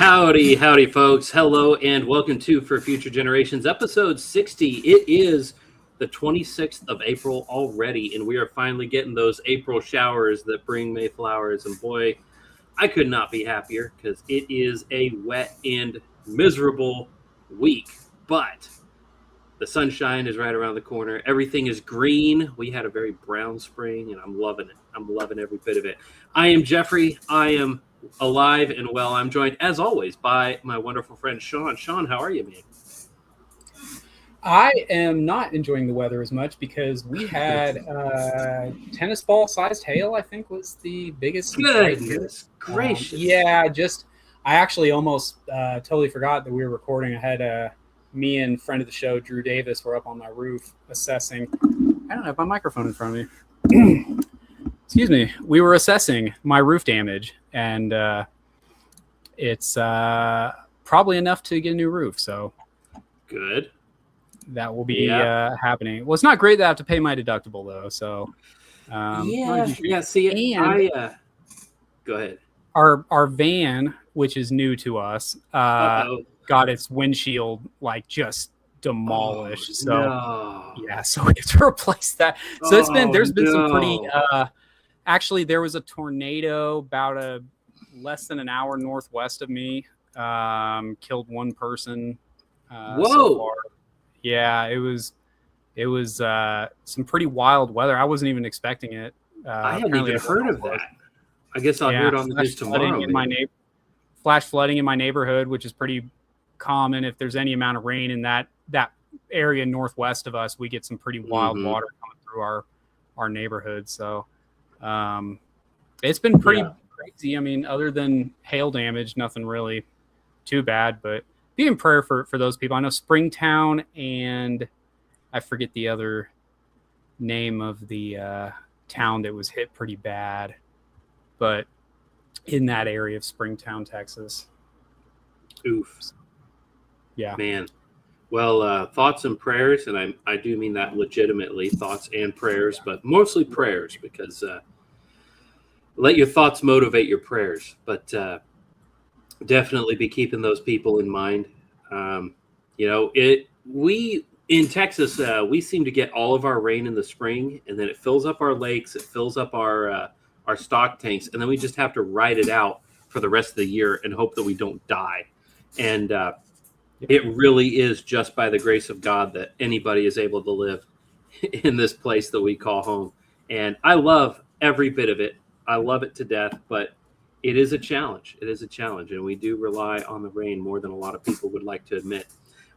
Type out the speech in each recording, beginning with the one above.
Howdy, howdy, folks. Hello, and welcome to For Future Generations, episode 60. It is the 26th of April already, and we are finally getting those April showers that bring May flowers. And boy, I could not be happier because it is a wet and miserable week. But the sunshine is right around the corner. Everything is green. We had a very brown spring, and I'm loving it. I'm loving every bit of it. I am Jeffrey. I am alive and well. I'm joined, as always, by my wonderful friend Sean. Sean, how are you, man? I am not enjoying the weather as much because we had tennis ball sized hail, I think, was the biggest. Goodness gracious. I actually almost totally forgot that we were recording. I had me and friend of the show, Drew Davis, were up on my roof assessing. I don't have my microphone in front of me. Excuse me. We were assessing my roof damage, and it's probably enough to get a new roof. So good. That will be happening. Well, it's not great that I have to pay my deductible, though. So See, go ahead. Our van, which is new to us, got its windshield just demolished. So we have to replace that. So there's been some pretty. Actually, there was a tornado about less than an hour northwest of me. Killed one person. Whoa! So far. Yeah, it was some pretty wild weather. I wasn't even expecting it. I hadn't even heard of that. I guess I'll hear it on the news tomorrow. Flash flooding in my neighborhood, which is pretty common. If there's any amount of rain in that area northwest of us, we get some pretty wild water coming through our neighborhood. So it's been pretty crazy. I mean, other than hail damage, nothing really too bad, but be in prayer for those people. I know Springtown, and I forget the other name of the town that was hit pretty bad, but in that area of Springtown, Texas. Oof. Yeah. Man. Well, thoughts and prayers, and I do mean that legitimately, thoughts and prayers, but mostly prayers, because let your thoughts motivate your prayers. But definitely be keeping those people in mind. We in Texas, we seem to get all of our rain in the spring, and then it fills up our lakes, it fills up our stock tanks, and then we just have to ride it out for the rest of the year and hope that we don't die. And it really is just by the grace of God that anybody is able to live in this place that we call home. And I love every bit of it. I love it to death, but it is a challenge. It is a challenge, and we do rely on the rain more than a lot of people would like to admit.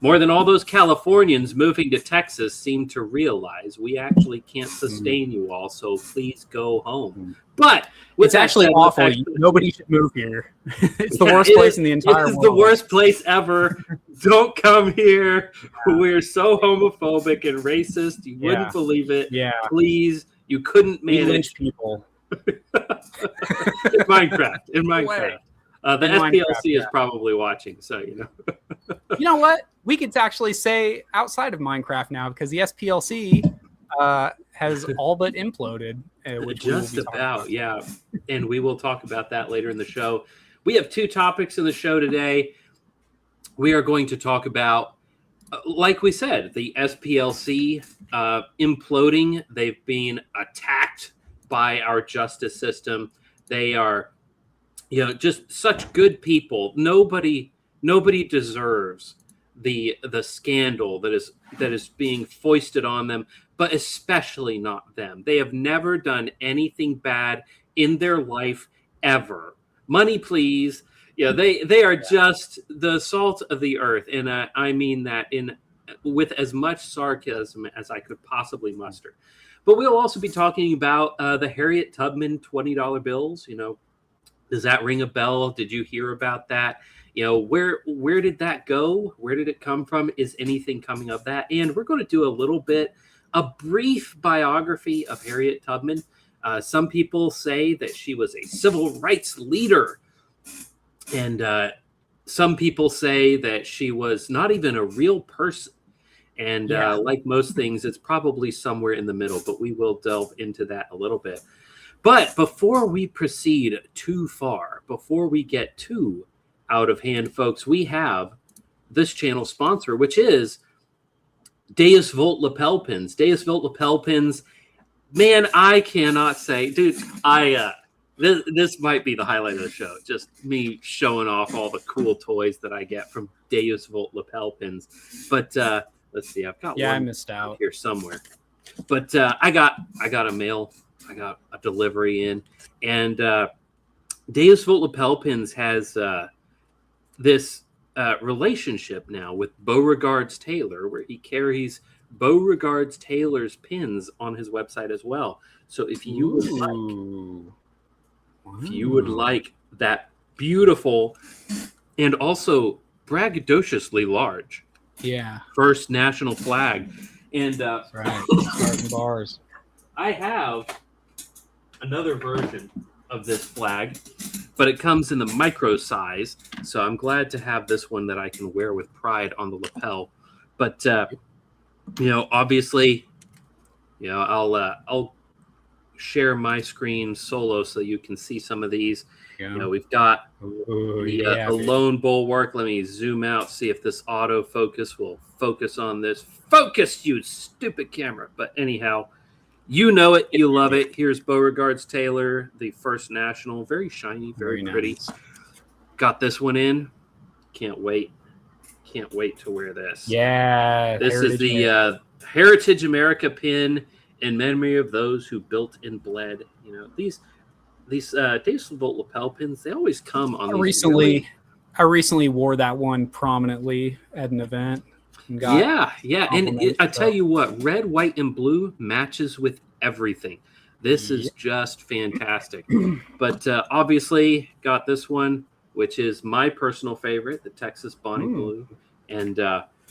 More than all those Californians moving to Texas seem to realize, we actually can't sustain you all, so please go home. But it's actually awful. Nobody should move here. It's the worst place in the entire world. It's the worst place ever. Don't come here. We're so homophobic and racist. You wouldn't believe it. Yeah. Please, you couldn't manage people. In Minecraft. The SPLC is probably watching, so you know what? We could actually say outside of Minecraft now, because the SPLC has all but imploded. Just about, yeah. And we will talk about that later in the show. We have two topics in the show today. We are going to talk about, like we said, the SPLC imploding. They've been attacked by our justice system. They are, just such good people. Nobody deserves the scandal that is being foisted on them, but especially not them. They have never done anything bad in their life ever. Money, please. They are just the salt of the earth, and I mean that with as much sarcasm as I could possibly muster. But we'll also be talking about the Harriet Tubman $20 bills. Does that ring a bell? Did you hear about that? Where did that go? Where did it come from? Is anything coming of that? And we're going to do a brief biography of Harriet Tubman. Some people say that she was a civil rights leader. And some people say that she was not even a real person. And like most things, it's probably somewhere in the middle, but we will delve into that a little bit. But before we proceed too far, before we get too out of hand, folks, we have this channel sponsor, which is Deus Volt lapel pins. Deus Volt lapel pins. Man, I cannot say, dude, this might be the highlight of the show. Just me showing off all the cool toys that I get from Deus Volt lapel pins. But let's see, I've got one I missed out here somewhere. But I got a mail, I got a delivery in, and Deus Volt lapel pins has this relationship now with Beauregard's Tailor, where he carries Beauregard's Tailor's pins on his website as well. So if you would like that beautiful and also braggadociously large first national flag, and right, starting bars. I have another version of this flag, but it comes in the micro size, so I'm glad to have this one that I can wear with pride on the lapel. But obviously, I'll share my screen solo so you can see some of these. We've got the lone bulwark. Let me zoom out, see if this autofocus will focus on this. Focus, you stupid camera. But anyhow, you know it, you love it. Here's Beauregard's Tailor, the first national. Very shiny, very pretty. Nice. Got this one in. Can't wait to wear this. Yeah. This is the Heritage America pin in memory of those who built and bled. These Deus Volt lapel pins, they always come on I recently wore that one prominently at an event. And I tell you what, red, white, and blue matches with everything. This is just fantastic. But obviously got this one, which is my personal favorite, the Texas Bonnie Blue. And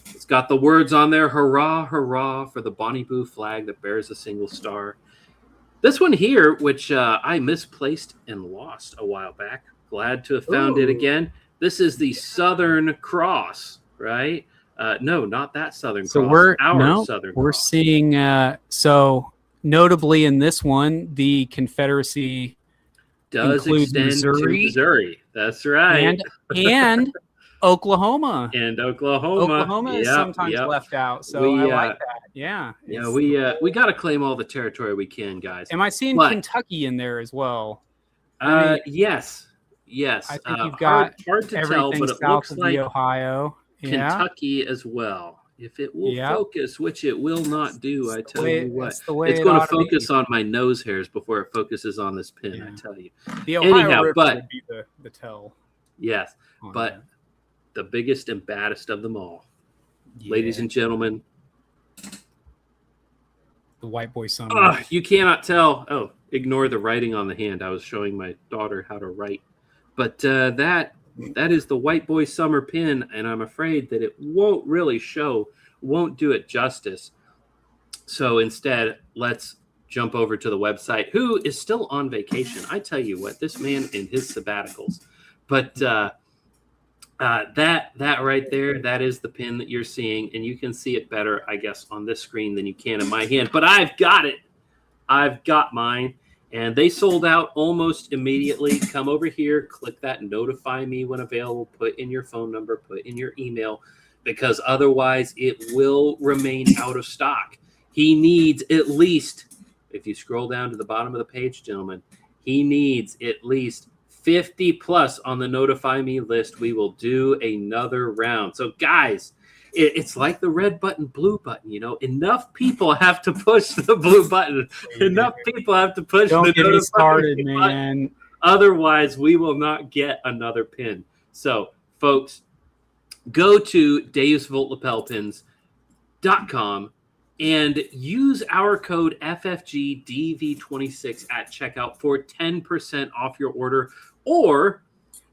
it's got the words on there, hurrah, hurrah, for the Bonnie Blue flag that bears a single star. This one here, which I misplaced and lost a while back. Glad to have found it again. This is the Southern Cross, right? No, not that Southern Cross. We're seeing, so notably in this one, the Confederacy does extend to Missouri. That's right. And Oklahoma. Oklahoma is sometimes left out. So I like that. Yeah. Yeah, we got to claim all the territory we can, guys. Am I seeing Kentucky in there as well? Yes. I think you've got hard to tell, but it south looks of like Ohio. Kentucky as well. If it will focus, which it will not do, I tell you what. It's going to focus on my nose hairs before it focuses on this pin, I tell you. The Ohio River would be the tell. Yes, but the biggest and baddest of them all, ladies and gentlemen, the white boy summer. You cannot tell. Oh, ignore the writing on the hand. I was showing my daughter how to write. But that is the white boy summer pin, and I'm afraid that it won't do it justice. So instead, let's jump over to the website, who is still on vacation. I tell you what, this man in his sabbaticals. But that right there, that is the pin that you're seeing, and you can see it better, I guess, on this screen than you can in my hand. But I've got it. I've got mine. And they sold out almost immediately. Come over here, click that notify me when available, put in your phone number, put in your email, because otherwise it will remain out of stock. He needs at least, if you scroll down to the bottom of the page, gentlemen, he needs at least 50 plus on the notify me list. We will do another round. So guys, it's like the red button, blue button, enough people have to push the blue button. Enough people have to push the get me started, man. Button. Otherwise, we will not get another pin. So, folks, go to deusvoltlapelpins.com and use our code FFGDV26 at checkout for 10% off your order, or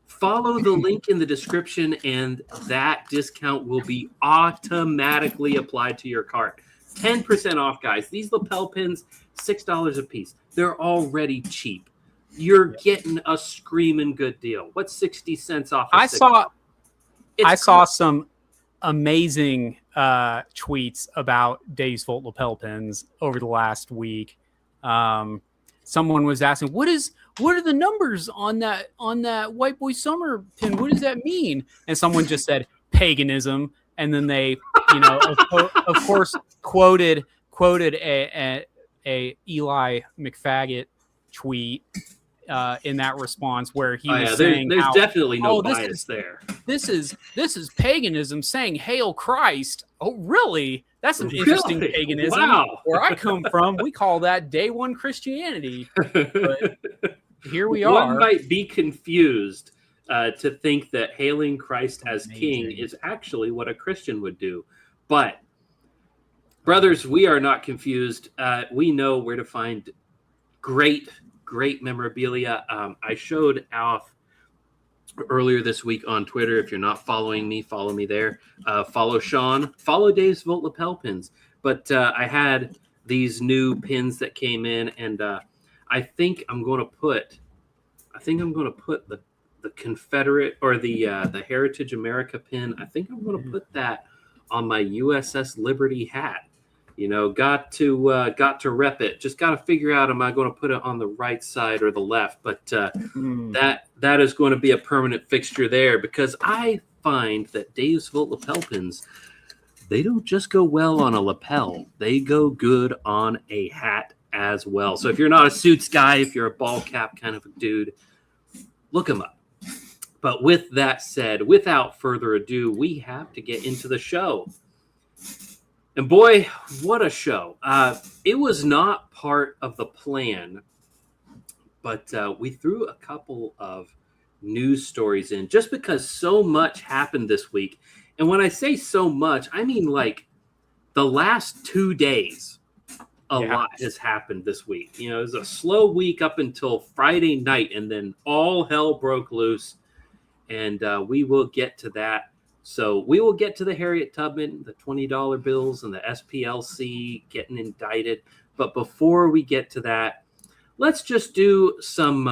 follow the link in the description, and that discount will be automatically applied to your cart. 10% off, guys. These lapel pins, $6 a piece. They're already cheap. You're getting a screaming good deal. What's 60 cents off? I saw some amazing tweets about Deus Volt lapel pins over the last week. someone was asking, what are the numbers on that White Boy Summer pin? What does that mean? And someone just said paganism, and then they, of course, quoted a Eli McFaggot tweet in that response, where he was saying, there's definitely no bias there. This is paganism saying "Hail Christ." Oh, really? That's an interesting paganism. Wow. Where I come from, we call that day one Christianity. But here we are. One might be confused to think that hailing Christ as king is actually what a Christian would do. But, brothers, we are not confused. We know where to find great memorabilia. I showed off earlier this week on Twitter. If you're not following me, follow me there. Follow Sean. Follow Dave's Volt lapel pins. But I had these new pins that came in, and I think I'm going to put the Confederate or the Heritage America pin. I think I'm going to put that on my USS Liberty hat. Got to rep it. Just got to figure out, am I going to put it on the right side or the left? But that is going to be a permanent fixture there, because I find that Dave's Volt lapel pins, they don't just go well on a lapel. They go good on a hat as well. So if you're not a suits guy, if you're a ball cap kind of a dude, look them up. But with that said, without further ado, we have to get into the show. And boy, what a show. It was not part of the plan, but we threw a couple of news stories in just because so much happened this week. And when I say so much, I mean like the last 2 days, a lot has happened this week. It was a slow week up until Friday night, and then all hell broke loose. And we will get to that. So we will get to the Harriet Tubman, the $20 bills, and the SPLC getting indicted. But before we get to that, let's just do some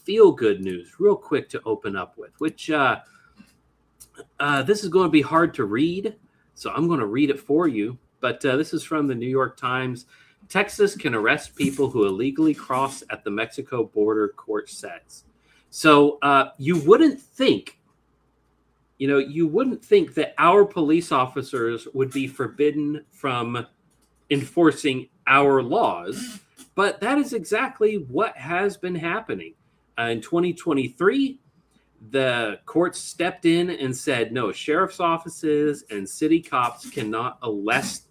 feel good news real quick to open up with. Which this is going to be hard to read, so I'm going to read it for you. But this is from the New York Times. Texas can arrest people who illegally cross at the Mexico border, court says. So you wouldn't think that our police officers would be forbidden from enforcing our laws, but that is exactly what has been happening. In 2023, the courts stepped in and said, no, sheriff's offices and city cops cannot arrest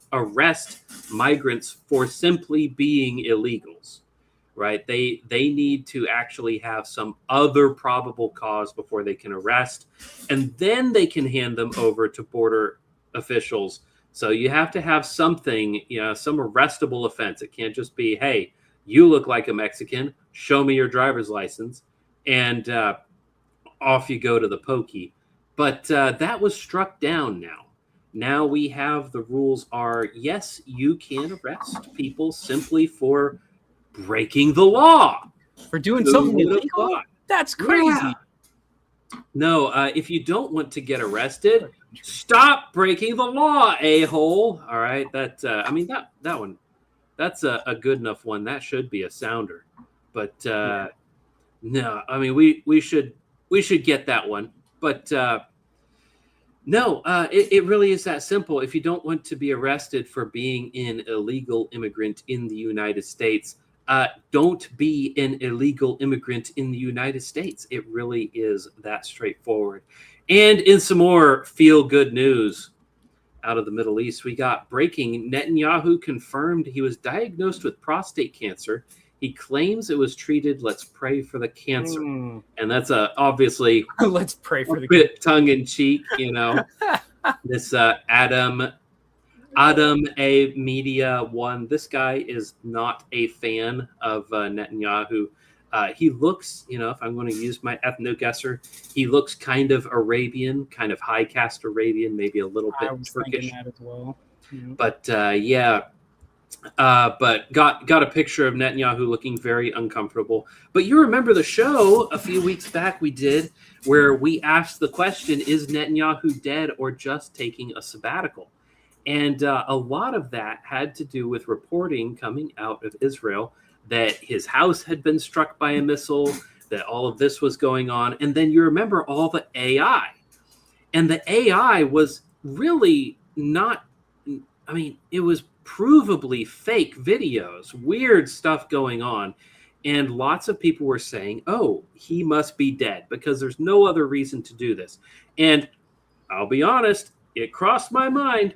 migrants for simply being illegals. Right? They need to actually have some other probable cause before they can arrest, and then they can hand them over to border officials. So you have to have something, some arrestable offense. It can't just be, hey, you look like a Mexican, show me your driver's license, and off you go to the pokey. But that was struck down now. Now we have the rules are, yes, you can arrest people simply for breaking the law, for doing something illegal. That's crazy. Yeah. No, if you don't want to get arrested, stop breaking the law, a-hole. All right, that one, that's a good enough one. That should be a sounder. But no, I mean we should get that one. But no, it really is that simple. If you don't want to be arrested for being an illegal immigrant in the United States, don't be an illegal immigrant in the United States. It really is that straightforward. And in some more feel-good news out of the Middle East, we got breaking. Netanyahu confirmed he was diagnosed with prostate cancer. He claims it was treated. Let's pray for the cancer. And that's obviously let's pray for the bit tongue-in-cheek, This Adam A. Media One. This guy is not a fan of Netanyahu. He looks, if I'm going to use my ethno-guesser, he looks kind of Arabian, kind of high caste Arabian, maybe a little bit Turkish. That as well. But but got a picture of Netanyahu looking very uncomfortable. But you remember the show a few weeks back we did where we asked the question, is Netanyahu dead or just taking a sabbatical? And a lot of that had to do with reporting coming out of Israel that his house had been struck by a missile, that all of this was going on. And then you remember all the AI. And the AI was really not, I mean, it was provably fake videos, weird stuff going on. And lots of people were saying, oh, he must be dead because there's no other reason to do this. And I'll be honest, it crossed my mind.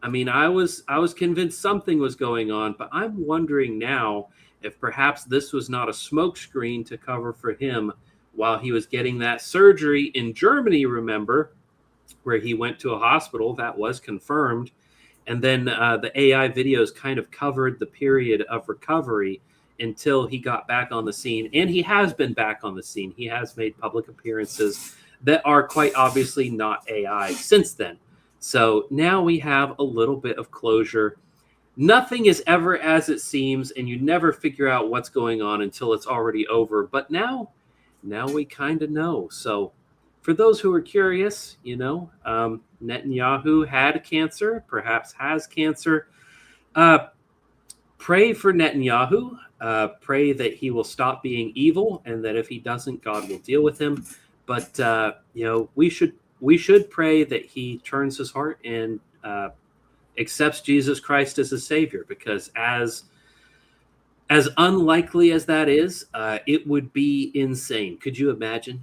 I mean, I was convinced something was going on, but I'm wondering now if perhaps this was not a smokescreen to cover for him while he was getting that surgery in Germany, remember, where he went to a hospital that was confirmed. And then the AI videos kind of covered the period of recovery until he got back on the scene. And he has been back on the scene. He has made public appearances that are quite obviously not AI since then. So now we have a little bit of closure. Nothing is ever as it seems, and you never figure out what's going on until it's already over. But now we kind of know. So for those who are curious, Netanyahu had cancer, perhaps has cancer. Pray for Netanyahu. Pray that he will stop being evil, and that if he doesn't, God will deal with him. But we should pray that he turns his heart and accepts Jesus Christ as a savior, because as unlikely as that is, it would be insane. Could you imagine?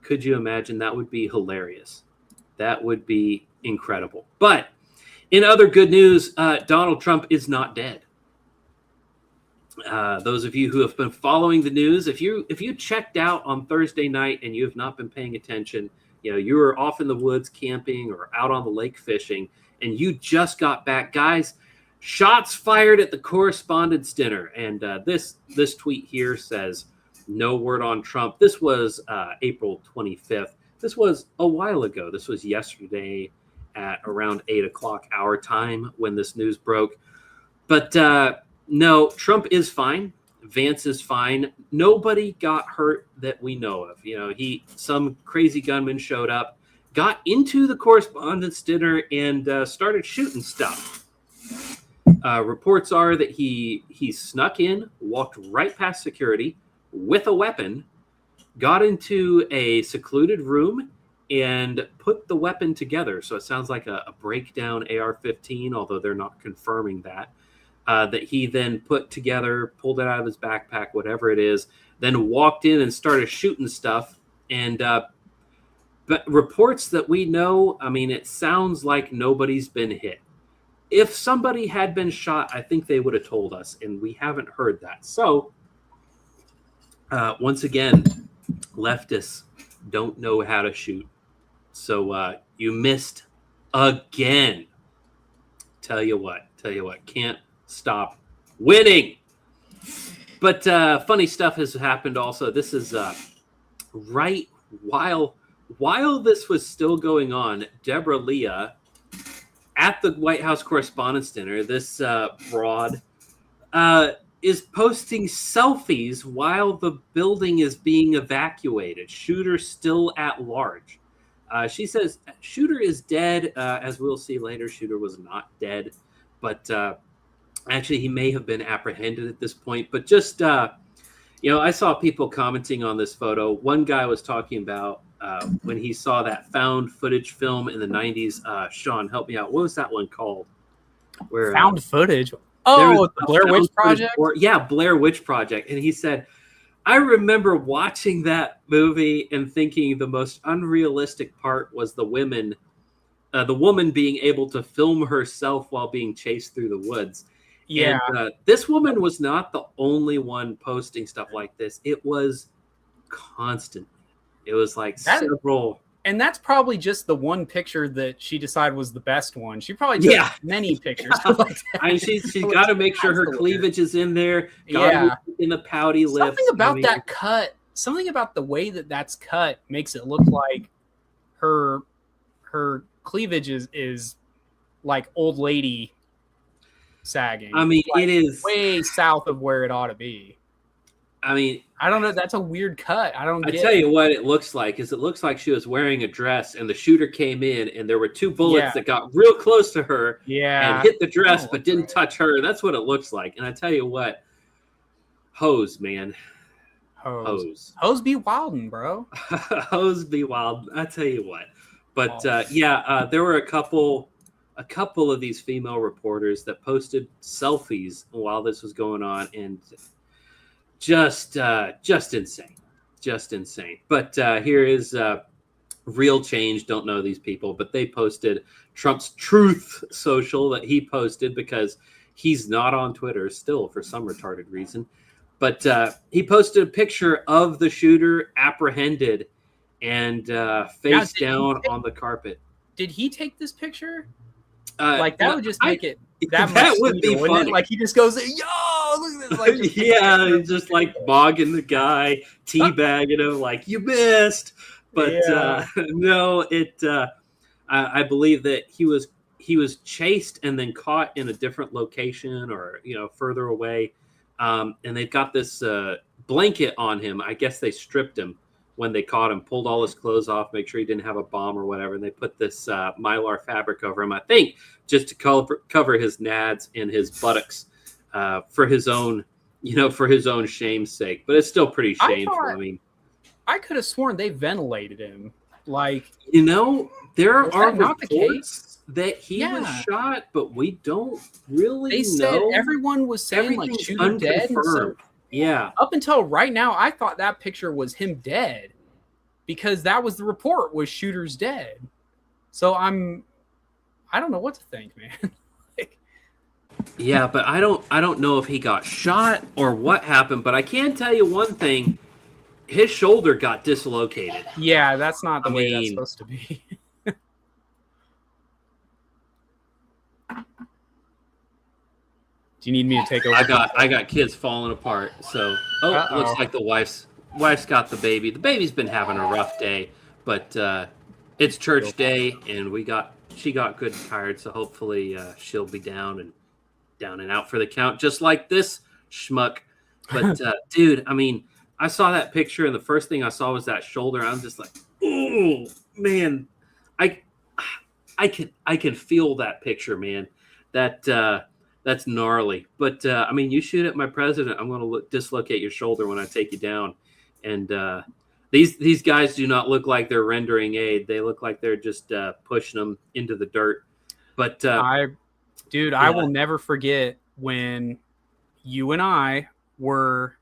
That would be hilarious. That would be incredible. But in other good news, Donald Trump is not dead. Those of you who have been following the news, if you checked out on Thursday night and you have not been paying attention, you were off in the woods camping or out on the lake fishing, and you just got back, guys, shots fired at the Correspondents' Dinner. And this tweet here says, no word on Trump. This was April 25th. This was a while ago. This was yesterday at around 8 o'clock our time when this news broke. But no, Trump is fine. Vance is fine. Nobody got hurt that we know of. Some crazy gunman showed up, got into the Correspondents' Dinner, and started shooting stuff. Reports are that he snuck in, walked right past security with a weapon, got into a secluded room, and put the weapon together. So it sounds like a breakdown AR-15, although they're not confirming that. That he then put together, pulled it out of his backpack, whatever it is, then walked in and started shooting stuff. And but reports that we know, I mean, it sounds like nobody's been hit. If somebody had been shot, I think they would have told us, and we haven't heard that. So once again, leftists don't know how to shoot. So you missed again. Tell you what, can't stop winning. But funny stuff has happened also. This is right while this was still going on, Deborah Leah at the White House Correspondents' Dinner, this broad is posting selfies while the building is being evacuated. Shooter still at large. She says shooter is dead. As we'll see later, shooter was not dead, but actually he may have been apprehended at this point. But just I saw people commenting on this photo. One guy was talking about when he saw that found footage film in the 90s. Sean, help me out. What was that one called? Where found footage? Oh, the Blair Witch Project? Blair Witch Project. And he said, I remember watching that movie and thinking the most unrealistic part was the woman being able to film herself while being chased through the woods. Yeah. And this woman was not the only one posting stuff like this. It was constantly. It was like several. And that's probably just the one picture that she decided was the best one. She probably took many pictures. Like that. I mean, she's got to make sure her cleavage is in there. In the pouty lips. Something about that cut. Something about the way that's cut makes it look like her cleavage is like old lady sagging. I mean, like it is way south of where it ought to be. I mean, I don't know. That's a weird cut. I don't I get tell you what it looks like is it looks like she was wearing a dress and the shooter came in and there were two bullets that got real close to her and hit the dress but didn't touch her. That's what it looks like. And I tell you what, hose, man. Hose be wildin', bro. Hose be wild. I tell you what. But there were a couple of these female reporters that posted selfies while this was going on, and just insane. But here is Real Change. Don't know these people, but they posted Trump's Truth Social that he posted because he's not on Twitter still for some retarded reason. But he posted a picture of the shooter apprehended and face down on the carpet. Did he take this picture? That would just make it that would be funny. Like he just goes, "Yo, look at this!" Like, yeah, just like bogging the guy, teabagging him, like you missed. But no, I believe that he was chased and then caught in a different location or further away. And they've got this blanket on him. I guess they stripped him when they caught him, pulled all his clothes off, make sure he didn't have a bomb or whatever. And they put this Mylar fabric over him, I think, just to cover his nads and his buttocks for his own, for his own shame's sake. But it's still pretty shameful. I mean, I could have sworn they ventilated him. Like, there are reports that he was shot, but we don't really know. Said everyone was saying like shooter dead. So, up until right now, I thought that picture was him dead because that was the report was shooter's dead. So I don't know what to think, man. But I don't know if he got shot or what happened. But I can tell you one thing: his shoulder got dislocated. Yeah, that's not the way that's supposed to be. Do you need me to take over? I got kids falling apart. So looks like the wife's got the baby. The baby's been having a rough day, but it's church day, and she got good and tired. So hopefully she'll be down and out for the count, just like this schmuck. But dude, I mean, I saw that picture, and the first thing I saw was that shoulder. I'm just like, oh man, I can feel that picture, man. That's gnarly. But, I mean, you shoot at my president, I'm going to dislocate your shoulder when I take you down. And these guys do not look like they're rendering aid. They look like they're just pushing them into the dirt. But I will never forget when you and I were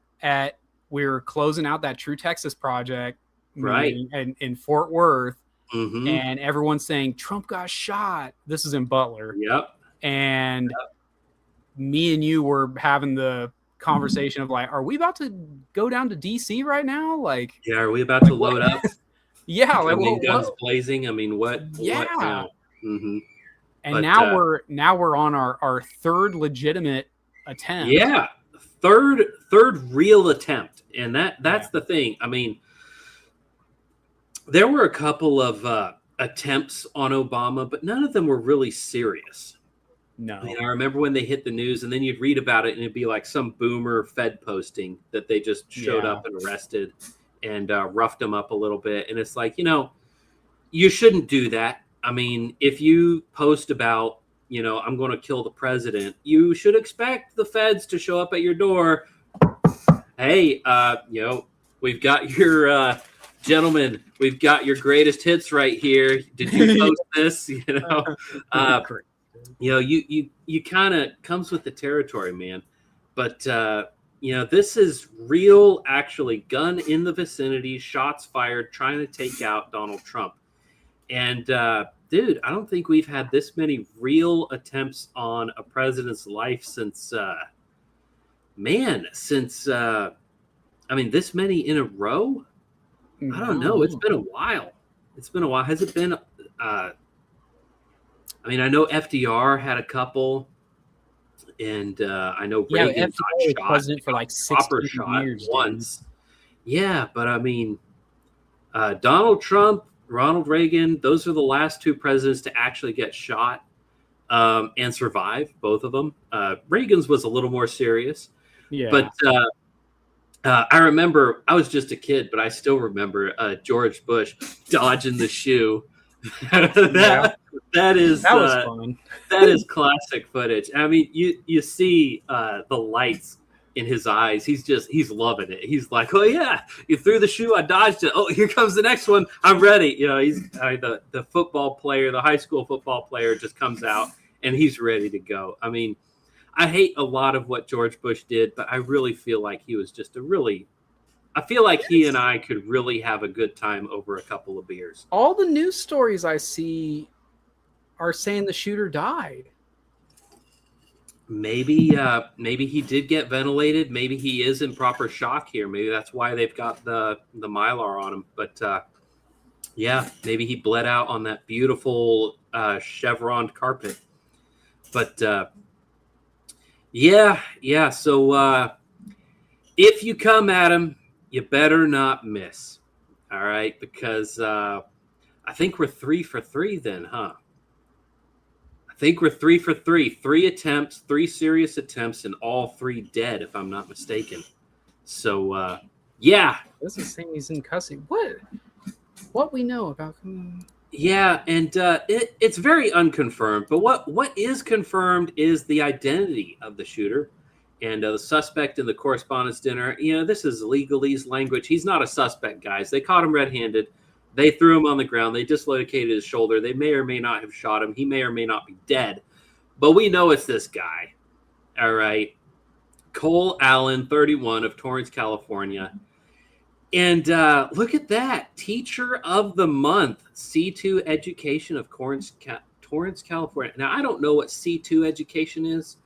closing out that True Texas project right in Fort Worth. Mm-hmm. And everyone's saying Trump got shot. This is in Butler. Yep. And me and you were having the conversation of like, are we about to go down to DC right now? Like, are we about to load up? Guns blazing. I mean, what? Yeah. What now? Mm-hmm. And but, now we're on our third legitimate attempt. Yeah, third real attempt, and that's the thing. I mean, there were a couple of attempts on Obama, but none of them were really serious. No. I mean, I remember when they hit the news, and then you'd read about it, and it'd be like some boomer Fed posting that they just showed up and arrested and roughed them up a little bit. And it's like, you shouldn't do that. I mean, if you post about, I'm going to kill the president, you should expect the feds to show up at your door. Hey, we've got your gentlemen, we've got your greatest hits right here. Did you post this? You kind of comes with the territory, man. But this is real, actually, gun in the vicinity, shots fired, trying to take out Donald Trump. And dude, I don't think we've had this many real attempts on a president's life since this many in a row. I don't know. It's been a while. Has it been? I know FDR had a couple, and I know Reagan got shot. President for like 60 years once. Dude. Yeah, but I mean, Donald Trump, Ronald Reagan, those are the last two presidents to actually get shot and survive, both of them. Reagan's was a little more serious. Yeah. But I remember I was just a kid, but I still remember George Bush dodging the shoe. Yeah, that is that was fun. that is classic footage. I mean, you see the lights in his eyes. He's loving it. He's like, oh yeah, you threw the shoe, I dodged it. Oh, here comes the next one. I'm ready. You know, the football player, the high school football player, just comes out and he's ready to go. I mean, I hate a lot of what George Bush did, but I really feel like he was just I feel like he and I could really have a good time over a couple of beers. All the news stories I see are saying the shooter died. Maybe he did get ventilated. Maybe he is in proper shock here. Maybe that's why they've got the Mylar on him. But yeah, maybe he bled out on that beautiful chevroned carpet. But yeah. So if you come at him, you better not miss. All right, because I think we're 3 for 3 then, huh? I think we're 3 for 3. 3 attempts, 3 serious attempts, and all 3 dead, if I'm not mistaken. So yeah. This is saying he's in custody. What we know about him? Yeah, and it's very unconfirmed. But what is confirmed is the identity of the shooter. And the suspect in the correspondence dinner, you know, this is legalese language. He's not a suspect, guys. They caught him red-handed. They threw him on the ground. They dislocated his shoulder. They may or may not have shot him. He may or may not be dead. But we know it's this guy. All right. Cole Allen, 31, of Torrance, California. And look at that. Teacher of the Month, C2 Education of Torrance, California. Now, I don't know what C2 education is.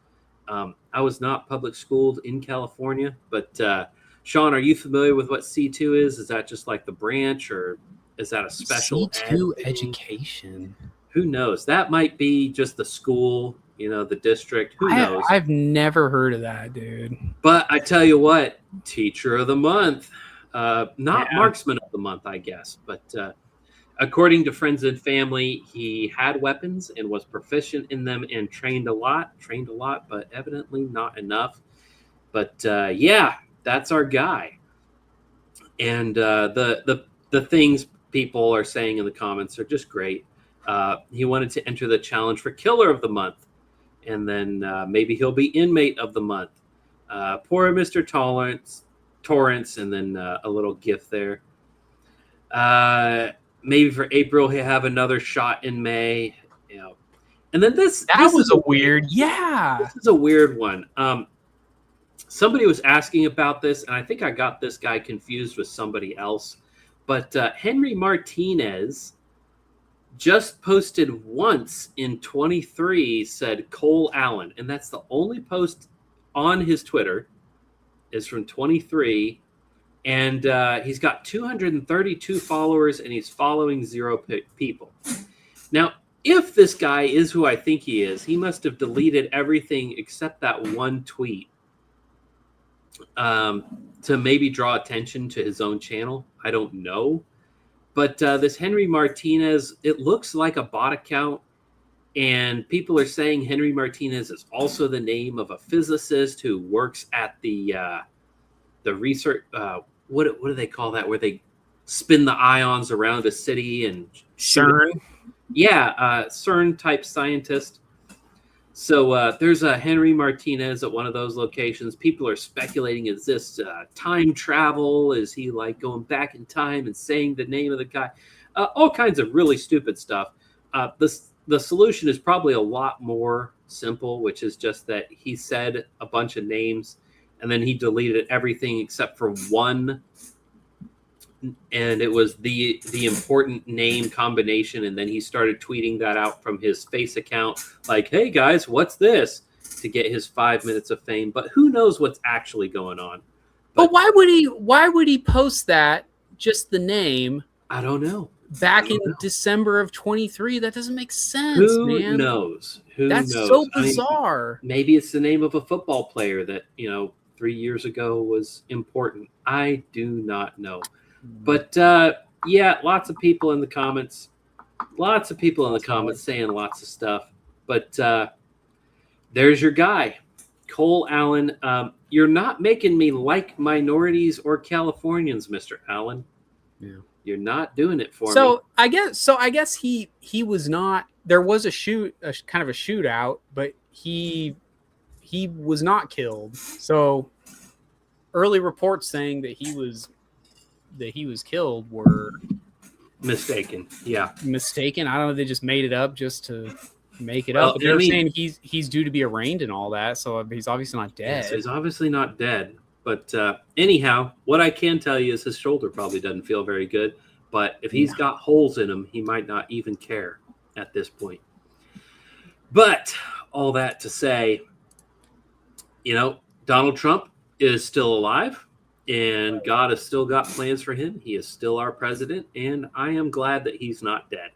I was not public schooled in California, but Sean, are you familiar with what C2 is? Is that just like the branch, or is that a special C2 education? Who knows? That might be just the school, you know, the district. Who knows? I've never heard of that, dude. But I tell you what, Teacher of the Month, not Marksman of the Month, I guess, but according to friends and family, he had weapons and was proficient in them and trained a lot, but evidently not enough. But yeah, that's our guy. And the things people are saying in the comments are just great. He wanted to enter the challenge for Killer of the Month, and then maybe he'll be Inmate of the Month. Poor Mr. Torrance, and then a little gift there. Maybe for April he'll have another shot in May, you know. And then this was a weird, yeah. This is a weird one. Somebody was asking about this, and I think I got this guy confused with somebody else. But Henry Martinez just posted once in 23, said Cole Allen, and that's the only post on his Twitter is from 23. And he's got 232 followers, and he's following 0 people. Now, if this guy is who I think he is, he must have deleted everything except that one tweet to maybe draw attention to his own channel. I don't know. But this Henry Martinez, it looks like a bot account. And people are saying Henry Martinez is also the name of a physicist who works at the research. What do they call that? Where they spin the ions around a city and CERN. Yeah, CERN type scientist. So there's a Henry Martinez at one of those locations. People are speculating: is this time travel? Is he like going back in time and saying the name of the guy? All kinds of really stupid stuff. The solution is probably a lot more simple, which is just that he said a bunch of names, and then he deleted everything except for one, and it was the important name combination. And then he started tweeting that out from his face account, like, "Hey guys, what's this?" to get his 5 minutes of fame. But who knows what's actually going on? But why would he post that, just the name? I don't know. Back in December of 23, that doesn't make sense. Who knows? That's so bizarre. I mean, maybe it's the name of a football player that 3 years ago was important. I do not know. But yeah, lots of people in the comments. Saying lots of stuff. But there's your guy, Cole Allen, you're not making me like minorities or Californians, Mr. Allen. Yeah. You're not doing it for me. So I guess he was not. There was a kind of a shootout, but he was not killed. So early reports saying that he was killed were mistaken. Yeah, mistaken. I don't know. They just made it up just to make it up. But they're saying he's due to be arraigned and all that. So he's obviously not dead. Yes, he's obviously not dead. But anyhow, what I can tell you is his shoulder probably doesn't feel very good. But if he's got holes in him, he might not even care at this point. But all that to say, Donald Trump is still alive, and God has still got plans for him. He is still our president, and I am glad that he's not dead.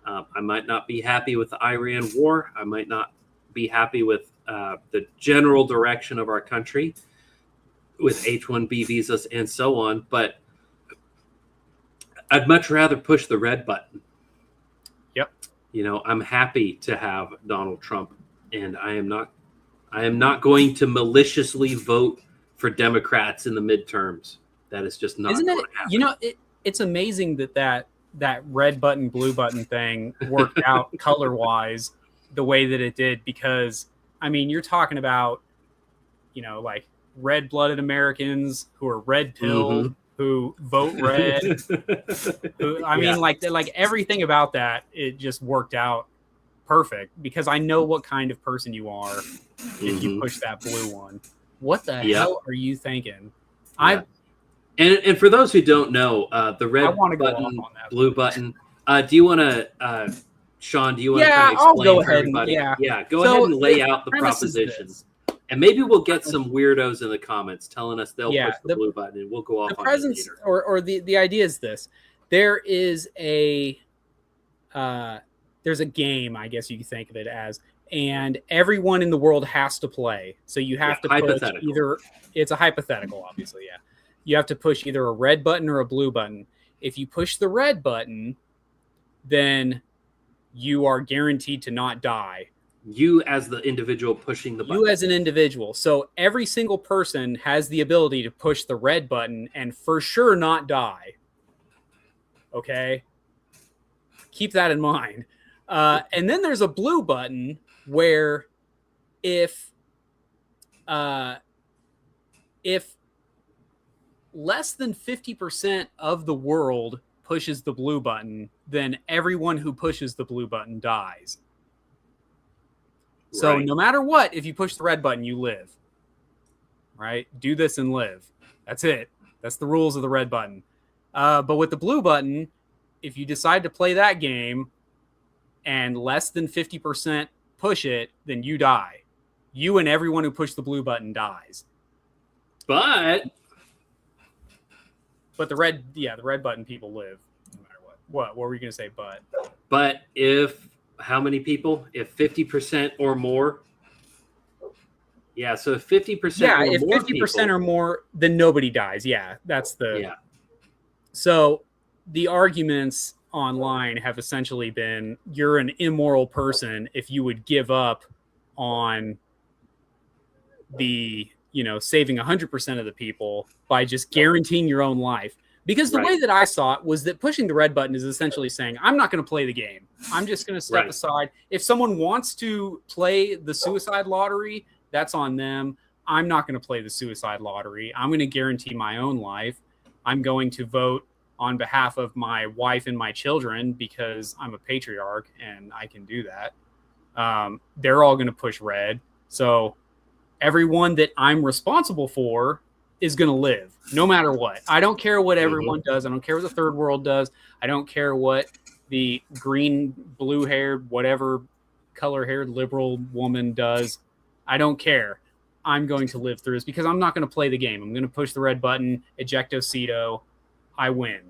I might not be happy with the Iran war. I might not be happy with the general direction of our country with H-1B visas and so on, but I'd much rather push the red button. Yep. I'm happy to have Donald Trump, and I am not going to maliciously vote for Democrats in the midterms. That is just not going to happen. It's amazing that red button, blue button thing worked out color-wise the way that it did, because you're talking about, like red-blooded Americans who are red-pilled, who vote red. Like everything about that, it just worked out perfect, because I know what kind of person you are if you push that blue one. What the hell are you thinking? Yeah. And for those who don't know, the red button, blue button, do you want to, Sean, do you want to kind of explain for everybody? Go ahead and lay out the propositions. And maybe we'll get some weirdos in the comments telling us they'll push the blue button, and we'll go off on it later. Or the idea is this. There is there's a game, I guess you can think of it as, and everyone in the world has to play. So you have to push either, it's a hypothetical, obviously, you have to push either a red button or a blue button. If you push the red button, then you are guaranteed to not die. You as the individual pushing the button. You as an individual. So every single person has the ability to push the red button and for sure not die. Okay? Keep that in mind. And then there's a blue button where if less than 50% of the world pushes the blue button, then everyone who pushes the blue button dies. So no matter what, if you push the red button, you live. Right? Do this and live. That's it. That's the rules of the red button. But with the blue button, if you decide to play that game and less than 50% push it, then you die. You and everyone who pushed the blue button dies. But the red button people live no matter what. What were we going to say? But if how many people? If 50% or more? Yeah, so if 50% if 50% or more, then nobody dies. Yeah, that's the... Yeah. So the arguments online have essentially been, you're an immoral person if you would give up on the, saving 100% of the people by just guaranteeing your own life. Because the way that I saw it was that pushing the red button is essentially saying, I'm not going to play the game. I'm just going to step aside. If someone wants to play the suicide lottery, that's on them. I'm not going to play the suicide lottery. I'm going to guarantee my own life. I'm going to vote on behalf of my wife and my children because I'm a patriarch and I can do that. They're all going to push red. So everyone that I'm responsible for is going to live no matter what. I don't care what everyone does. I don't care what the third world does. I don't care what the green, blue-haired, whatever color-haired liberal woman does. I don't care. I'm going to live through this because I'm not going to play the game. I'm going to push the red button, ejectocito, I win.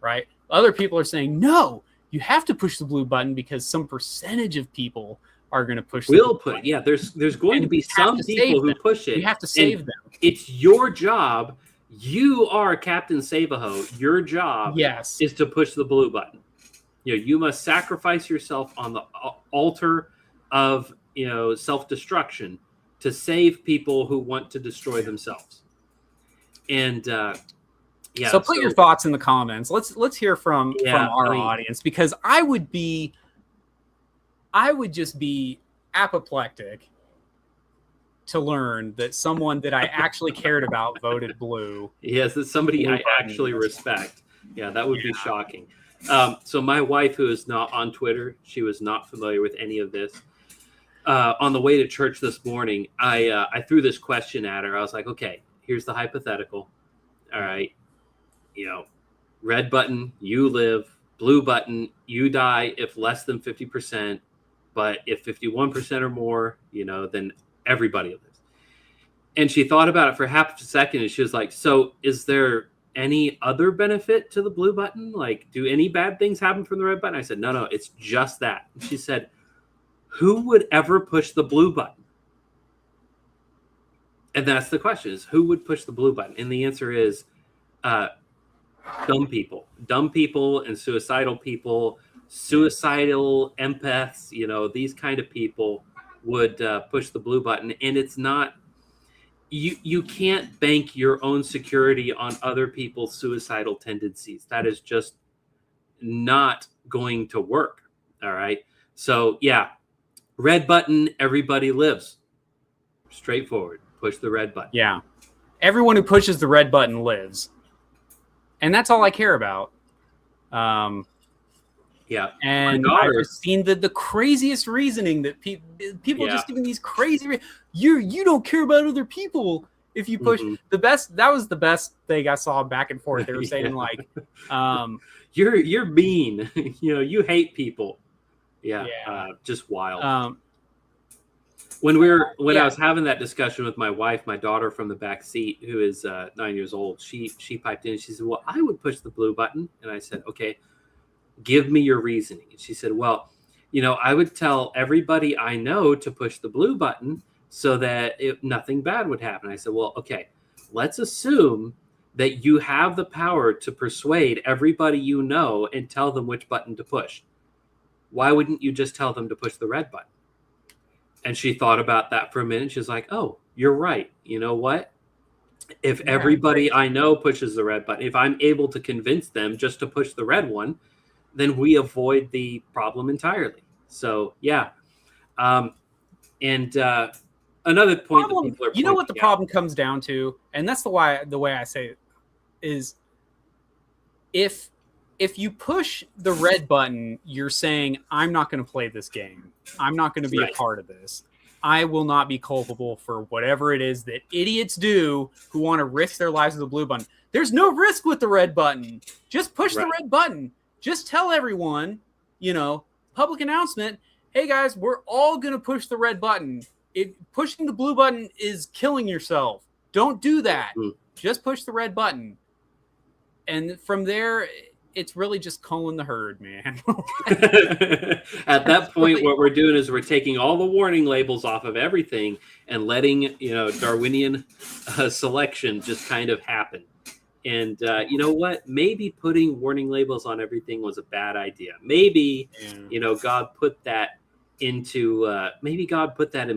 Right? Other people are saying, no, you have to push the blue button because some percentage of people are going to push the blue button. Yeah, there's going to be some people who push it. You have to save them. It's your job. You are Captain Save-A-Ho. Your job is to push the blue button. You must sacrifice yourself on the altar of self-destruction to save people who want to destroy themselves. And yeah. So put your thoughts in the comments. Let's hear from our audience, because I would just be apoplectic to learn that someone that I actually cared about voted blue. Yes, that's somebody I actually respect. Yeah, that would be shocking. So my wife, who is not on Twitter, she was not familiar with any of this. On the way to church this morning, I threw this question at her. I was like, okay, here's the hypothetical. All right. Red button, you live. Blue button, you die if less than 50%. But if 51% or more, then everybody lives. And she thought about it for half a second, and she was like, so is there any other benefit to the blue button? Like, do any bad things happen from the red button? I said, no, it's just that. And she said, who would ever push the blue button? And that's the question, is who would push the blue button? And the answer is dumb people and suicidal people, suicidal empaths, these kind of people would push the blue button. And it's not, you can't bank your own security on other people's suicidal tendencies. That is just not going to work. All right. So yeah, red button, everybody lives. Straightforward. Push the red button. Yeah. Everyone who pushes the red button lives. And that's all I care about. Yeah. And I've seen the craziest reasoning that people just giving these crazy. You don't care about other people if you push the best. That was the best thing I saw back and forth. They were saying like, you're mean. You hate people. Yeah. Just wild. When I was having that discussion with my wife, my daughter from the back seat, who is 9 years old, she piped in and she said, well, I would push the blue button. And I said, okay, give me your reasoning. And she said, well, I would tell everybody I know to push the blue button so that nothing bad would happen. I said, well, okay, let's assume that you have the power to persuade everybody you know and tell them which button to push. Why wouldn't you just tell them to push the red button? And she thought about that for a minute. She's like, oh, you're right. You know what? If everybody I know pushes the red button, if I'm able to convince them just to push the red one, then we avoid the problem entirely. So, yeah. And another point that people are what the problem comes down to, and that's the way I say it, is if you push the red button, you're saying, I'm not going to play this game. I'm not going to be a part of this. I will not be culpable for whatever it is that idiots do who want to risk their lives with the blue button. There's no risk with the red button. Just push the red button. Just tell everyone, public announcement, hey guys, we're all going to push the red button. Pushing the blue button is killing yourself. Don't do that. Just push the red button. And from there, it's really just culling the herd, man. At that point, what we're doing is we're taking all the warning labels off of everything and letting, Darwinian selection just kind of happen. And you know what? Maybe putting warning labels on everything was a bad idea. Maybe, God put that in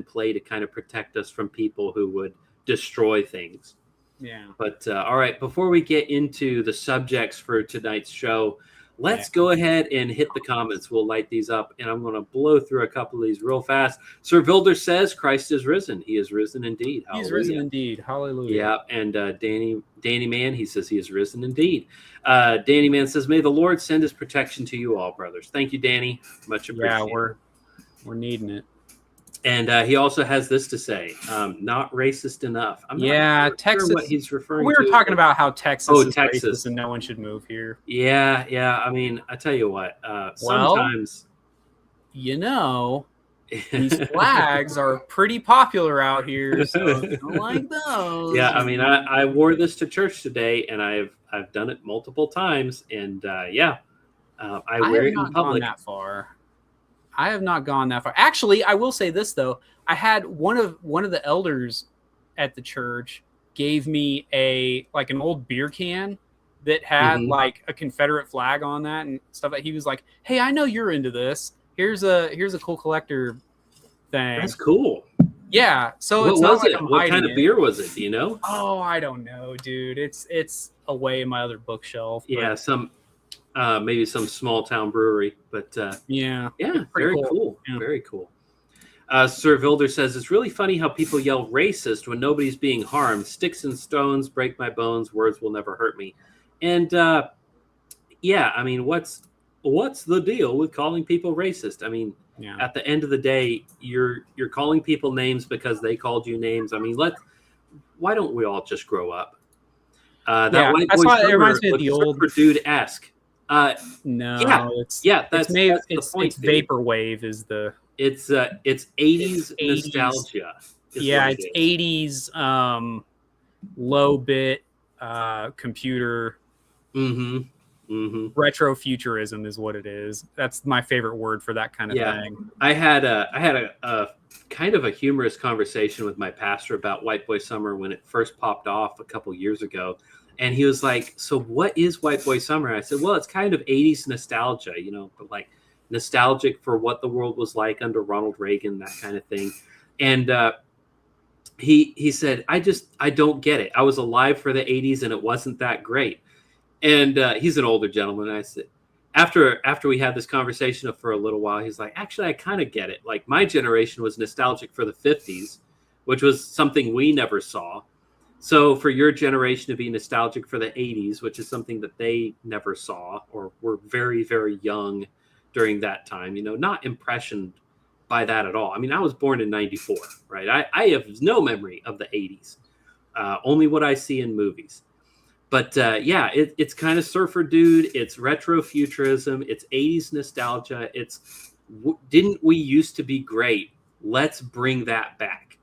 play to kind of protect us from people who would destroy things. Yeah. But all right, before we get into the subjects for tonight's show, let's go ahead and hit the comments. We'll light these up, and I'm going to blow through a couple of these real fast. Sir Vilder says, Christ is risen. He is risen indeed. Hallelujah. He's risen indeed. Hallelujah. Yeah, and Danny Man, he says he is risen indeed. Danny Man says, may the Lord send his protection to you all, brothers. Thank you, Danny. Much appreciated. Yeah, we're needing it. And he also has this to say, not racist enough. I'm not Texas. Sure what he's referring to. We were talking about how Texas is racist and no one should move here. Yeah. I mean, I tell you what, sometimes. These flags are pretty popular out here, so I don't like those. Yeah, I mean, I wore this to church today, and I've done it multiple times, and I wear it in public. I have not gone that far. Actually, I will say this though. I had one of the elders at the church gave me an old beer can that had like a Confederate flag on that and stuff. He was like, "Hey, I know you're into this. Here's a cool collector thing." That's cool. Yeah, so What it's not was like it? I'm What hiding kind of it. beer was it? Do you know? Oh, I don't know, dude. It's away in my other bookshelf. Yeah, But some maybe some small town brewery, but yeah, yeah, it's pretty very cool. cool. Yeah. Very cool. Sir Vilder says it's really funny how people yell racist when nobody's being harmed. Sticks and stones break my bones. Words will never hurt me. And yeah, I mean, what's the deal with calling people racist? I mean, Yeah. at the end of the day, you're calling people names because they called you names. I mean, why don't we all just grow up? That white that's boy why it summer reminds me of the looks old. surfer dude-esque. No, That's the point. It's vaporwave is the It's 80s 80s. nostalgia. Yeah, it's 80s low bit computer. Mm-hmm. Mm-hmm. Retrofuturism is what it is. That's my favorite word for that kind of thing. I had a kind of a humorous conversation with my pastor about White Boy Summer when it first popped off a couple years ago. And he was like, so what is White Boy Summer? I said, well, it's kind of 80s nostalgia, but like nostalgic for what the world was like under Ronald Reagan, that kind of thing. And he said, I don't get it. I was alive for the 80s and it wasn't that great. And he's an older gentleman. And I said, after we had this conversation for a little while, he's like, actually, I kind of get it. Like my generation was nostalgic for the 50s, which was something we never saw. So for your generation to be nostalgic for the 80s, which is something that they never saw or were very, very young during that time, not impressioned by that at all. I mean, I was born in 94, right? I have no memory of the 80s, only what I see in movies. But yeah, it's kind of surfer dude. It's retro futurism. It's 80s nostalgia. It's didn't we used to be great? Let's bring that back.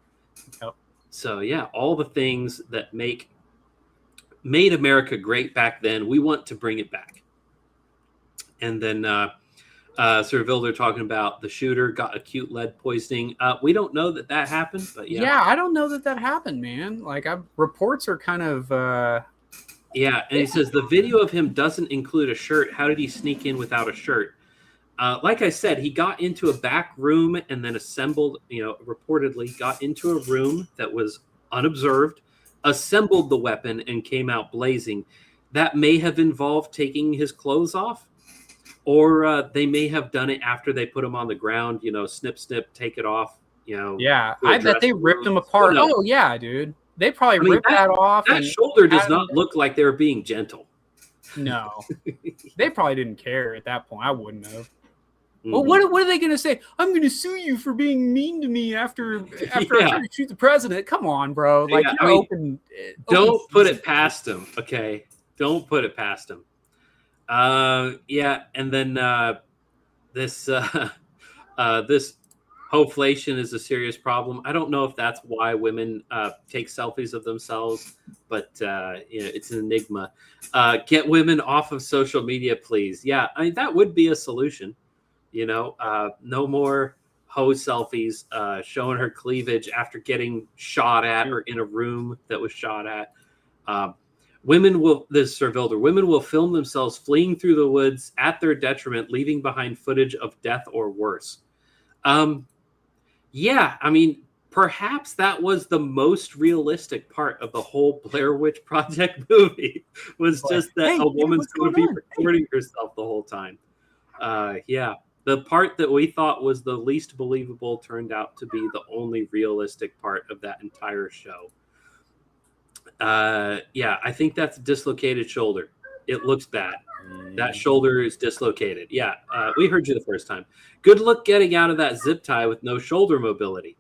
Yep. So yeah, all the things that made America great back then, we want to bring it back. And then Sir Vilder talking about the shooter got acute lead poisoning. We don't know that happened, but yeah. Yeah, I don't know that happened, man. Like reports are kind of. Yeah, and he says the video of him doesn't include a shirt. How did he sneak in without a shirt? Like I said, he got into a back room and then assembled, reportedly got into a room that was unobserved, assembled the weapon, and came out blazing. That may have involved taking his clothes off, or they may have done it after they put him on the ground, snip, snip, take it off, Yeah, I bet they ripped him apart. Oh, yeah, dude. They probably ripped that off. That shoulder does not look like they were being gentle. No. They probably didn't care at that point. I wouldn't have. Mm-hmm. Well, what are they going to say? I'm going to sue you for being mean to me after I tried to shoot the president. Come on, bro. Like, you're open. Don't put it past him, okay? Don't put it past him. Yeah, and then this hoflation is a serious problem. I don't know if that's why women take selfies of themselves, but it's an enigma. Get women off of social media, please. Yeah, I mean, that would be a solution. No more hoe selfies showing her cleavage after getting shot at or in a room that was shot at. Women will film themselves fleeing through the woods at their detriment, leaving behind footage of death or worse. Yeah, I mean, perhaps that was the most realistic part of the whole Blair Witch Project movie, was just that a woman's going to be recording herself the whole time. Yeah, the part that we thought was the least believable turned out to be the only realistic part of that entire show. Yeah, I think that's a dislocated shoulder. It looks bad. That shoulder is dislocated. Yeah, we heard you the first time. Good luck getting out of that zip tie with no shoulder mobility.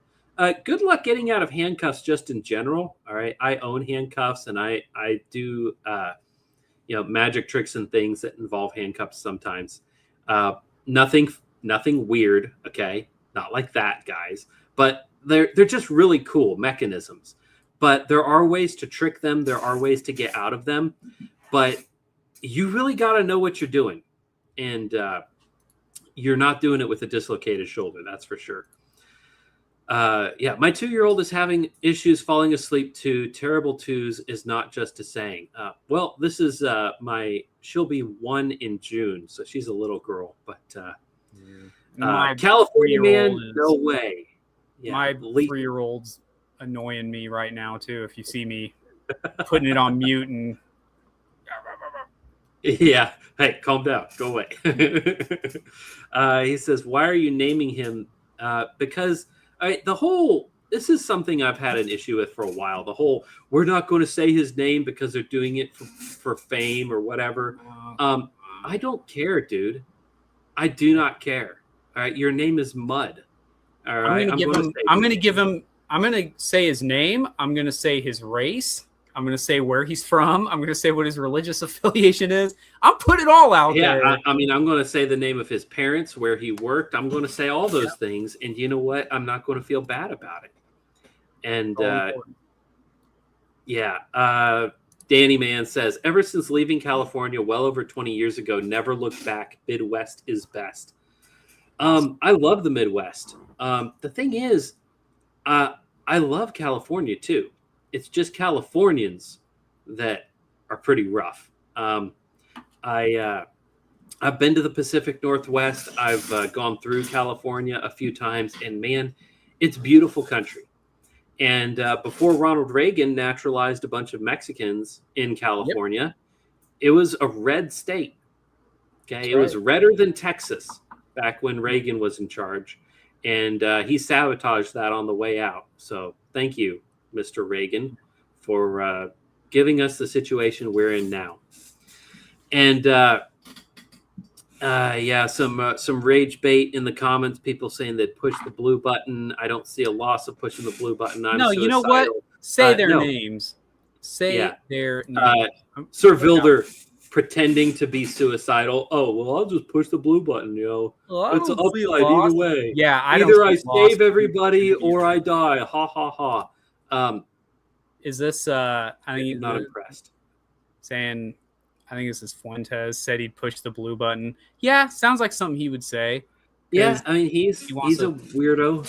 Good luck getting out of handcuffs just in general. All right, I own handcuffs and I do magic tricks and things that involve handcuffs sometimes. Nothing weird. Okay, not like that, guys. But they're just really cool mechanisms. But there are ways to trick them. There are ways to get out of them. But you really got to know what you're doing. And you're not doing it with a dislocated shoulder. That's for sure. Yeah, my 2-year-old is having issues falling asleep too. Terrible twos is not just a saying. Well, this is she'll be 1 in June. So she's a little girl. But California man, no way. My 3-year-old's annoying me right now too. If you see me putting it on mute and yeah, hey, calm down, go away. He says, "Why are you naming him?" Because this is something I've had an issue with for a while. The whole we're not going to say his name because they're doing it for fame or whatever. I don't care, dude. I do not care. All right, your name is Mud. All right, I'm going to say his name. I'm going to say his race. I'm going to say where he's from. I'm going to say what his religious affiliation is. I'll put it all out there. I mean, I'm going to say the name of his parents, where he worked. I'm going to say all those things. And you know what? I'm not going to feel bad about it. And Danny Man says, ever since leaving California well over 20 years ago, never looked back. Midwest is best. I love the Midwest. The thing is, I love California too. It's just Californians that are pretty rough. I've been to the Pacific Northwest. I've gone through California a few times, and man, it's beautiful country. And before Ronald Reagan naturalized a bunch of Mexicans in California, it was a red state. Okay, it was redder than Texas back when Reagan was in charge, and he sabotaged that on the way out. So thank you, Mr. Reagan, for giving us the situation we're in now. And some rage bait in the comments. People saying that push the blue button. I don't see a loss of pushing the blue button. I'm suicidal. You know what? Say their names. Say their names. Sir Vilder pretending to be suicidal. Oh, well, I'll just push the blue button. It's an upside either way. Yeah, either I save everybody or I die. Ha ha ha. Is this? I'm not impressed. Saying, I think this is Fuentes said he'd push the blue button. Yeah, sounds like something he would say. Yeah, I mean he's a weirdo.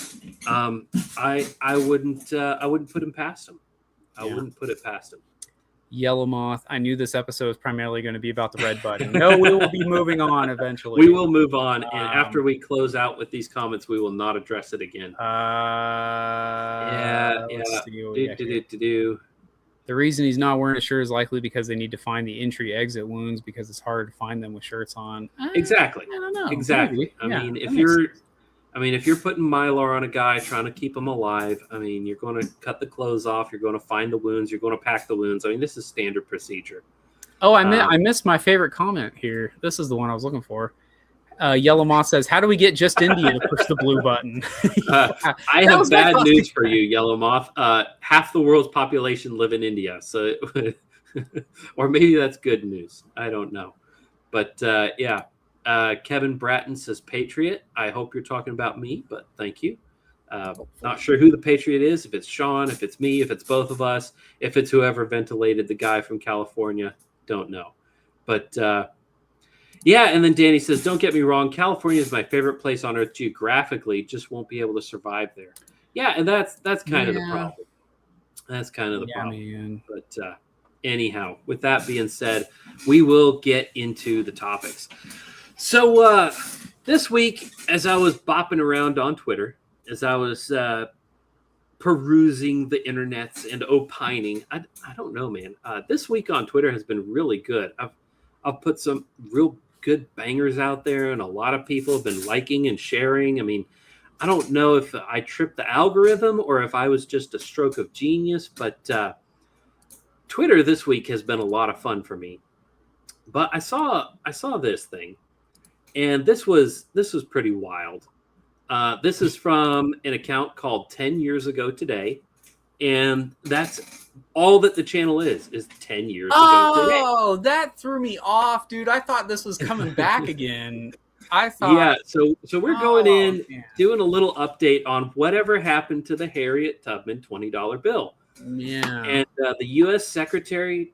I wouldn't put him past him. I wouldn't put it past him. Yellow Moth. I knew this episode was primarily going to be about the red button. No, we will be moving on eventually. We will move on, and after we close out with these comments, we will not address it again. Let's see what we The reason he's not wearing a shirt is likely because they need to find the entry-exit wounds because it's hard to find them with shirts on. Exactly. I don't know. Exactly. Maybe. If you're putting Mylar on a guy trying to keep him alive, I mean, you're going to cut the clothes off, you're going to find the wounds, you're going to pack the wounds. I mean, this is standard procedure. Oh, I missed my favorite comment here. This is the one I was looking for. Yellow Moth says, how do we get just India to push the blue button? I have bad news for you, Yellow Moth. Half the world's population live in India. So, or maybe that's good news. I don't know. But Kevin Bratton says Patriot. I hope you're talking about me, but thank you. Not sure who the Patriot is, if it's Sean, if it's me, if it's both of us, if it's whoever ventilated the guy from California. Don't know. But and then Danny says, don't get me wrong, California is my favorite place on earth geographically, just won't be able to survive there. Yeah, and that's kind of the problem. That's kind of the problem. Man. But anyhow, with that being said, we will get into the topics. So this week, as I was bopping around on Twitter, as I was perusing the internets and opining, I don't know, man. This week on Twitter has been really good. I've put some real good bangers out there, and a lot of people have been liking and sharing. I mean, I don't know if I tripped the algorithm or if I was just a stroke of genius, but Twitter this week has been a lot of fun for me. But I saw this thing, and this was pretty wild. This is from an account called 10 Years Ago Today, and that's all that the channel is 10 years ago today. Oh, that threw me off, dude. I thought this was coming back again. I thought. So we're going in, doing a little update on whatever happened to the Harriet Tubman $20 bill. Yeah. And the US Treasury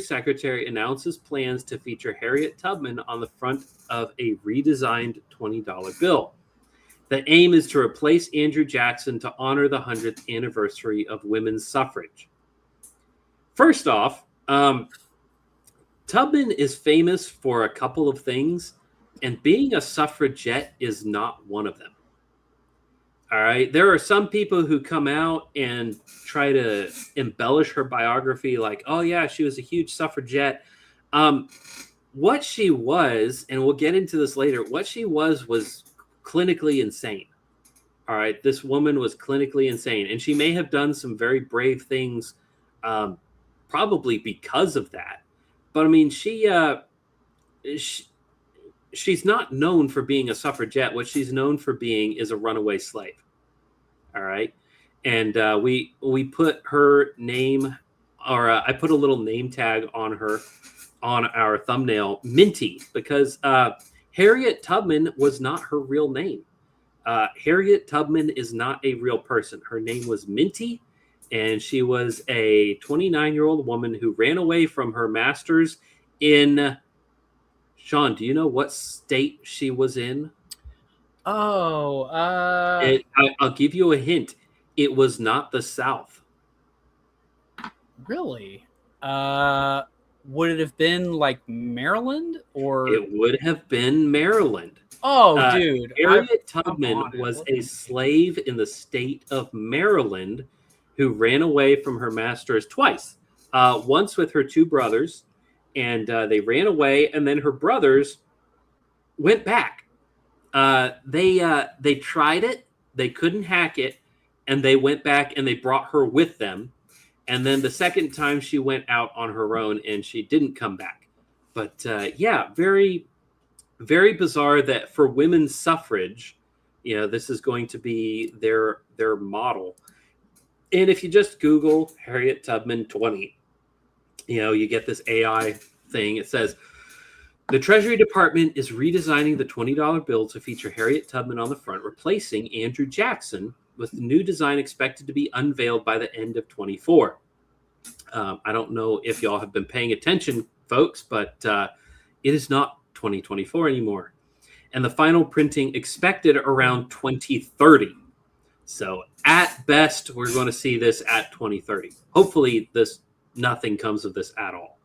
Secretary announces plans to feature Harriet Tubman on the front of a redesigned $20 bill. The aim is to replace Andrew Jackson to honor the 100th anniversary of women's suffrage. First off, Tubman is famous for a couple of things, and being a suffragette is not one of them. All right. There are some people who come out and try to embellish her biography like, oh, yeah, she was a huge suffragette. What she was, and we'll get into this later, what she was clinically insane. All right. This woman was clinically insane. And she may have done some very brave things, probably because of that. But I mean, she's not known for being a suffragette. What she's known for being is a runaway slave. All right. And we put her name, or I put a little name tag on her on our thumbnail, Minty, because Harriet Tubman was not her real name. Harriet Tubman is not a real person. Her name was Minty, and she was a 29-year-old woman who ran away from her masters in... Sean, do you know what state she was in? Oh, I'll give you a hint. It was not the South. Really? Would it have been like Maryland or? It would have been Maryland. Oh, dude. Harriet Tubman was a slave in the state of Maryland who ran away from her masters twice. Once with her two brothers, and they ran away, and then her brothers went back. They tried it. They couldn't hack it, and they went back, and they brought her with them. And then the second time she went out on her own, and she didn't come back. But yeah, very, very bizarre that for women's suffrage, this is going to be their model. And if you just Google Harriet Tubman 20, you get this AI thing. It says, the Treasury Department is redesigning the $20 bill to feature Harriet Tubman on the front, replacing Andrew Jackson, with the new design expected to be unveiled by the end of 24. I don't know if y'all have been paying attention, folks, but it is not 2024 anymore. And the final printing expected around 2030. So at best, we're going to see this at 2030. Hopefully, nothing comes of this at all.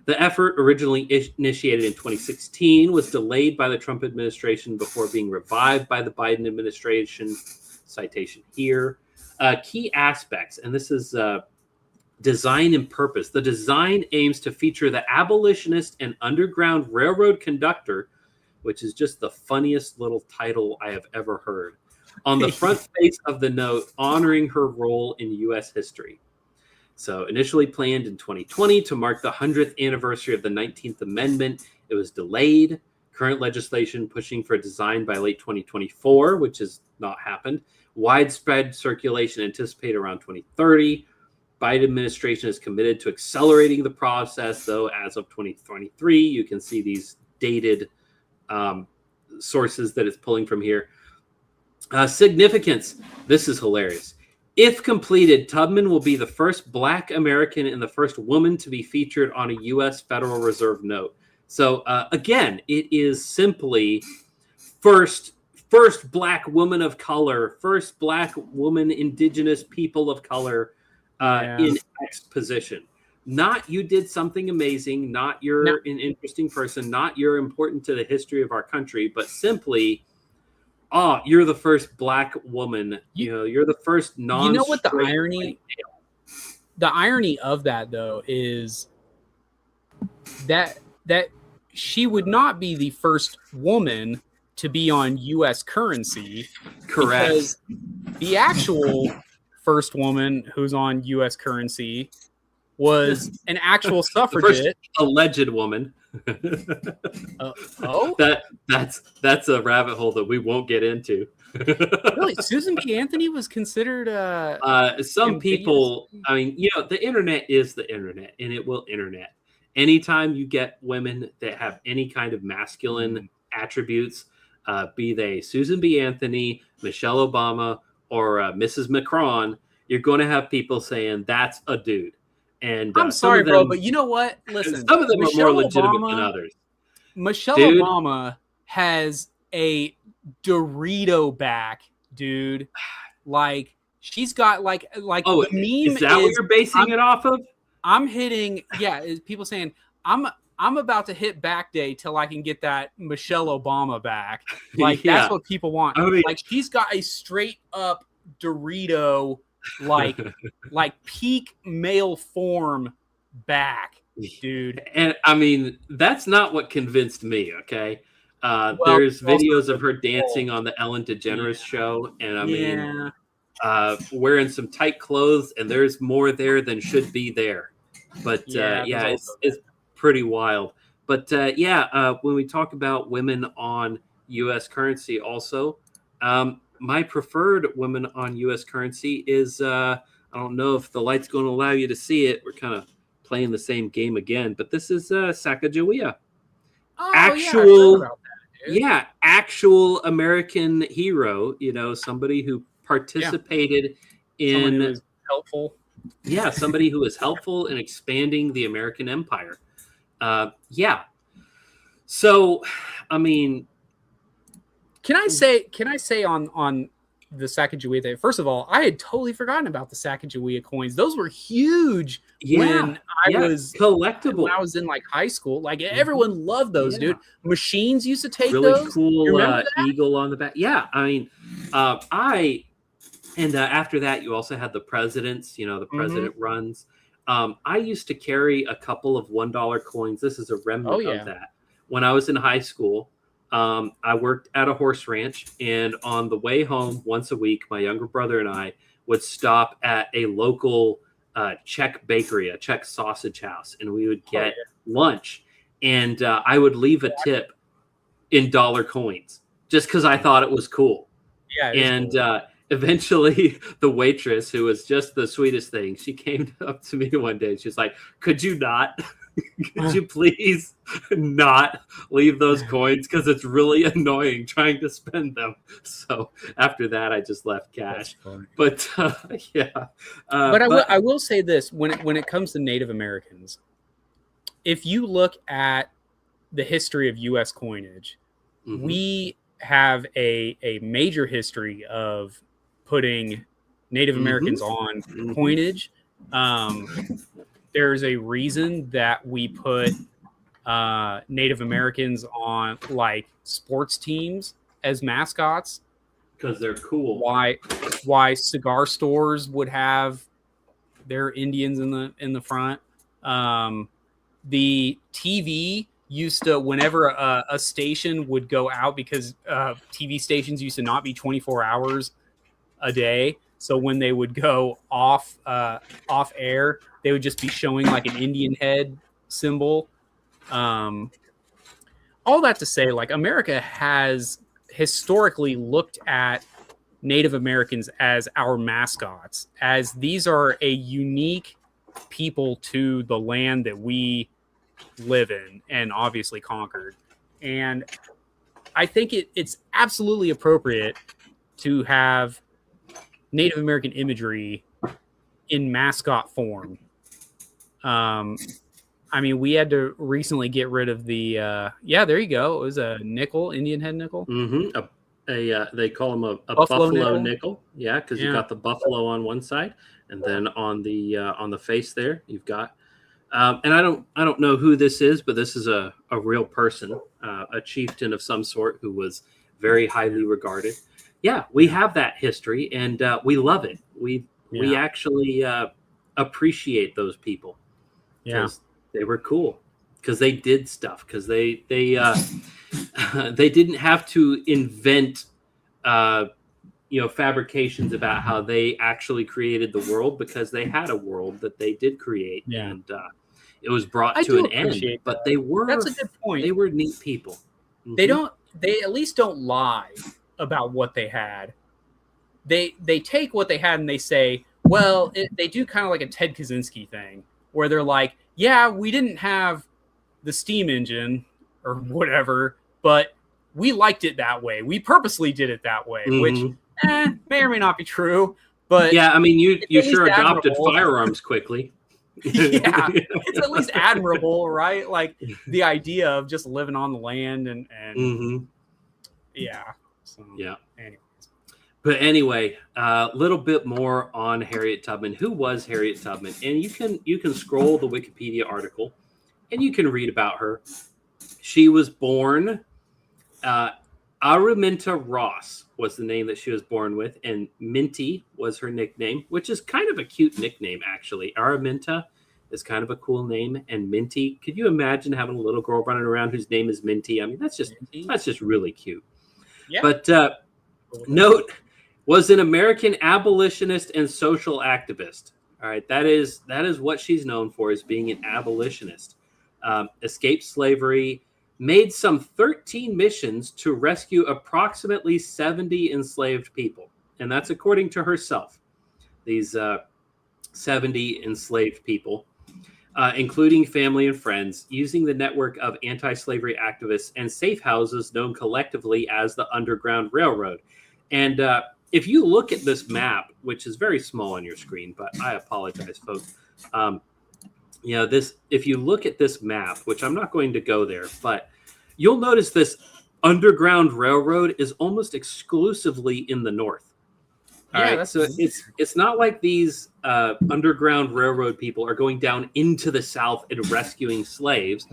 The effort, originally initiated in 2016, was delayed by the Trump administration before being revived by the Biden administration. Citation here. Key aspects, and this is design and purpose. The design aims to feature the abolitionist and underground railroad conductor, which is just the funniest little title I have ever heard, on the front face of the note, honoring her role in U.S. history. So initially planned in 2020 to mark the 100th anniversary of the 19th Amendment, it was delayed. Current legislation pushing for a design by late 2024, which has not happened. Widespread circulation anticipated around 2030. Biden administration is committed to accelerating the process, though as of 2023, you can see these dated sources that it's pulling from here. Significance. This is hilarious. If completed, Tubman will be the first Black American and the first woman to be featured on a U.S. Federal Reserve note. So again, it is simply first Black woman of color, first Black woman, indigenous people of color in X position. Not you did something amazing, not you're an interesting person, not you're important to the history of our country, but simply, you're the first Black woman. You're the first non. You know what the irony? The irony of that, though, is that she would not be the first woman to be on U.S. currency. Correct. Because the actual first woman who's on U.S. currency was an actual suffragette. The first alleged woman. That's a rabbit hole that we won't get into. Really, Susan B. Anthony was considered some ambiguous. People. I mean, the internet is the internet, and it will internet. Anytime you get women that have any kind of masculine attributes, be they Susan B. Anthony, Michelle Obama, or Mrs. Macron, you're going to have people saying that's a dude. And I'm sorry, bro, but you know what? Listen, some of them are more legitimate than others. Michelle Obama has a Dorito back, dude. Like she's got like the meme. Is that what you're basing it off of? I'm hitting, people saying I'm I'm about to hit back day till I can get that Michelle Obama back. Like that's what people want. I mean, like she's got a straight up Dorito, like peak male form back, dude. And I mean, that's not what convinced me. Okay. Well, There's also videos of her dancing on the Ellen DeGeneres show. And I mean, wearing some tight clothes, and there's more there than should be there. But it's pretty wild. But when we talk about women on U.S. currency, also, my preferred women on U.S. currency is I don't know if the light's going to allow you to see it. We're kind of playing the same game again, but this is Sacagawea. Actual American hero. You know, somebody who participated in. Someone who was helpful. Yeah, somebody who is helpful in expanding the American empire. So, I mean, can I say on the Sacagawea thing? First of all, I had totally forgotten about the Sacagawea coins. Those were huge when I was collectible. When I was in like high school, like everyone loved those, dude. Machines used to take really those. Cool eagle on the back. Yeah, I mean, after that, you also had the presidents. You know, the president runs. I used to carry a couple of $1 coins. This is a remnant of that. When I was in high school, I worked at a horse ranch, and on the way home once a week, my younger brother and I would stop at a local Czech bakery, a Czech sausage house, and we would get lunch. And I would leave a tip in dollar coins just because I thought it was cool. Yeah, and eventually, the waitress, who was just the sweetest thing, she came up to me one day. She's like, "Could you not? Could you please not leave those coins? Because it's really annoying trying to spend them." So after that, I just left cash. But I will say this: when it comes to Native Americans, if you look at the history of U.S. coinage, we have a major history of putting Native Americans on coinage. There's a reason that we put Native Americans on like sports teams as mascots, because they're cool. Why cigar stores would have their Indians in the front. The TV used to, whenever a station would go out, because TV stations used to not be 24 hours a day. So when they would go off air, they would just be showing like an Indian head symbol. All that to say, like, America has historically looked at Native Americans as our mascots, as these are a unique people to the land that we live in and obviously conquered. And I think it's absolutely appropriate to have Native American imagery in mascot form. I mean, we had to recently get rid of the there you go. It was a nickel, Indian head nickel. They call them a buffalo nickel. Yeah, because you got the buffalo on one side, and then on the face there you've got and I don't know who this is, but this is a real person, a chieftain of some sort who was very highly regarded. Yeah, we have that history, and we love it. We actually appreciate those people. Because they were cool. Because they did stuff. Because they didn't have to invent fabrications about how they actually created the world, because they had a world that they did create, and it was brought to an end. But that's a good point. They were neat people. They at least don't lie about what they had. They take what they had and they say, well, they do kind of like a Ted Kaczynski thing, where they're like, yeah, we didn't have the steam engine or whatever, but we liked it that way. We purposely did it that way, which may or may not be true. But yeah, I mean, you sure adopted firearms quickly. Yeah, it's at least admirable, right? Like the idea of just living on the land and yeah. So, yeah. Anyways. But anyway, a little bit more on Harriet Tubman. Who was Harriet Tubman? And you can scroll the Wikipedia article. and you can read about her. She was born, Araminta Ross was the name that she was born with, and Minty was her nickname, which is kind of a cute nickname, actually. Araminta is kind of a cool name, and Minty. Could you imagine having a little girl running around whose name is Minty? I mean, that's just really cute. Yeah. But note, was an American abolitionist and social activist. All right, that is what she's known for, is being an abolitionist. Escaped slavery, made some 13 missions to rescue approximately 70 enslaved people. And that's according to herself. These 70 enslaved people, including family and friends, using the network of anti-slavery activists and safe houses known collectively as the Underground Railroad. And if you look at this map, which is very small on your screen, but I apologize, folks. If you look at this map, which I'm not going to go there, but you'll notice this Underground Railroad is almost exclusively in the north. All right, so it's not like these Underground Railroad people are going down into the South and rescuing slaves.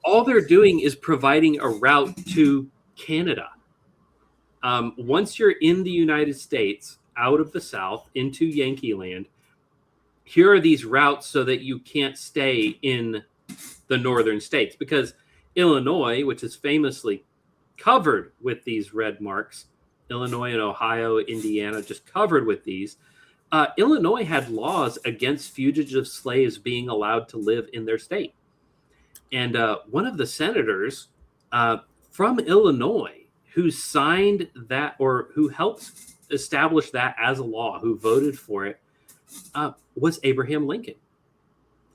All they're doing is providing a route to Canada. Once you're in the United States, out of the South into Yankee Land, here are these routes so that you can't stay in the northern states, because Illinois, which is famously covered with these red marks, Illinois and Ohio, Indiana, just covered with these. Illinois had laws against fugitive slaves being allowed to live in their state. And one of the senators from Illinois who signed that, or who helped establish that as a law, who voted for it, was Abraham Lincoln.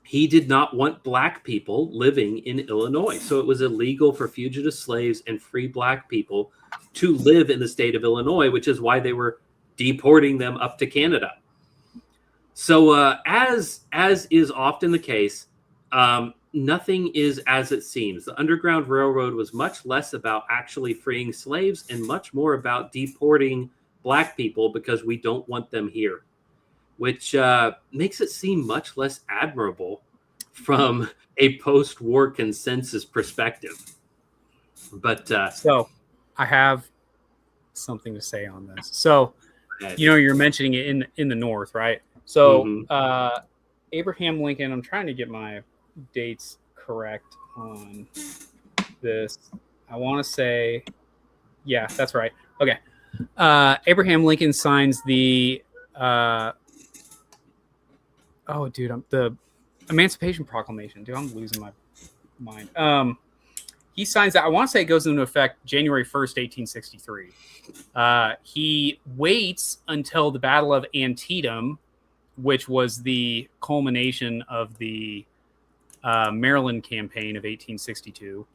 He did not want black people living in Illinois. So it was illegal for fugitive slaves and free black people to live in the state of Illinois, which is why they were deporting them up to Canada. So as is often the case, nothing is as it seems. The Underground Railroad was much less about actually freeing slaves and much more about deporting black people because we don't want them here, which makes it seem much less admirable from a post-war consensus perspective. But so I have something to say on this. So, you're mentioning it in the North, right? So Abraham Lincoln, I'm trying to get my dates correct on this. I want to say, yeah, that's right. Okay. Abraham Lincoln signs the the Emancipation Proclamation. Dude, I'm losing my mind. He signs that. I want to say it goes into effect January 1st, 1863. He waits until the Battle of Antietam, which was the culmination of the Maryland campaign of 1862.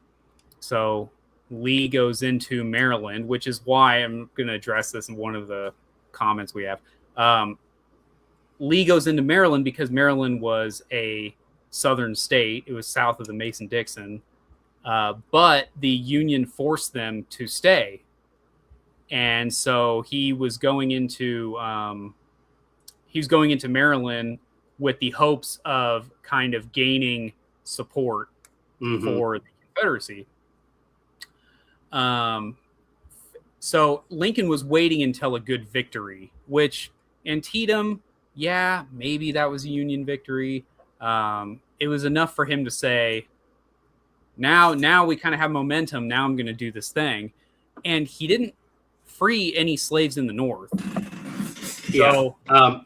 So Lee goes into Maryland, which is why I'm going to address this in one of the comments we have. Lee goes into Maryland because Maryland was a southern state. It was south of the Mason-Dixon. But the Union forced them to stay. And so he was going into Maryland with the hopes of kind of gaining support for the Confederacy. So Lincoln was waiting until a good victory, which Antietam, yeah, maybe that was a Union victory. It was enough for him to say, now we kind of have momentum. Now I'm going to do this thing. And he didn't free any slaves in the North. So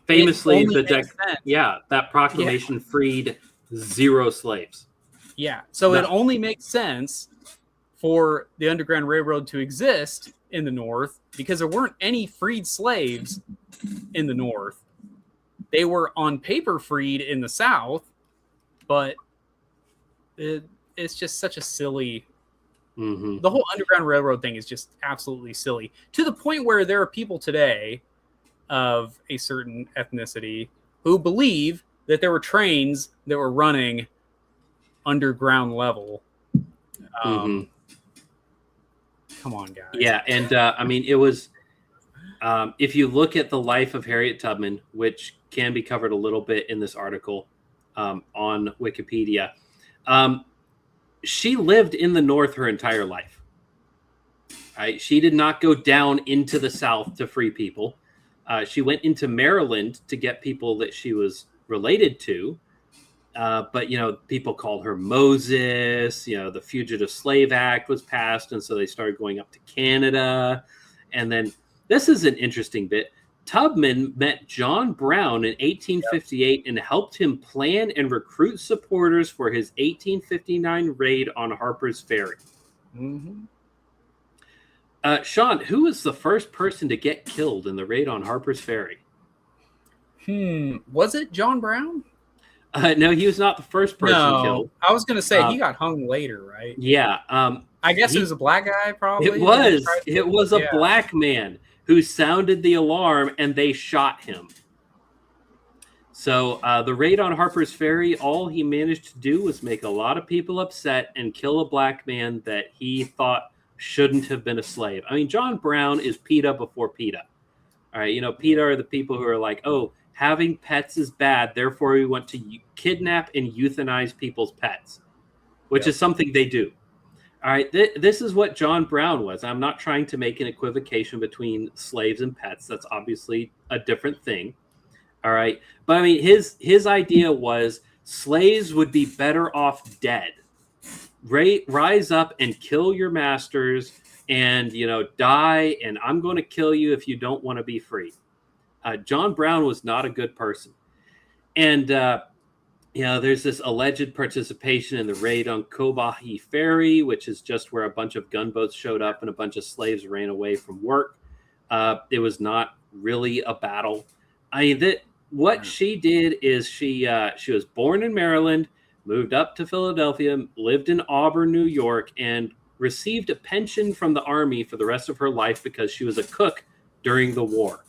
famously, that proclamation freed 0 slaves. Yeah. So it only makes sense for the Underground Railroad to exist in the North because there weren't any freed slaves in the North. They were on paper freed in the South, but it's just such a silly... The whole Underground Railroad thing is just absolutely silly, to the point where there are people today of a certain ethnicity who believe that there were trains that were running underground level. Come on, guys. Yeah, and I mean, it was... if you look at the life of Harriet Tubman, which can be covered a little bit in this article on Wikipedia, She lived in the North her entire life. Right? She did not go down into the South to free people. She went into Maryland to get people that she was related to. But, people called her Moses. The Fugitive Slave Act was passed. And so they started going up to Canada. And then this is an interesting bit. Tubman met John Brown in 1858 and helped him plan and recruit supporters for his 1859 raid on Harper's Ferry. Mm-hmm. Sean, who was the first person to get killed in the raid on Harper's Ferry? Was it John Brown? No, he was not the first person killed. I was going to say he got hung later, right? Yeah. I guess it was a black guy, probably. It was a black man who sounded the alarm, and they shot him. So the raid on Harper's Ferry, all he managed to do was make a lot of people upset and kill a black man that he thought shouldn't have been a slave. I mean, John Brown is PETA before PETA. All right, PETA are the people who are like, oh, having pets is bad, therefore we want to kidnap and euthanize people's pets, which is something they do. All right, this is what John Brown was. I'm not trying to make an equivocation between slaves and pets. That's obviously a different thing. All right, but I mean, his idea was slaves would be better off dead. Rise up and kill your masters and, die, and I'm going to kill you if you don't want to be free. John Brown was not a good person. And, there's this alleged participation in the raid on Combahee Ferry, which is just where a bunch of gunboats showed up and a bunch of slaves ran away from work. It was not really a battle. I mean, what she did is she was born in Maryland, moved up to Philadelphia, lived in Auburn, New York, and received a pension from the Army for the rest of her life because she was a cook during the war.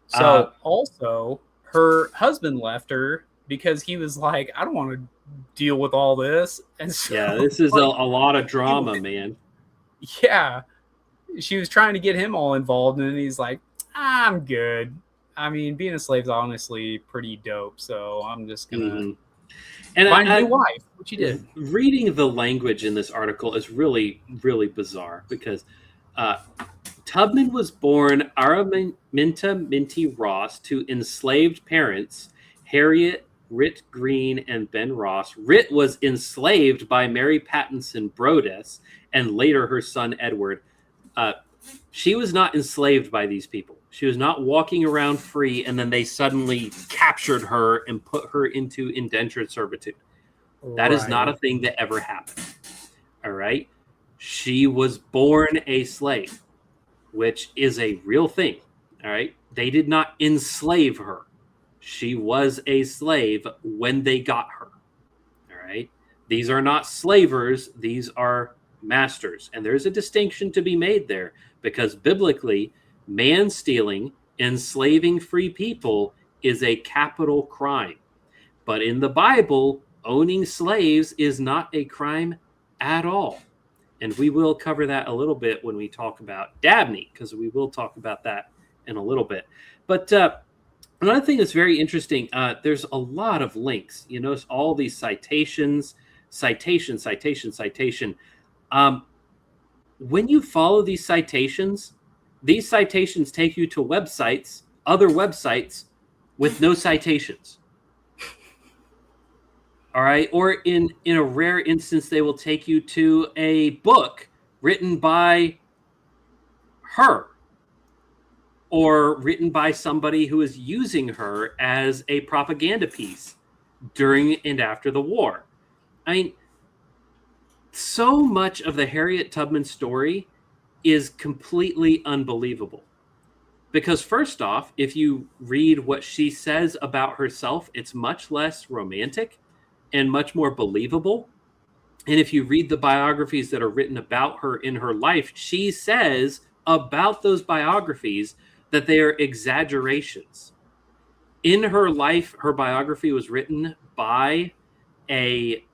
So also, her husband left her because he was like, I don't want to deal with all this. And so, this is a lot of drama, man. Yeah. She was trying to get him all involved, and he's like, I'm good. I mean, being a slave is honestly pretty dope, so I'm just going to find a new wife, which he did. Reading the language in this article is really, really bizarre because Tubman was born Araminta Minty Ross to enslaved parents, Harriet Rit Green and Ben Ross. Rit was enslaved by Mary Pattinson Brodess and later her son Edward. She was not enslaved by these people. She was not walking around free and then they suddenly captured her and put her into indentured servitude. That is not a thing that ever happened. All right. She was born a slave, which is a real thing. All right. They did not enslave her. She was a slave when they got her. All right. These are not slavers. These are masters. And there's a distinction to be made there because biblically, man stealing, enslaving free people is a capital crime. But in the Bible, owning slaves is not a crime at all. And we will cover that a little bit when we talk about Dabney, because we will talk about that in a little bit. But another thing that's very interesting, there's a lot of links. You notice all these citations. When you follow these citations take you to websites, other websites with no citations. All right. Or in a rare instance, they will take you to a book written by her or written by somebody who is using her as a propaganda piece during and after the war. I mean, so much of the Harriet Tubman story is completely unbelievable. Because first off, if you read what she says about herself, it's much less romantic and much more believable. And if you read the biographies that are written about her in her life, she says about those biographies that they are exaggerations. In her life, her biography was written by a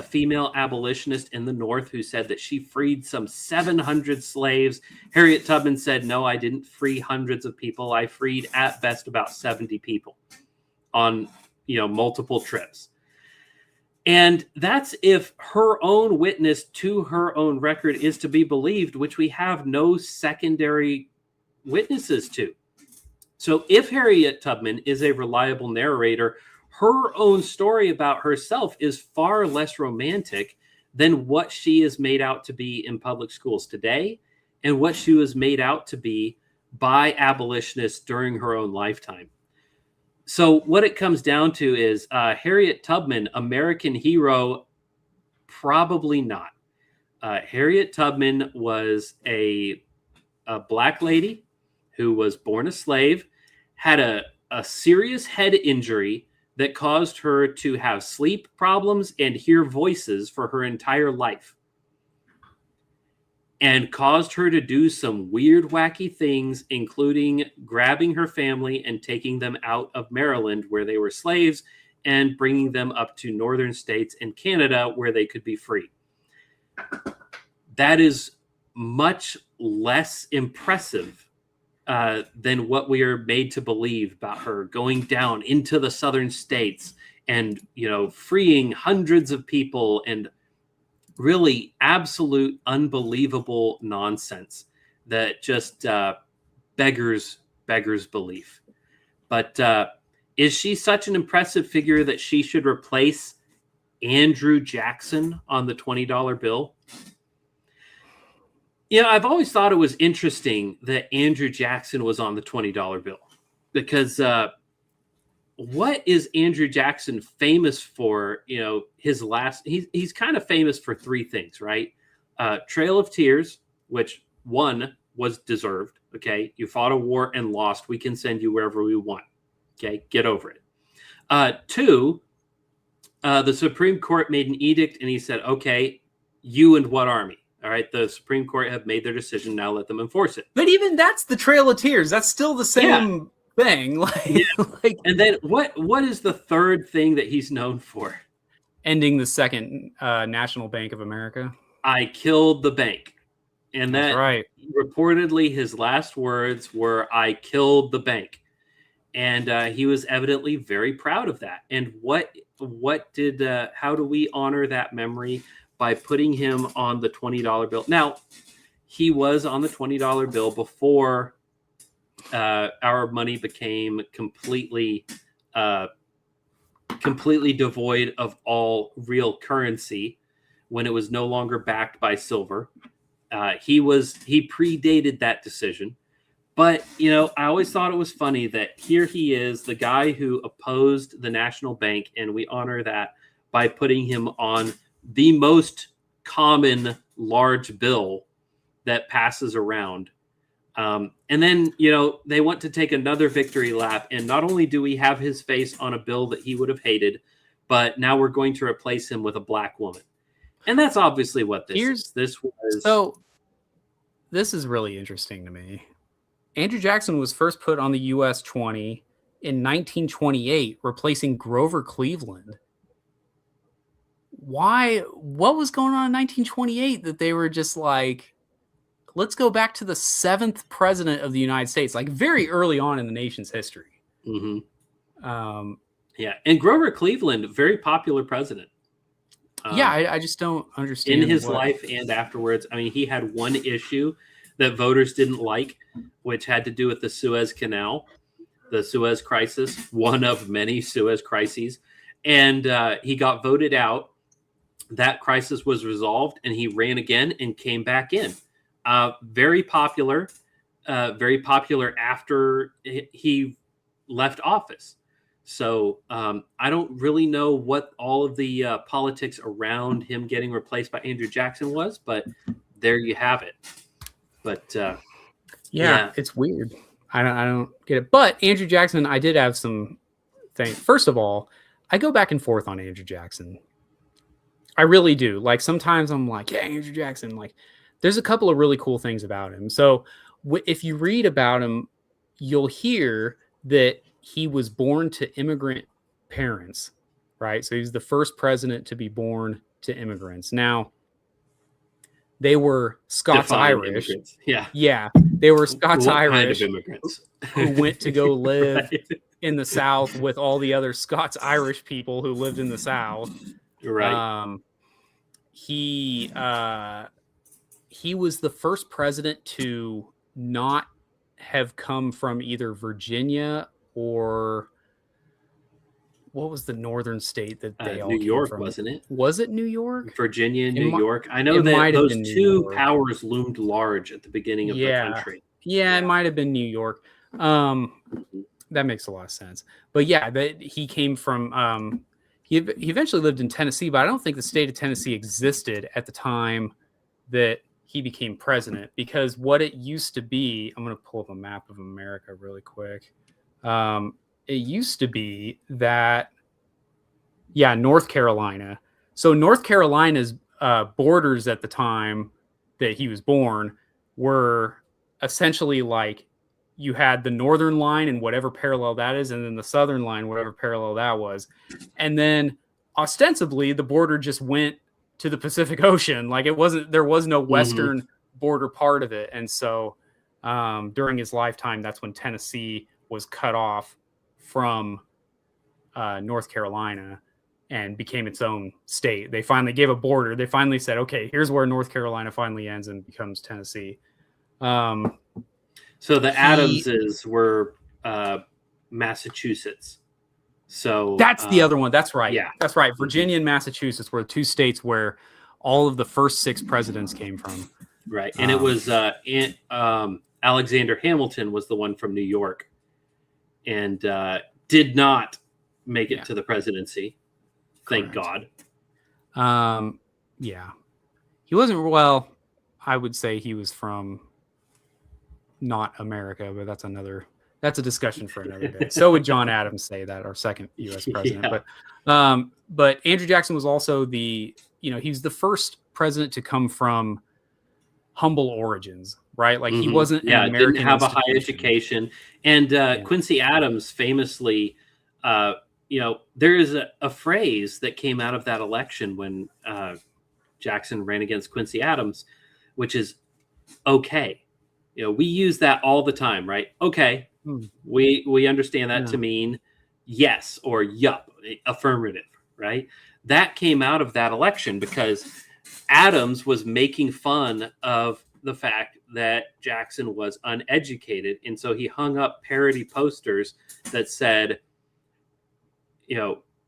female abolitionist in the North who said that she freed some 700 slaves. Harriet Tubman said, no, I didn't free hundreds of people. I freed at best about 70 people on multiple trips. And that's if her own witness to her own record is to be believed, which we have no secondary witnesses to. So if Harriet Tubman is a reliable narrator, her own story about herself is far less romantic than what she is made out to be in public schools today and what she was made out to be by abolitionists during her own lifetime. So what it comes down to is Harriet Tubman, American hero, probably not. Harriet Tubman was a black lady who was born a slave, had a serious head injury that caused her to have sleep problems and hear voices for her entire life, and caused her to do some weird, wacky things, including grabbing her family and taking them out of Maryland, where they were slaves, and bringing them up to northern states and Canada, where they could be free. That is much less impressive than what we are made to believe about her going down into the southern states and, freeing hundreds of people, and really absolute unbelievable nonsense that just beggars belief. But is she such an impressive figure that she should replace Andrew Jackson on the $20 bill? I've always thought it was interesting that Andrew Jackson was on the $20 bill, because what is Andrew Jackson famous for? He's kind of famous for three things, right? Trail of Tears, which one was deserved. Okay. You fought a war and lost. We can send you wherever we want. Okay. Get over it. Two, the Supreme Court made an edict and he said, okay, you and what army? All right. The Supreme Court have made their decision. Now let them enforce it. But even that's the Trail of Tears. That's still the same thing. And then what is the third thing that he's known for? Ending the Second National Bank of America. I killed the bank. And that's right. Reportedly his last words were, I killed the bank. And he was evidently very proud of that. And how do we honor that memory? By putting him on the $20 bill. Now, he was on the $20 bill before our money became completely devoid of all real currency, when it was no longer backed by silver. He predated that decision. But, I always thought it was funny that here he is, the guy who opposed the national bank, and we honor that by putting him on the most common large bill that passes around. And then, they want to take another victory lap. And not only do we have his face on a bill that he would have hated, but now we're going to replace him with a black woman. And that's obviously what this is. So this is really interesting to me. Andrew Jackson was first put on the US 20 in 1928, replacing Grover Cleveland. Why? What was going on in 1928 that they were just like, let's go back to the 7th president of the United States, like very early on in the nation's history. Mm-hmm. And Grover Cleveland, very popular president. I just don't understand. In his life and afterwards, I mean, he had one issue that voters didn't like, which had to do with the Suez Canal, the Suez Crisis, one of many Suez crises. And he got voted out. That crisis was resolved, and he ran again and came back in. Very popular after he left office. So I don't really know what all of the politics around him getting replaced by Andrew Jackson was, but there you have it. But it's weird. I don't get it. But Andrew Jackson, I did have some things. First of all, I go back and forth on Andrew Jackson. I really do. Like, sometimes I'm like, yeah, Andrew Jackson. Like, there's a couple of really cool things about him. So if you read about him, you'll hear that he was born to immigrant parents, right? So he's the first president to be born to immigrants. Now, they were Scots-Irish. Yeah. Yeah. They were Scots What kind of Irish immigrants? who went to go live Right. in the South with all the other Scots Irish people who lived in the South. Right. He was the first president to not have come from either Virginia or what was the northern state that they all New came York, from? wasn't it? Was it New York? Virginia, It New mi- York. I know it might that have those been New two York. powers loomed large at the beginning of the country. Yeah, it might have been New York. That makes a lot of sense. But yeah, he came from. He eventually lived in Tennessee, but I don't think the state of Tennessee existed at the time that he became president, because what it used to be. I'm going to pull up a map of America really quick. It used to be that, North Carolina. So North Carolina's borders at the time that he was born were essentially like you had the northern line and whatever parallel that is, and then the southern line, whatever parallel that was. And then ostensibly the border just went to the Pacific Ocean. Like there was no western border part of it. And so during his lifetime, that's when Tennessee was cut off from North Carolina and became its own state. They finally gave a border. They finally said, okay, here's where North Carolina finally ends and becomes Tennessee. So the Adamses were Massachusetts. So that's the other one. That's right. Yeah. That's right. Virginia and Massachusetts were the two states where all of the first 6 presidents came from. Right. And it was Alexander Hamilton was the one from New York and did not make it to the presidency. Thank God. Yeah. He wasn't, well, I would say he was from not America, but that's a discussion for another day. So would John Adams say that, our second U.S. president. Yeah. But Andrew Jackson was also he was the first president to come from humble origins, right? Like he wasn't an American. Didn't have a high education. And Quincy Adams famously, there is a phrase that came out of that election when Jackson ran against Quincy Adams, which is okay. We use that all the time, right? Okay. We understand that to mean yes or yup, affirmative, right? That came out of that election because Adams was making fun of the fact that Jackson was uneducated. And so he hung up parody posters that said,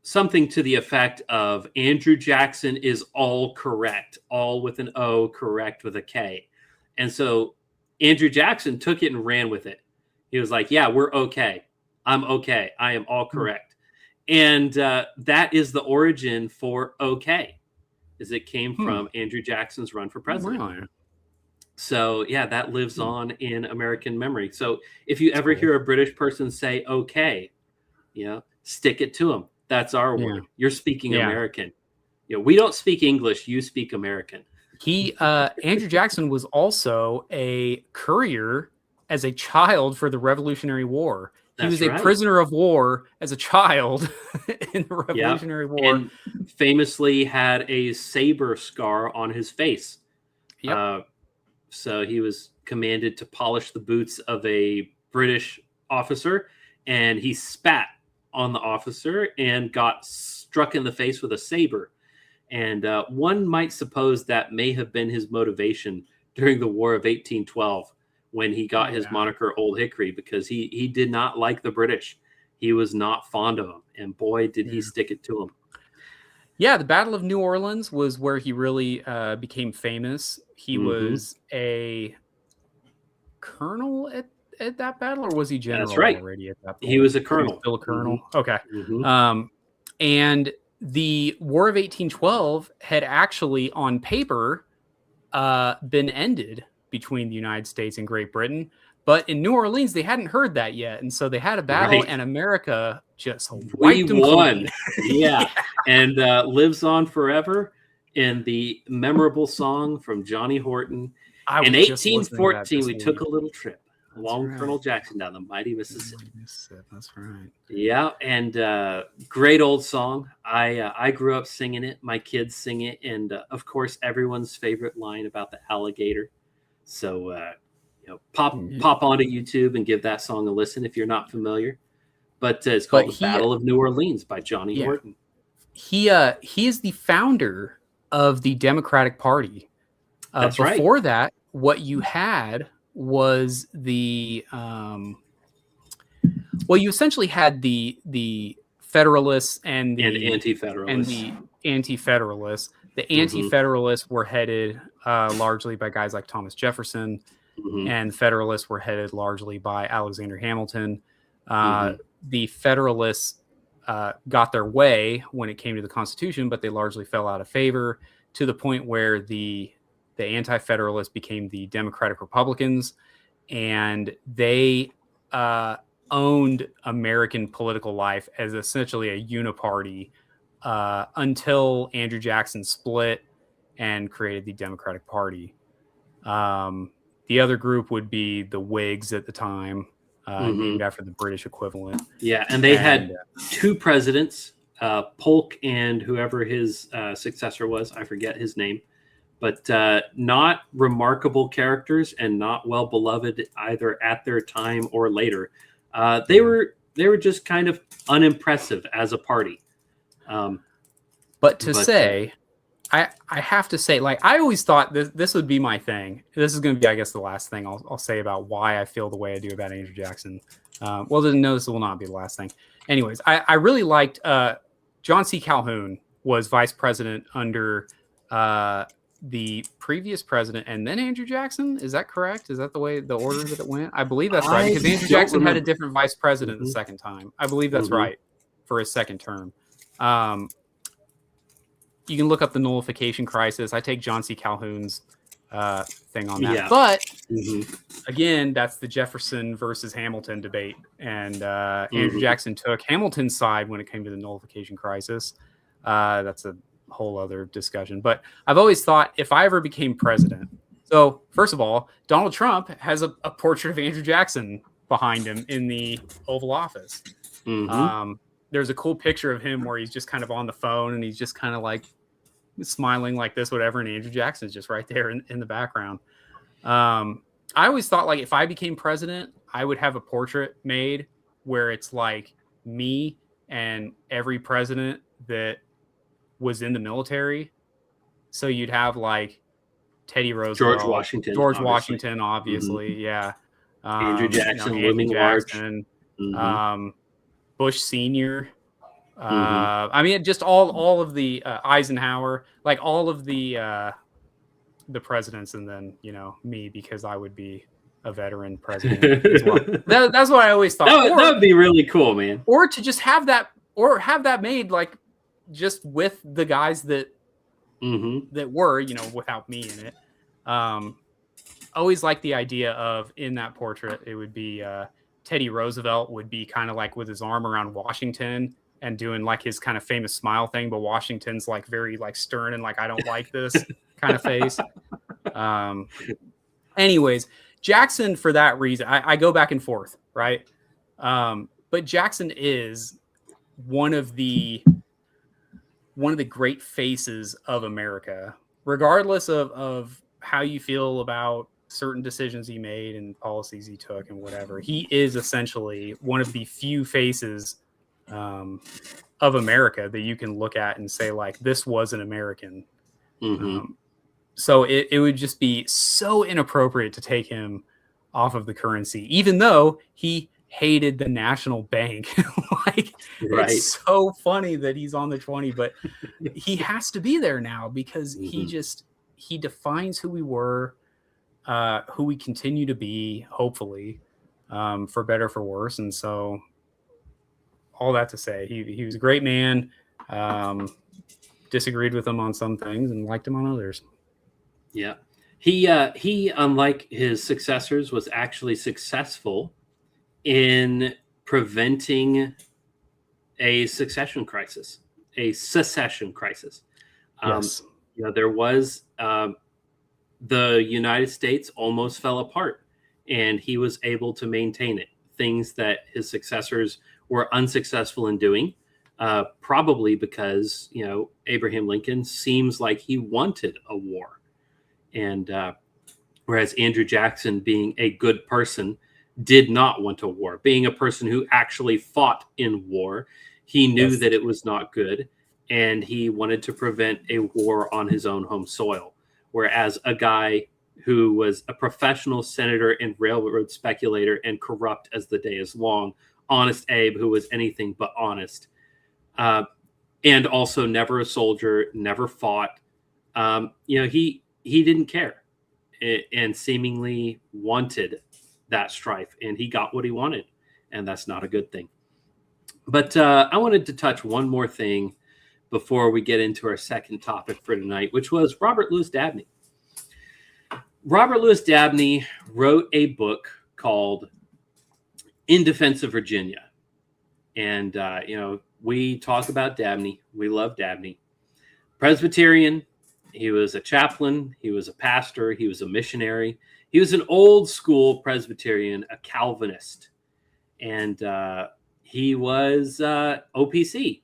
something to the effect of Andrew Jackson is all correct, all with an O, correct with a K. And so Andrew Jackson took it and ran with it. He was like, yeah, we're okay. I'm okay. I am all correct. And that is the origin for okay, is it came from Andrew Jackson's run for president. Really? So, that lives on in American memory. So if you ever hear a British person say okay, stick it to them. That's our word. You're speaking American. We don't speak English. You speak American. Andrew Jackson was also a courier as a child for the Revolutionary War. He was a prisoner of war as a child in the Revolutionary War. And famously had a saber scar on his face. So he was commanded to polish the boots of a British officer, and he spat on the officer and got struck in the face with a saber. And one might suppose that may have been his motivation during the War of 1812 when he got his moniker Old Hickory, because he did not like the British. He was not fond of them. And boy, did he stick it to them. Yeah, the Battle of New Orleans was where he really became famous. He was a colonel at that battle, or was he general already at that point? He was a colonel. He was still a colonel. Okay. And the War of 1812 had actually, on paper, been ended between the United States and Great Britain. But in New Orleans, they hadn't heard that yet. And so they had a battle, and America just wiped them won. Clean. And lives on forever in the memorable song from Johnny Horton. In 1814, we took a little trip along Colonel Jackson down the mighty Mississippi. That's right. Yeah, and great old song. I grew up singing it. My kids sing it. And, of course, everyone's favorite line about the alligator. So, pop onto YouTube and give that song a listen if you're not familiar. But it's called The Battle of New Orleans by Johnny Horton. He is the founder of the Democratic Party. That's right. Before that, what you had was the you essentially had the Federalists and the Anti-Federalists. The Anti-Federalists were headed largely by guys like Thomas Jefferson, and Federalists were headed largely by Alexander Hamilton. The Federalists got their way when it came to the Constitution, but they largely fell out of favor to the point where the Anti-Federalists became the Democratic Republicans, and they owned American political life as essentially a uniparty until Andrew Jackson split and created the Democratic Party. The other group would be the Whigs at the time, named after the British equivalent. Yeah, and they had two presidents, Polk and whoever his successor was. I forget his name. But not remarkable characters and not well beloved either at their time or later. They were just kind of unimpressive as a party. I have to say, like, I always thought this would be my thing. This is going to be, I guess, the last thing I'll say about why I feel the way I do about Andrew Jackson. This will not be the last thing. Anyways, I really liked John C. Calhoun was vice president under the previous president and then Andrew Jackson. Is that correct? Is that the order that it went? I believe that's right, because Andrew Jackson had a different vice president the second time. I believe that's right for his second term. You can look up the nullification crisis. I take John C. Calhoun's thing on that. Yeah. But again, that's the Jefferson versus Hamilton debate. And Andrew Jackson took Hamilton's side when it came to the nullification crisis. That's a whole other discussion. But I've always thought if I ever became president, so first of all, Donald Trump has a portrait of Andrew Jackson behind him in the Oval Office. There's a cool picture of him where he's just kind of on the phone and he's just kind of like smiling like this, whatever. And Andrew Jackson's just right there in the background. I always thought, like, if I became president, I would have a portrait made where it's like me and every president that was in the military. So you'd have like Teddy Roosevelt, George Washington, obviously. Yeah. Andrew Jackson, Andrew Jackson, Bush Sr. I mean, just all of the Eisenhower, like all of the presidents, and then me, because I would be a veteran president as well. That's what I always thought. That would be really cool, man. Or to just have that made like just with the guys that that were without me in it. Always like the idea of, in that portrait, it would be Teddy Roosevelt would be kind of like with his arm around Washington and doing like his kind of famous smile thing, but Washington's like very like stern and like, I don't like this kind of face. Anyways, Jackson, for that reason, I go back and forth, right? But Jackson is one of the great faces of America, regardless of how you feel about certain decisions he made and policies he took and whatever. He is essentially one of the few faces of America that you can look at and say, like, this was an American. So it would just be so inappropriate to take him off of the currency, even though he hated the national bank. It's so funny that he's on the 20, but he has to be there now because he defines who we were, who we continue to be, hopefully, for better, for worse. And so all that to say, he was a great man, disagreed with him on some things and liked him on others. Yeah. He, unlike his successors, was actually successful in preventing a secession crisis. Yes. There was the United States almost fell apart, and he was able to maintain it. Things that his successors were unsuccessful in doing, probably because Abraham Lincoln seems like he wanted a war, and Whereas Andrew Jackson, being a good person, did not want a war. Being a person who actually fought in war, he knew that it was not good, and he wanted to prevent a war on his own home soil. Whereas a guy who was a professional senator and railroad speculator and corrupt as the day is long, Honest Abe, who was anything but honest, and also never a soldier, never fought, he didn't care and seemingly wanted that strife, and he got what he wanted, and that's not a good thing. But I wanted to touch one more thing before we get into our second topic for tonight, which was Robert Louis Dabney. Robert Louis Dabney wrote a book called In Defense of Virginia. And, we talk about Dabney. We love Dabney. Presbyterian. He was a chaplain. He was a pastor. He was a missionary. He was an old school Presbyterian, a Calvinist. And he was OPC.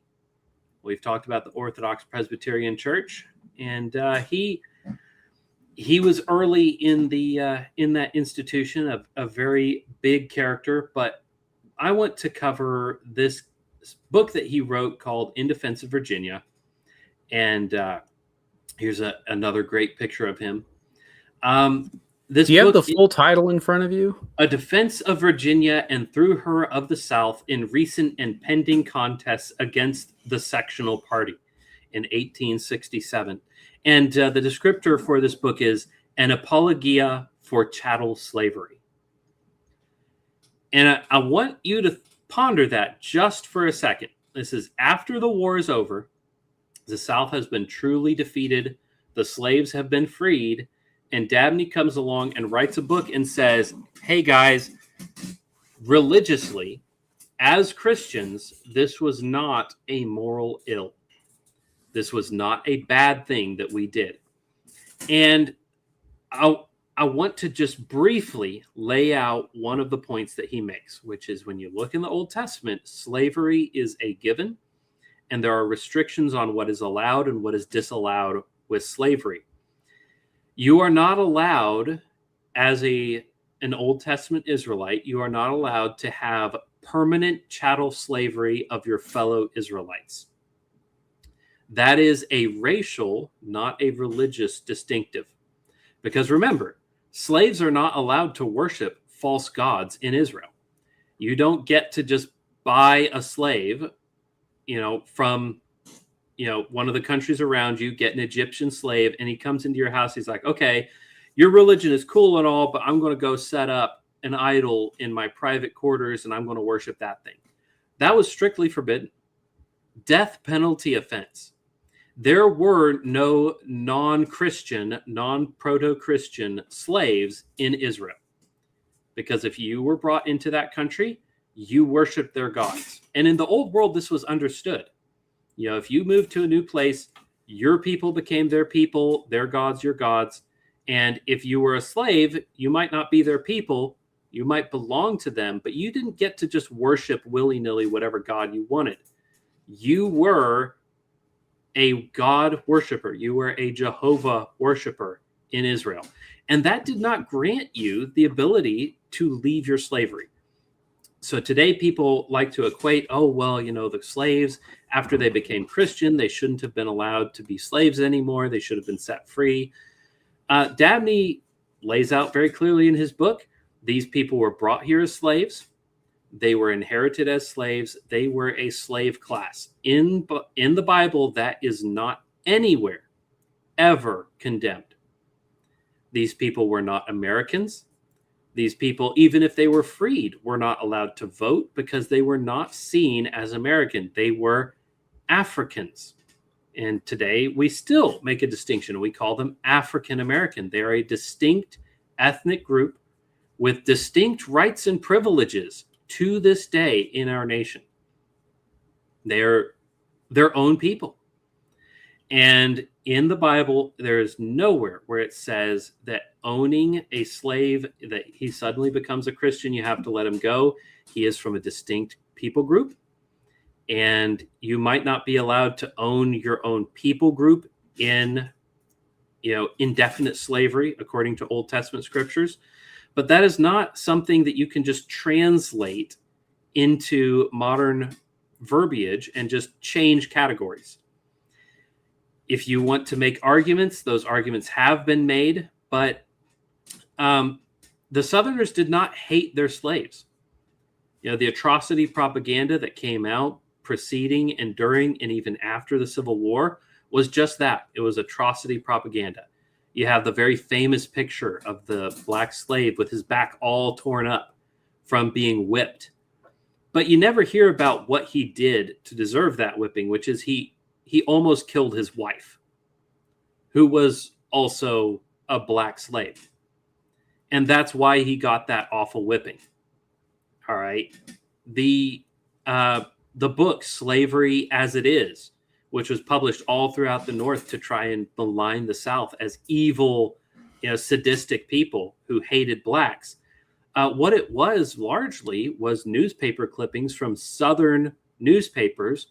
We've talked about the Orthodox Presbyterian Church. And he was early in that institution, a very big character. But I want to cover this book that he wrote called In Defense of Virginia. And here's another great picture of him. Do you have the full title in front of you? A Defense of Virginia and Through Her of the South in Recent and Pending Contests Against the Sectional Party in 1867. And the descriptor for this book is An Apologia for Chattel Slavery. And I want you to ponder that just for a second. This is after the war is over. The South has been truly defeated. The slaves have been freed. And Dabney comes along and writes a book and says, hey, guys, religiously, as Christians, this was not a moral ill. This was not a bad thing that we did. And I want to just briefly lay out one of the points that he makes, which is when you look in the Old Testament, slavery is a given, and there are restrictions on what is allowed and what is disallowed with slavery. You are not allowed, as an Old Testament Israelite, you are not allowed to have permanent chattel slavery of your fellow Israelites. That is a racial, not a religious distinctive. Because remember, slaves are not allowed to worship false gods in Israel. You don't get to just buy a slave, from one of the countries around you, get an Egyptian slave, and he comes into your house. He's like, okay, your religion is cool and all, but I'm going to go set up an idol in my private quarters and I'm going to worship that thing. That was strictly forbidden. Death penalty offense. There were no non-Christian, non-proto-Christian slaves in Israel. Because if you were brought into that country, you worshiped their gods. And in the old world, this was understood. If you moved to a new place, your people became their people, their gods, your gods. And if you were a slave, you might not be their people. You might belong to them, but you didn't get to just worship willy-nilly whatever god you wanted. You were a God worshiper. You were a Jehovah worshiper in Israel. And that did not grant you the ability to leave your slavery. So today people like to equate, the slaves, after they became Christian, they shouldn't have been allowed to be slaves anymore. They should have been set free. Dabney lays out very clearly in his book, these people were brought here as slaves. They were inherited as slaves. They were a slave class. In the Bible, that is not anywhere ever condemned. These people were not Americans. These people, even if they were freed, were not allowed to vote because they were not seen as American. They were Africans. And today we still make a distinction. We call them African American. They are a distinct ethnic group with distinct rights and privileges to this day in our nation. They're their own people. And in the Bible, there is nowhere where it says that owning a slave, that he suddenly becomes a Christian, you have to let him go. He is from a distinct people group. And you might not be allowed to own your own people group in indefinite slavery according to Old Testament scriptures. But that is not something that you can just translate into modern verbiage and just change categories. If you want to make arguments, those arguments have been made, but the Southerners did not hate their slaves. The atrocity propaganda that came out preceding and during and even after the Civil War was just that. It was atrocity propaganda. You have the very famous picture of the black slave with his back all torn up from being whipped. But you never hear about what he did to deserve that whipping, which is he almost killed his wife, who was also a black slave. And that's why he got that awful whipping. All right. The book Slavery as It Is, which was published all throughout the North to try and malign the South as evil, sadistic people who hated blacks. What it was largely was newspaper clippings from Southern newspapers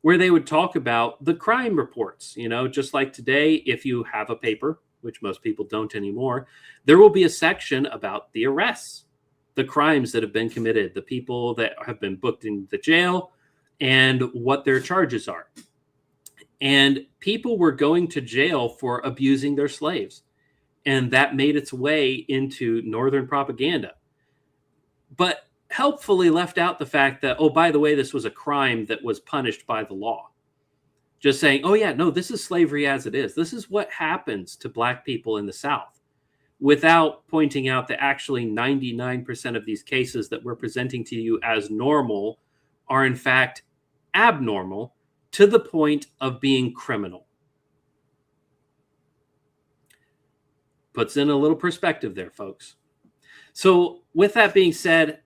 where they would talk about the crime reports. Just like today, if you have a paper, which most people don't anymore, there will be a section about the arrests, the crimes that have been committed, the people that have been booked in the jail, and what their charges are. And people were going to jail for abusing their slaves. And that made its way into Northern propaganda. But helpfully left out the fact that, oh, by the way, this was a crime that was punished by the law. Just saying, oh, yeah, no, this is slavery as it is. This is what happens to black people in the South, without pointing out that actually 99% of these cases that we're presenting to you as normal are in fact abnormal to the point of being criminal. Puts in a little perspective there, folks. So with that being said,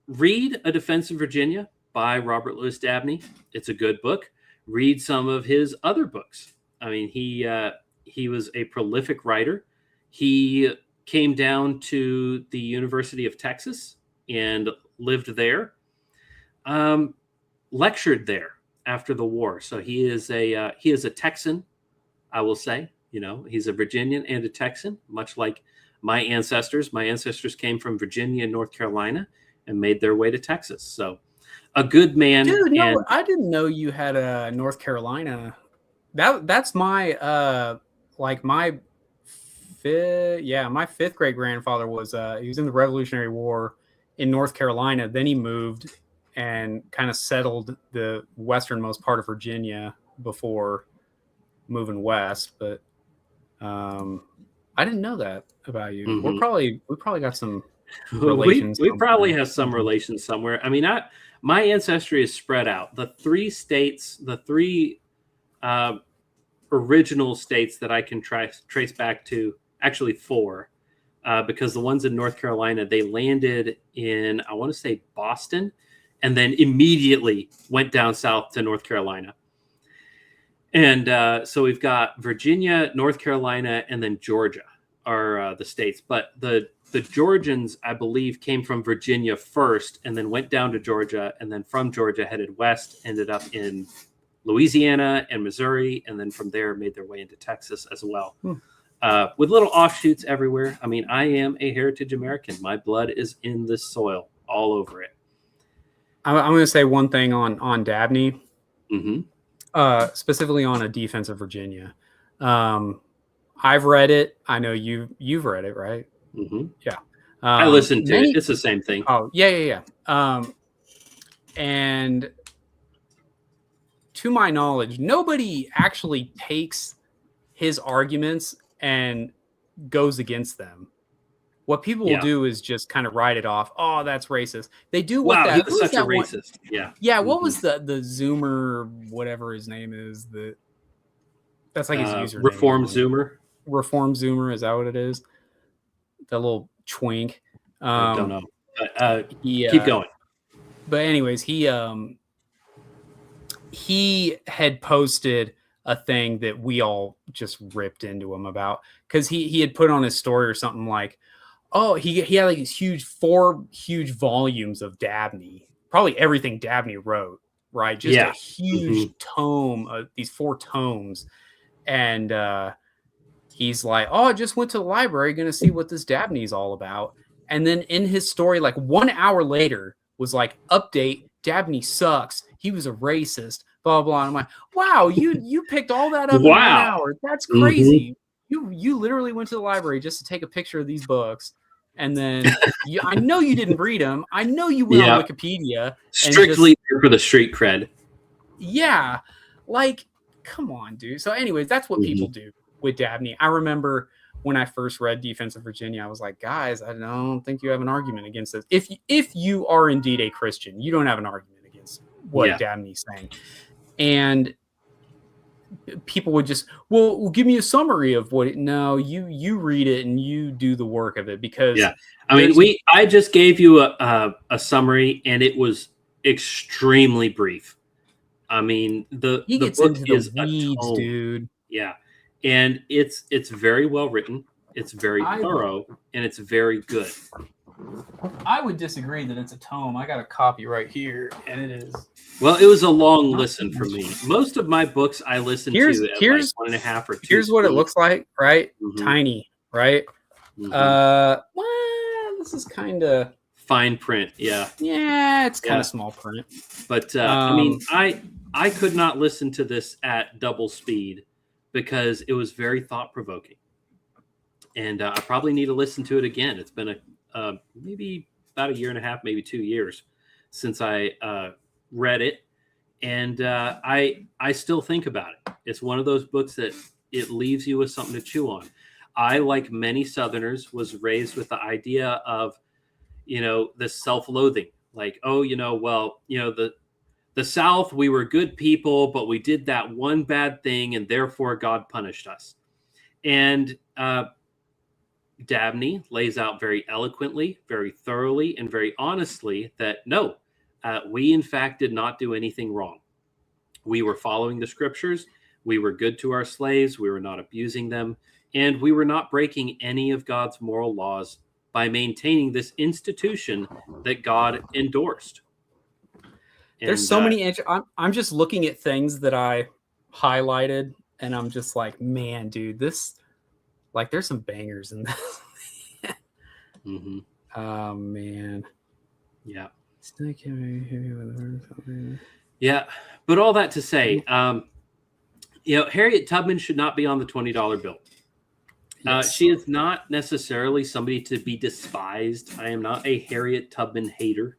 read A Defense of Virginia by Robert Louis Dabney. It's a good book. Read some of his other books. I mean, he was a prolific writer. He came down to the University of Texas and lived there, lectured there after the war. So he is a Texan, I will say. He's a Virginian and a Texan, much like my ancestors. My ancestors came from Virginia and North Carolina and made their way to Texas. So a good man. Dude, no, I didn't know you had a North Carolina. That's my my fifth great grandfather was he was in the Revolutionary War in North Carolina. Then he moved and kind of settled the westernmost part of Virginia before moving west. But I didn't know that about you. Mm-hmm. We probably got some relations. We probably have some relations somewhere. I mean, my ancestry is spread out. The three states, the three original states that I can trace back to, actually four, because the ones in North Carolina, they landed in, I want to say Boston, and then immediately went down south to North Carolina. And so we've got Virginia, North Carolina, and then Georgia are the states. But the Georgians, I believe, came from Virginia first and then went down to Georgia, and then from Georgia headed west, ended up in Louisiana and Missouri, and then from there made their way into Texas as well. With little offshoots everywhere. I mean, I am a heritage American. My blood is in this soil, all over it. I'm going to say one thing on Dabney, specifically on A Defense of Virginia. I've read it. I know you've read it, right? Mm-hmm. Yeah. I listened to it. It's the same thing. Oh, yeah. And to my knowledge, nobody actually takes his arguments and goes against them. What people will do is just kind of write it off. Oh, that's racist. They do. Wow, he was such a racist. Yeah. What was the Zoomer, whatever his name is? That's like his username. Reform Zoomer. Reform Zoomer, is that what it is? The little twink. I don't know. Keep going. But anyways, he had posted a thing that we all just ripped into him about, because he had put on his story or something like, oh, he had like these four huge volumes of Dabney, probably everything Dabney wrote, right? Just a huge tome of these 4 tomes. And he's like, oh, I just went to the library, going to see what this Dabney's all about. And then in his story, like 1 hour later, was like, update, Dabney sucks. He was a racist, blah, blah. And I'm like, wow, you picked all that up in 1 hour. That's crazy. You literally went to the library just to take a picture of these books. And then I know you didn't read them. I know you went on Wikipedia. Strictly for the street cred. Yeah. Like, come on, dude. So anyways, that's what people do with Dabney. I remember when I first read Defense of Virginia, I was like, guys, I don't think you have an argument against this. If you are indeed a Christian, you don't have an argument against what Dabney's saying. And people would just, well, give me a summary of what you read it and you do the work of it, because I mean, I just gave you a summary and it was extremely brief. I mean, the gets book into is the weeds, dude. Yeah. And it's very well written. It's very thorough and it's very good. I would disagree that it's a tome. I got a copy right here, and it is. Well, it was a long listen for me. Most of my books I listen to at like 1.5 or 2. Here's what it looks like, right? Tiny, right? Well, this is kind of fine print. Yeah. Yeah, it's kind of small print. But I mean, I could not listen to this at double speed because it was very thought provoking, and I probably need to listen to it again. It's been maybe about 1.5 years, maybe 2 years since I read it. And I still think about it. It's one of those books that it leaves you with something to chew on. I, like many Southerners, was raised with the idea of, this self-loathing. Like, the South, we were good people, but we did that one bad thing and therefore God punished us. And Dabney lays out very eloquently, very thoroughly, and very honestly that no, we in fact did not do anything wrong. We were following the scriptures. We were good to our slaves. We were not abusing them. And we were not breaking any of God's moral laws by maintaining this institution that God endorsed. There's so many. I'm just looking at things that I highlighted, and I'm just like, man, dude, this. Like, there's some bangers in this. Oh, man. Yeah. Yeah. But all that to say, Harriet Tubman should not be on the $20 bill. Yes. She is not necessarily somebody to be despised. I am not a Harriet Tubman hater.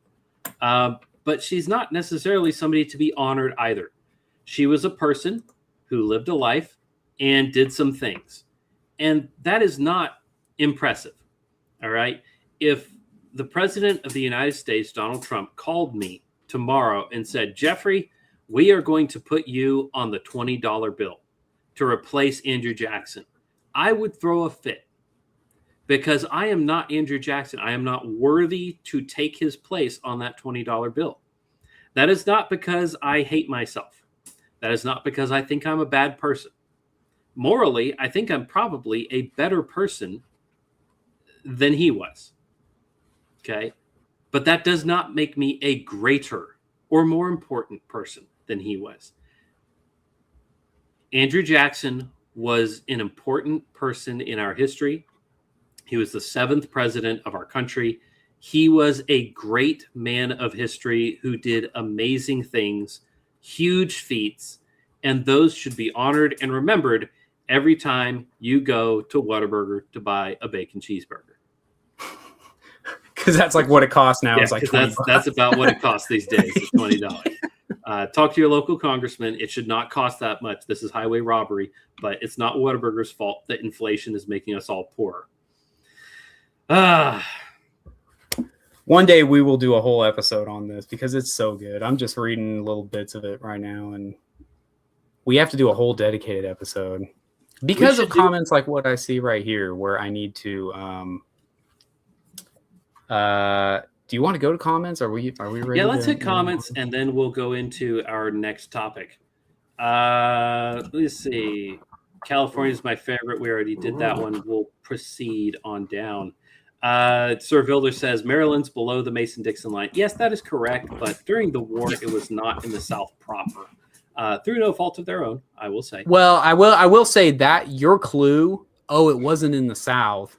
But she's not necessarily somebody to be honored either. She was a person who lived a life and did some things. And that is not impressive, all right? If the president of the United States, Donald Trump, called me tomorrow and said, Jeffrey, we are going to put you on the $20 bill to replace Andrew Jackson, I would throw a fit because I am not Andrew Jackson. I am not worthy to take his place on that $20 bill. That is not because I hate myself. That is not because I think I'm a bad person. Morally, I think I'm probably a better person than he was. Okay? But that does not make me a greater or more important person than he was. Andrew Jackson was an important person in our history. He was the 7th president of our country. He was a great man of history who did amazing things, huge feats, and those should be honored and remembered every time you go to Whataburger to buy a bacon cheeseburger. Because that's like what it costs now. Yeah, it's like that's about what it costs these days. It's $20. Talk to your local congressman. It should not cost that much. This is highway robbery, but it's not Whataburger's fault that inflation is making us all poorer. One day we will do a whole episode on this because it's so good. I'm just reading little bits of it right now, and we have to do a whole dedicated episode because of comments like what I see right here, where I need to. Do you want to go to comments? Are we ready? Yeah, let's hit comments, and then we'll go into our next topic. Let's see. California is my favorite. We already did that one. We'll proceed on down. Sir Vilder says Maryland's below the Mason-Dixon line. Yes, that is correct. But during the war, it was not in the South proper. Through no fault of their own, I will say. Well, I will say that your clue oh, it wasn't in the South,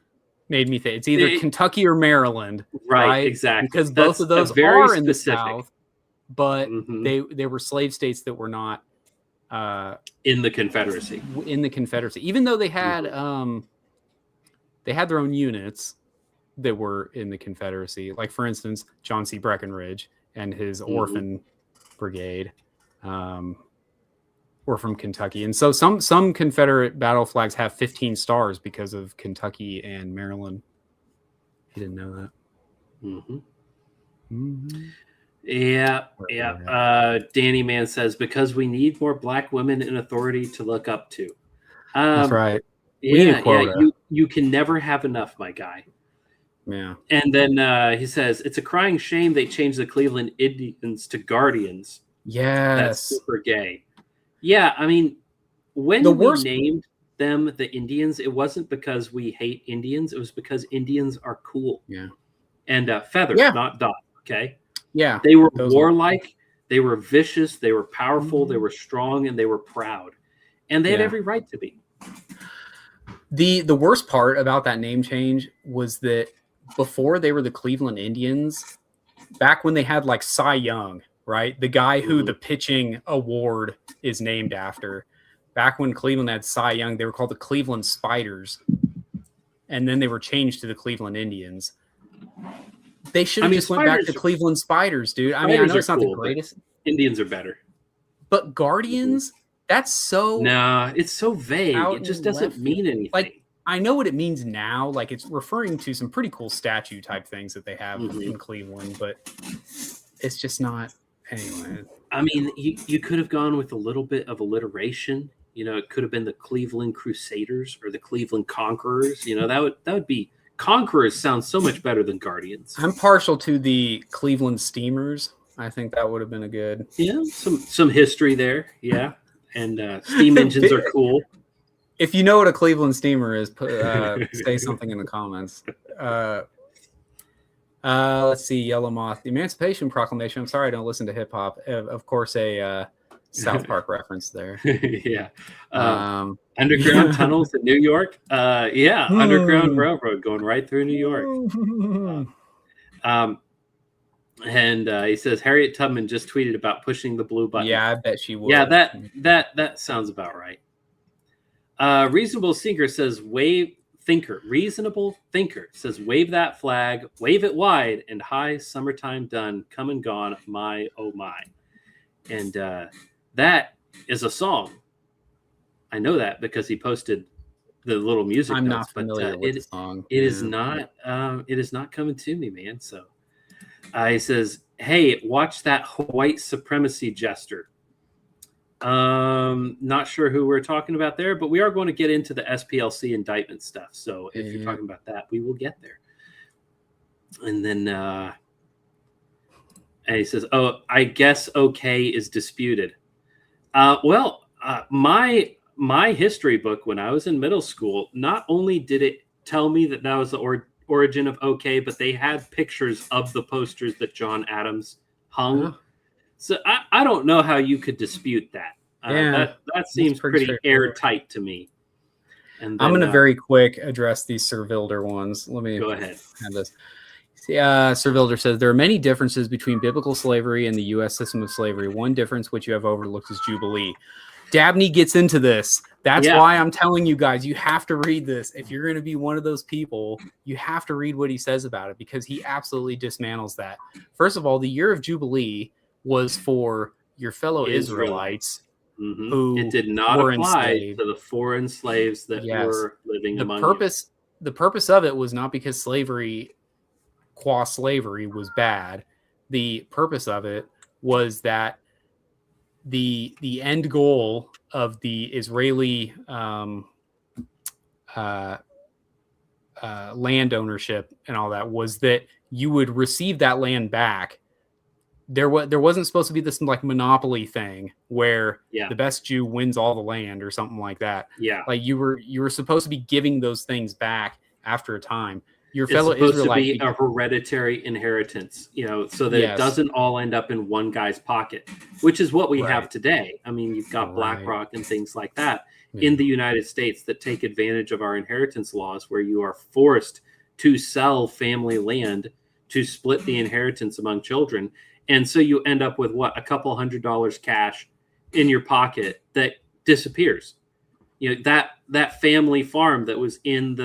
made me think it's either Kentucky or Maryland. Right, exactly. Because both of those are in the South, but Mm-hmm. they were slave states that were not in the Confederacy. In the Confederacy, even though they had their own units that were in the Confederacy. Like, for instance, John C. Breckinridge and his Orphan Brigade were from Kentucky. And so some Confederate battle flags have 15 stars because of Kentucky and Maryland. You didn't know that? Mm-hmm. Mm-hmm. Yeah. Danny Man says, because we need more black women in authority to look up to. That's right. You can never have enough, my guy. Yeah. And then he says, it's a crying shame they changed the Cleveland Indians to Guardians. Yes. That's super gay. Yeah, I mean, when we named them the Indians, it wasn't because we hate Indians. It was because Indians are cool. Yeah. And feathered, not dot, okay? Yeah. They were warlike. They were vicious. They were powerful. They were strong, and they were proud. And they had every right to be. The worst part about that name change was that before they were the Cleveland Indians, back when they had like Cy Young, right? The guy who the pitching award is named after. Back when Cleveland had Cy Young, they were called the Cleveland Spiders. And then they were changed to the Cleveland Indians. They should have just went back to Cleveland Spiders, dude. I mean, I know it's not the greatest. Indians are better. But Guardians, that's so... Nah, it's so vague. It just doesn't mean anything. Like, I know what it means now. Like, it's referring to some pretty cool statue type things that they have in Cleveland, but it's just not... Anyway. I mean, you could have gone with a little bit of alliteration. You know, it could have been the Cleveland Crusaders or the Cleveland Conquerors. You know, that would be... Conquerors sounds so much better than Guardians. I'm partial to the Cleveland Steamers. I think that would have been a good... Yeah, some history there. Yeah. And steam engines are cool. If you know what a Cleveland steamer is, say something in the comments. Let's see, Yellow Moth. The Emancipation Proclamation. I'm sorry I don't listen to hip hop. Of course, a South Park reference there. Yeah. Underground tunnels in New York. Underground Railroad going right through New York. And he says Harriet Tubman just tweeted about pushing the blue button. Yeah, I bet she would. Yeah, that sounds about right. Reasonable Thinker says Reasonable Thinker says wave that flag, wave it wide and high. Summertime done, come and gone. My oh my, and that is a song. I know that because he posted the little music. I'm notes, not familiar with the song. It is not. It is not coming to me, man. So he says, "Hey, watch that white supremacy jester." Not sure who we're talking about there, but we are going to get into the SPLC indictment stuff. So if you're talking about that, we will get there. And then, and he says, "Oh, I guess okay is disputed." My history book when I was in middle school, not only did it tell me that was the origin of okay, but they had pictures of the posters that John Adams hung. Uh-huh. So I don't know how you could dispute that. That seems pretty airtight to me. And then, I'm going to very quick address these Servilder ones. Let me go ahead. Have this. Servilder says there are many differences between biblical slavery and the U.S. system of slavery. One difference which you have overlooked is Jubilee. Dabney gets into this. That's why I'm telling you guys, you have to read this. If you're going to be one of those people, you have to read what he says about it because he absolutely dismantles that. First of all, the year of Jubilee was for your fellow Israelites who it did not apply to the foreign slaves that were living among you. The purpose of it was not because slavery, qua slavery, was bad. The purpose of it was that the end goal of the Israeli land ownership and all that was that you would receive that land back. There wasn't supposed to be this like monopoly thing where the best Jew wins all the land or something like that. Yeah, like you were supposed to be giving those things back after a time. Your fellow Israelite to be a hereditary inheritance, so that it doesn't all end up in one guy's pocket, which is what we have today. I mean, you've got BlackRock and things like that, in the United States that take advantage of our inheritance laws, where you are forced to sell family land to split the inheritance among children. And so you end up with what, a couple $100 cash in your pocket that disappears. You know, that family farm that was in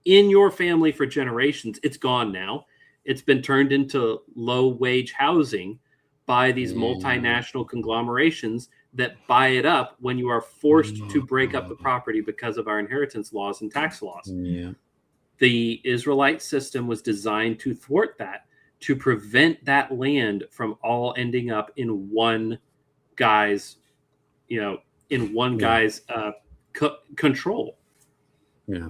your family for generations, it's gone now. It's been turned into low wage housing by these multinational conglomerations that buy it up when you are forced to break up the property because of our inheritance laws and tax laws. Yeah. The Israelite system was designed to thwart that, to prevent that land from all ending up in one guy's, control. Yeah.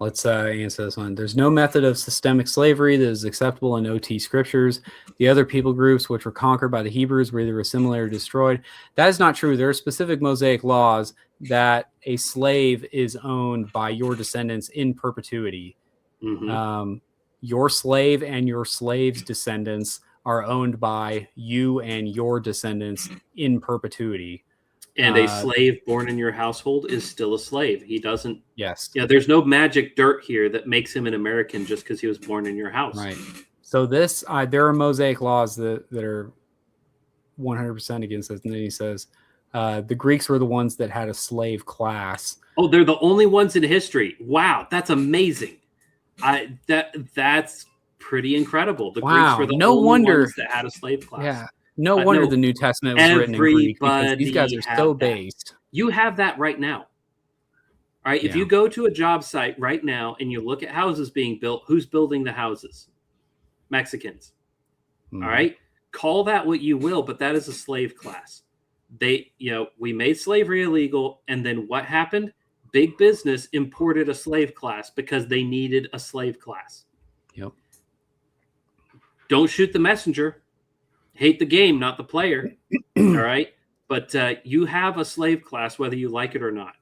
Let's answer this one. There's no method of systemic slavery that is acceptable in OT scriptures. The other people groups which were conquered by the Hebrews were either assimilated or destroyed. That is not true. There are specific Mosaic laws that a slave is owned by your descendants in perpetuity. Mm-hmm. Your slave and your slave's descendants are owned by you and your descendants in perpetuity. And a slave born in your household is still a slave. He doesn't. Yes. There's no magic dirt here that makes him an American just because he was born in your house. Right. So there are Mosaic laws that are 100% against this. And then he says the Greeks were the ones that had a slave class. Oh, they're the only ones in history. Wow, that's amazing. That's pretty incredible. The Greeks were the only ones that had a slave class. Yeah. No wonder the New Testament was written in Greek, because these guys are so based. You have that right now. All right. Yeah. If you go to a job site right now and you look at houses being built, who's building the houses? Mexicans. Mm-hmm. All right. Call that what you will, but that is a slave class. We made slavery illegal. And then what happened? Big business imported a slave class because they needed a slave class. Yep. Don't shoot the messenger. Hate the game, not the player. All right. But you have a slave class, whether you like it or not.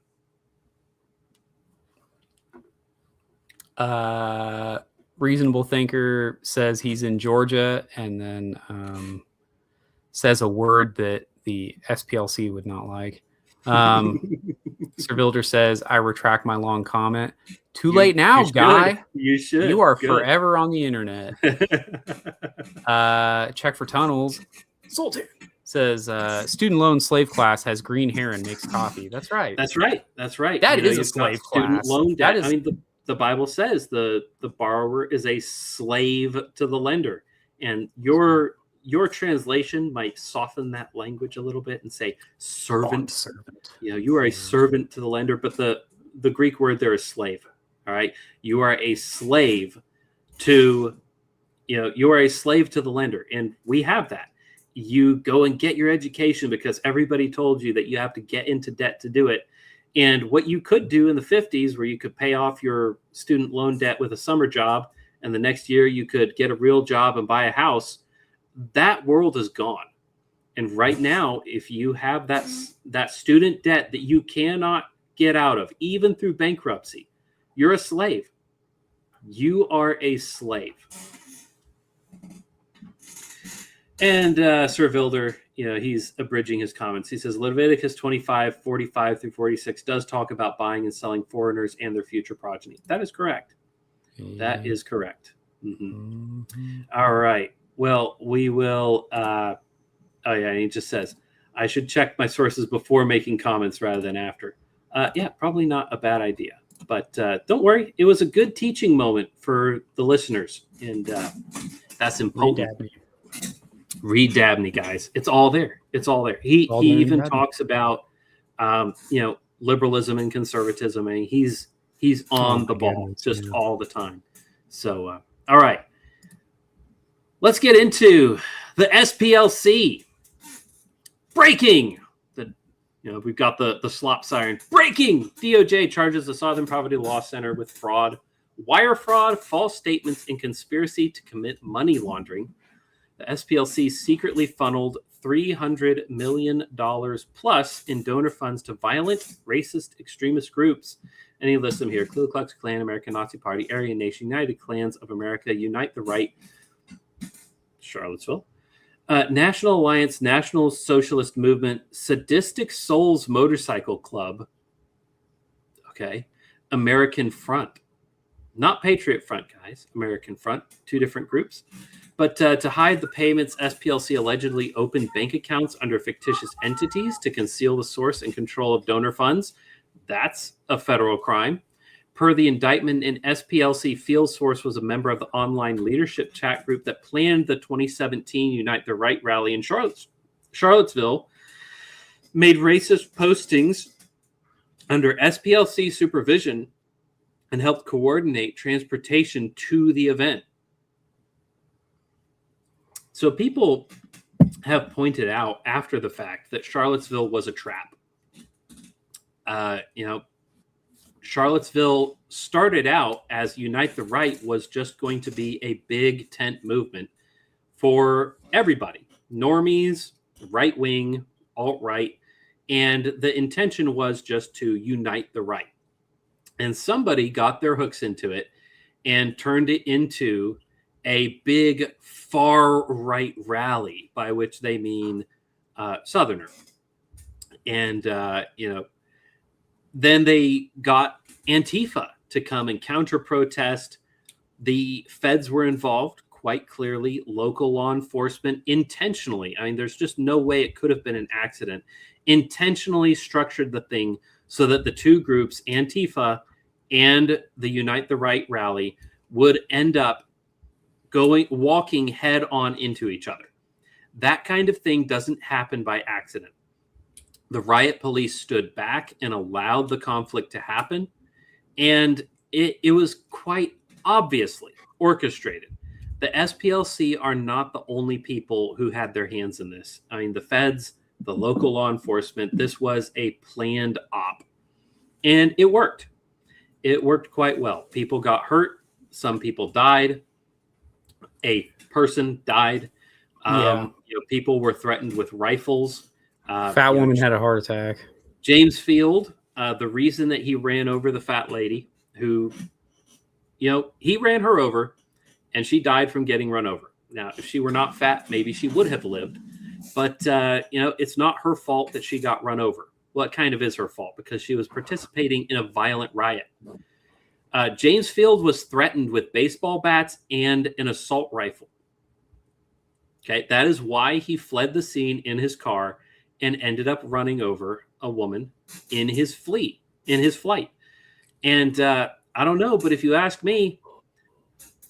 Reasonable Thinker says he's in Georgia, and then says a word that the SPLC would not like. Sir Vilder says, I retract my long comment. Too late now, guy. You should. You are forever on the internet. Check for tunnels. Sultan says, student loan slave class has green hair and makes coffee. That's right. That's right. That is a slave class. Loan debt. The Bible says the borrower is a slave to the lender. And your translation might soften that language a little bit and say servant. You are a servant to the lender, but the Greek word there is slave. All right. You are a slave to the lender. And we have that. You go and get your education because everybody told you that you have to get into debt to do it. And what you could do in the 50s, where you could pay off your student loan debt with a summer job, and the next year you could get a real job and buy a house, that world is gone. And right now, if you have that student debt that you cannot get out of, even through bankruptcy, you're a slave. You are a slave. And Sir Vilder, he's abridging his comments. He says Leviticus 25:45 through 46 does talk about buying and selling foreigners and their future progeny. That is correct. Yeah. That is correct. Mm-hmm. Mm-hmm. All right. Well, we will. He just says, I should check my sources before making comments rather than after. Probably not a bad idea. But don't worry. It was a good teaching moment for the listeners. And that's important. Read Dabney, guys. It's all there. It's all there. He even talks about, liberalism and conservatism. I mean, he's on the ball just all the time. So, all right. Let's get into the SPLC. Breaking. We've got the slop siren. Breaking. DOJ charges the Southern Poverty Law Center with fraud, wire fraud, false statements, and conspiracy to commit money laundering. The SPLC secretly funneled $300 million plus in donor funds to violent, racist, extremist groups. And he lists them here: Ku Klux Klan, American Nazi Party, Aryan Nation, United Clans of America, Unite the Right, Charlottesville, National Alliance, National Socialist Movement, Sadistic Souls Motorcycle Club. Okay. American Front. Not Patriot Front, guys. American Front. Two different groups. But to hide the payments, SPLC allegedly opened bank accounts under fictitious entities to conceal the source and control of donor funds. That's a federal crime. Per the indictment, an SPLC field source was a member of the online leadership chat group that planned the 2017 Unite the Right rally in Charlottesville, made racist postings under SPLC supervision, and helped coordinate transportation to the event. So people have pointed out after the fact that Charlottesville was a trap. Charlottesville started out as Unite the Right was just going to be a big tent movement for everybody, normies, right wing, alt-right, and the intention was just to unite the right. And somebody got their hooks into it and turned it into a big far right rally, by which they mean Southerner. And, then they got Antifa to come and counter-protest. The feds were involved, quite clearly, local law enforcement intentionally. I mean, there's just no way it could have been an accident. Intentionally structured the thing so that the two groups, Antifa and the Unite the Right rally, would end up walking head on into each other. That kind of thing doesn't happen by accident. The riot police stood back and allowed the conflict to happen. And it was quite obviously orchestrated. The SPLC are not the only people who had their hands in this. I mean, the feds, the local law enforcement, this was a planned op. And it worked. It worked quite well. People got hurt. Some people died. A person died. People were threatened with rifles. Fat woman had a heart attack. James Field, the reason that he ran over the fat lady who, he ran her over and she died from getting run over. Now, if she were not fat, maybe she would have lived. But, it's not her fault that she got run over. Well, it kind of is her fault because she was participating in a violent riot. James Field was threatened with baseball bats and an assault rifle. Okay, that is why he fled the scene in his car and ended up running over a woman in his flight. And I don't know, but if you ask me,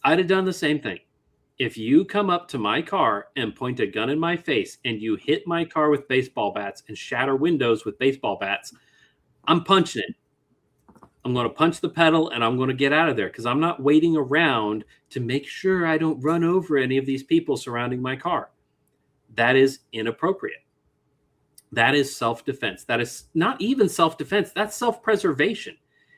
I'd have done the same thing. If you come up to my car and point a gun in my face and you hit my car with baseball bats and shatter windows with baseball bats, I'm punching it. I'm going to punch the pedal and I'm going to get out of there because I'm not waiting around to make sure I don't run over any of these people surrounding my car. That is inappropriate. That is self-defense. That is not even self-defense. That's self-preservation.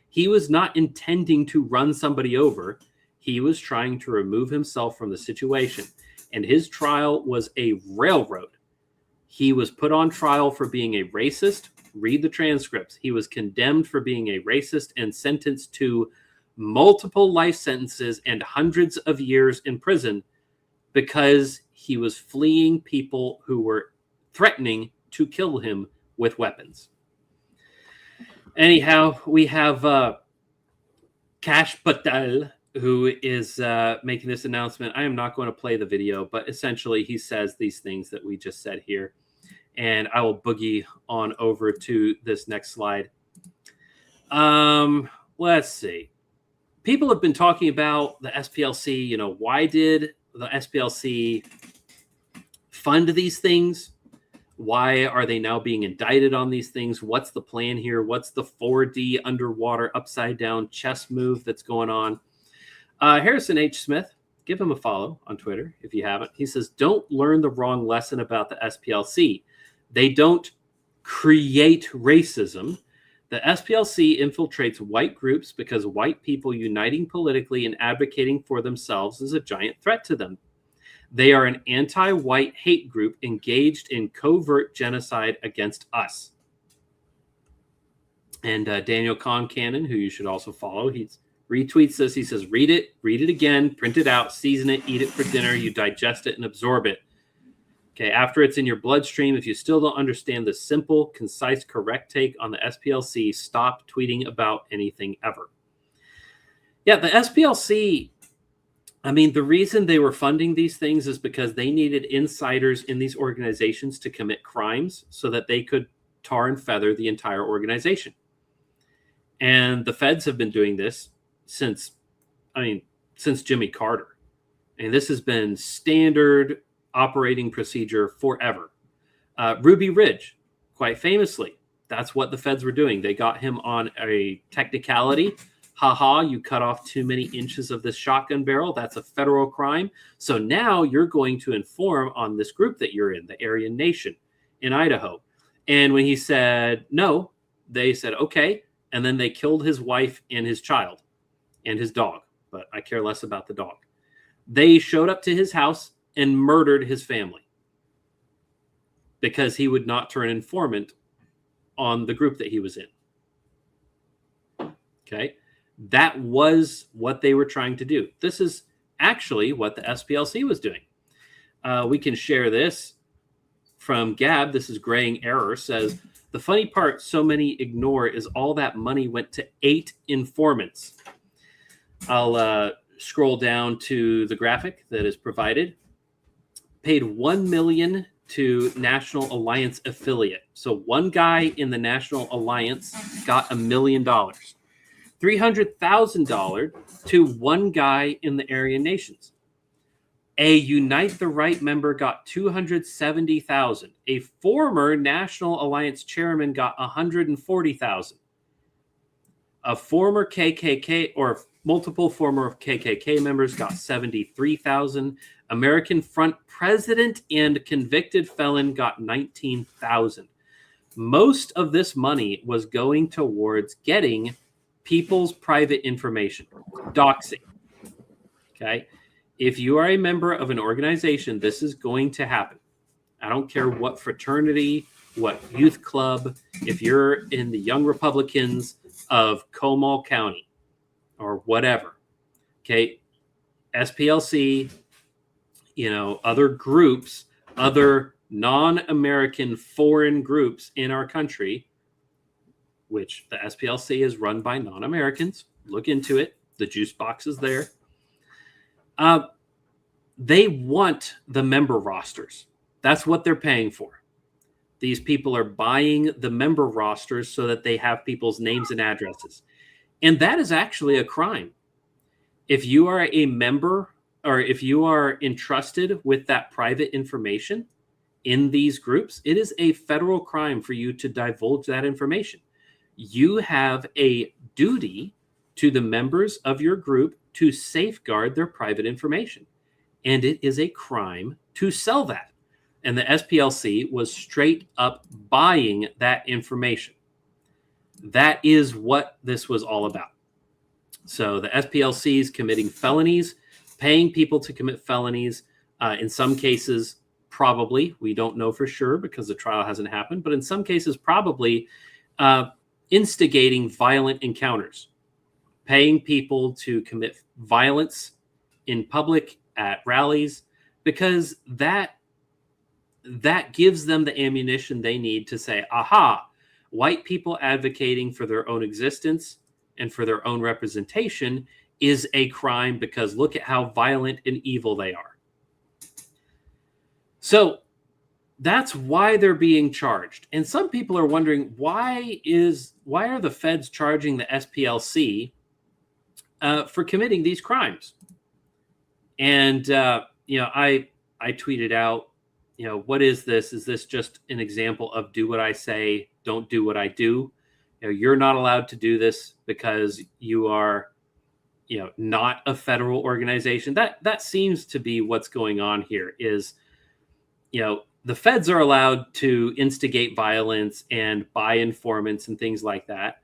He was not intending to run somebody over. He was trying to remove himself from the situation. And his trial was a railroad. He was put on trial for being a racist. Read the transcripts. He was condemned for being a racist and sentenced to multiple life sentences and hundreds of years in prison because he was fleeing people who were threatening to kill him with weapons. Anyhow, we have Kash Patel, who is making this announcement. I am not going to play the video, but essentially he says these things that we just said here. And I will boogie on over to this next slide. Let's see. People have been talking about the SPLC. Why did the SPLC fund these things? Why are they now being indicted on these things? What's the plan here? What's the 4D underwater upside down chess move that's going on? Harrison H. Smith, give him a follow on Twitter if you haven't. He says, don't learn the wrong lesson about the SPLC. They don't create racism. The SPLC infiltrates white groups because white people uniting politically and advocating for themselves is a giant threat to them. They are an anti-white hate group engaged in covert genocide against us. And Daniel Concannon, who you should also follow, he retweets this. He says, read it again, print it out, season it, eat it for dinner. You digest it and absorb it. Okay, after it's in your bloodstream, if you still don't understand the simple, concise, correct take on the SPLC, stop tweeting about anything ever. Yeah, the SPLC, I mean, the reason they were funding these things is because they needed insiders in these organizations to commit crimes so that they could tar and feather the entire organization. And the feds have been doing this since Jimmy Carter. And this has been standard operating procedure forever. Ruby Ridge, quite famously, that's what the feds were doing. They got him on a technicality. Haha, you cut off too many inches of this shotgun barrel. That's a federal crime. So now you're going to inform on this group that you're in, the Aryan Nation in Idaho. And when he said no, they said, okay. And then they killed his wife and his child and his dog. But I care less about the dog. They showed up to his house and murdered his family because he would not turn informant on the group that he was in. Okay. That was what they were trying to do. This is actually what the SPLC was doing. We can share this from Gab. This is Graying Error, says, the funny part so many ignore is all that money went to 8 informants. I'll scroll down to the graphic that is provided. Paid $1 million to National Alliance affiliate. So one guy in the National Alliance got $1 million. $300,000 to one guy in the Aryan Nations. A Unite the Right member got $270,000. A former National Alliance chairman got $140,000. A former KKK or multiple former KKK members got $73,000. American Front president and convicted felon got $19,000. Most of this money was going towards getting people's private information, doxing. Okay. If you are a member of an organization, this is going to happen. I don't care what fraternity, what youth club, if you're in the Young Republicans of Comal County or whatever. Okay. SPLC, other groups, other non-American foreign groups in our country, which the SPLC is run by non-Americans. Look into it. The juice box is there. They want the member rosters. That's what they're paying for. These people are buying the member rosters so that they have people's names and addresses. And that is actually a crime. If you are a member or if you are entrusted with that private information in these groups, it is a federal crime for you to divulge that information. You have a duty to the members of your group to safeguard their private information. And it is a crime to sell that. And the SPLC was straight up buying that information. That is what this was all about. So the SPLC is committing felonies, paying people to commit felonies. In some cases, probably, we don't know for sure because the trial hasn't happened, but in some cases, probably instigating violent encounters, paying people to commit violence in public at rallies, because that gives them the ammunition they need to say, aha, white people advocating for their own existence and for their own representation is a crime because look at how violent and evil they are. So that's why they're being charged. And some people are wondering, why are the feds charging the SPLC for committing these crimes? And, I tweeted out, what is this? Is this just an example of do what I say, don't do what I do? You're not allowed to do this because you are, not a federal organization. That seems to be what's going on here is, the feds are allowed to instigate violence and buy informants and things like that.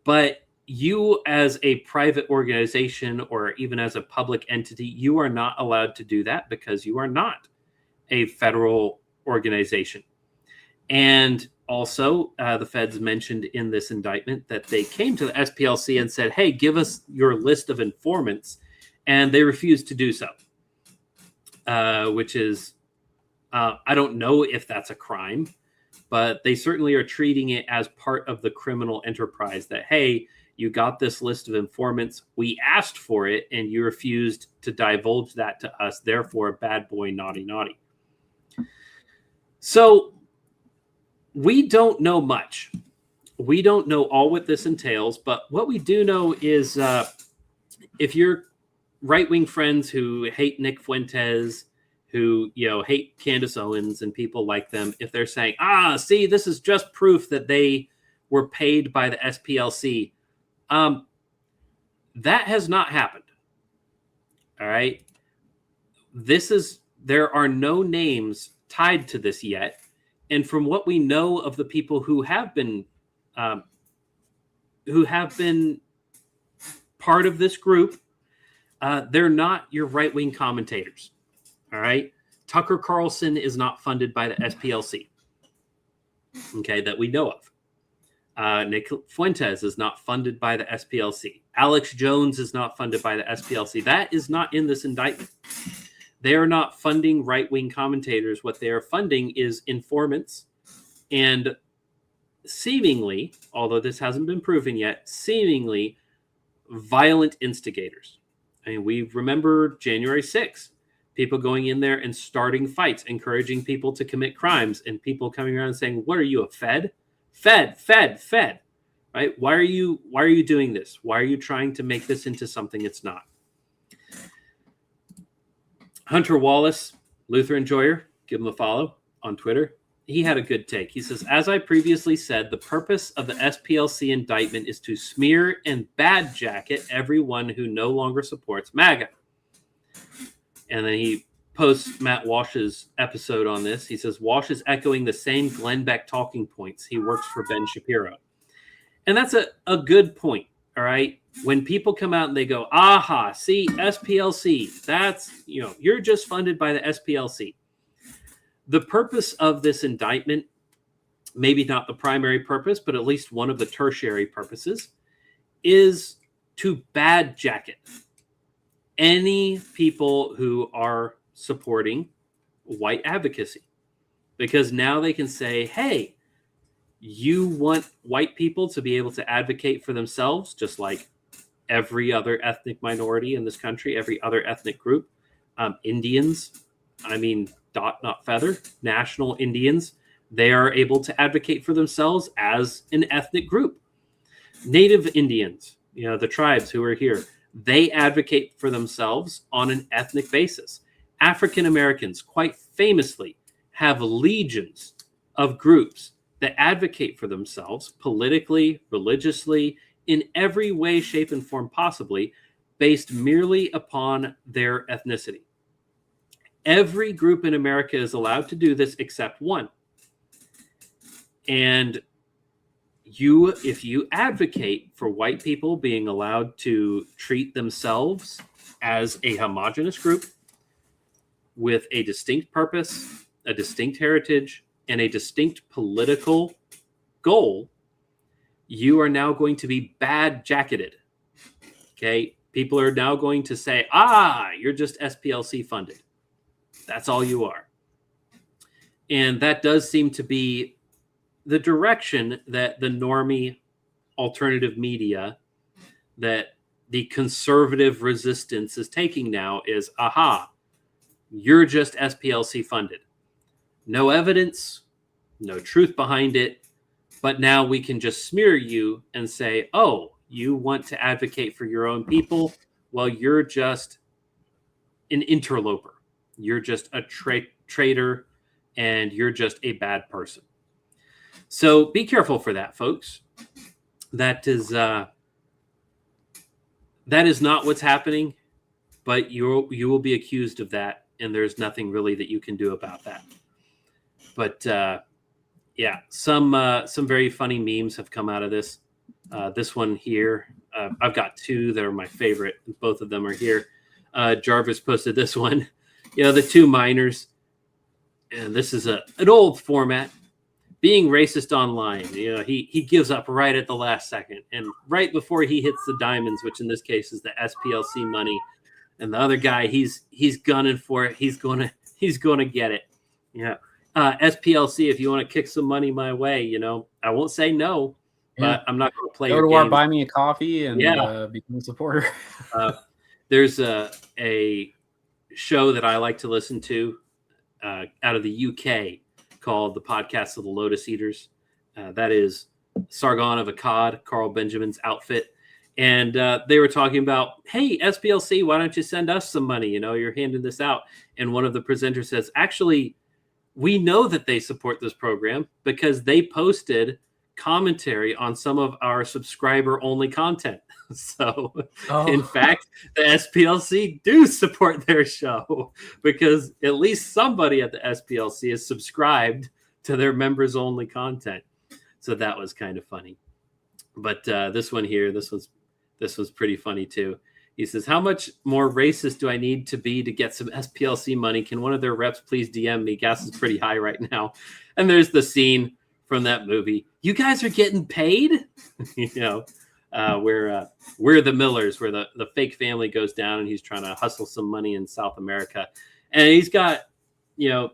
But you as a private organization or even as a public entity, you are not allowed to do that because you are not a federal organization. And also, the feds mentioned in this indictment that they came to the SPLC and said, hey, give us your list of informants. And they refused to do so, which is I don't know if that's a crime, but they certainly are treating it as part of the criminal enterprise that, hey, you got this list of informants. We asked for it, and you refused to divulge that to us. Therefore, bad boy, naughty, naughty. So we don't know much. We don't know all what this entails, but what we do know is if you're right-wing friends who hate Nick Fuentes, who hate Candace Owens and people like them, if they're saying, see, this is just proof that they were paid by the SPLC, that has not happened. All right. There are no names tied to this yet. And from what we know of the people who have been part of this group, they're not your right-wing commentators. All right. Tucker Carlson is not funded by the SPLC. Okay. That we know of. Nick Fuentes is not funded by the SPLC. Alex Jones is not funded by the SPLC. That is not in this indictment. They are not funding right-wing commentators. What they are funding is informants and seemingly, although this hasn't been proven yet, seemingly violent instigators. I mean, we remember January 6th, people going in there and starting fights, encouraging people to commit crimes, and people coming around and saying, what are you, a Fed? Fed, right? Why are you doing this? Why are you trying to make this into something it's not? Hunter Wallace, Lutheran Joyer, give him a follow on Twitter. He had a good take. He says, as I previously said, the purpose of the SPLC indictment is to smear and bad jacket everyone who no longer supports MAGA. And then he posts Matt Walsh's episode on this. He says, Walsh is echoing the same Glenn Beck talking points. He works for Ben Shapiro. And that's a good point, all right? When people come out and they go, aha, see, SPLC, that's, you're just funded by the SPLC. The purpose of this indictment, maybe not the primary purpose, but at least one of the tertiary purposes, is to bad jacket any people who are supporting white advocacy. Because now they can say, hey, you want white people to be able to advocate for themselves, just like every other ethnic minority in this country, every other ethnic group. Indians, dot, not feather, national Indians, they are able to advocate for themselves as an ethnic group. Native Indians, the tribes who are here, they advocate for themselves on an ethnic basis. African Americans, quite famously, have legions of groups that advocate for themselves politically, religiously, in every way, shape, and form possibly, based merely upon their ethnicity. Every group in America is allowed to do this except one. And if you advocate for white people being allowed to treat themselves as a homogenous group with a distinct purpose, a distinct heritage, and a distinct political goal, you are now going to be bad jacketed. Okay? People are now going to say, you're just SPLC funded. That's all you are. And that does seem to be the direction that the normie alternative media, that the conservative resistance is taking now is, you're just SPLC funded. No evidence, no truth behind it, but now we can just smear you and say, you want to advocate for your own people? Well, you're just an interloper. You're just a traitor, and you're just a bad person. So be careful for that, folks. That is not what's happening, but you will be accused of that, and there's nothing really that you can do about that. But some very funny memes have come out of this. This one here, I've got two that are my favorite. Both of them are here. Jarvis posted this one. The two miners, and this is an old format. Being racist online, he gives up right at the last second, and right before he hits the diamonds, which in this case is the SPLC money, and the other guy, he's gunning for it. He's gonna get it. Yeah. SPLC, if you want to kick some money my way, you know, I won't say no, but I'm not going to play Go your to our games. Buy Me a Coffee and become a supporter. There's a show that I like to listen to out of the UK called the Podcast of the Lotus Eaters. That is Sargon of Akkad, Carl Benjamin's outfit. And they were talking about, hey, SPLC, why don't you send us some money? You know, you're handing this out. And one of the presenters says, actually, we know that they support this program because they posted commentary on some of our subscriber-only content. So, in fact, the SPLC do support their show because at least somebody at the SPLC is subscribed to their members-only content. So that was kind of funny. But this one here, this was pretty funny too. He says, how much more racist do I need to be to get some SPLC money? Can one of their reps please DM me? Gas is pretty high right now. And there's the scene from that movie. You guys are getting paid? You know, where we're the Millers, where the fake family goes down and he's trying to hustle some money in South America. And he's got, you know,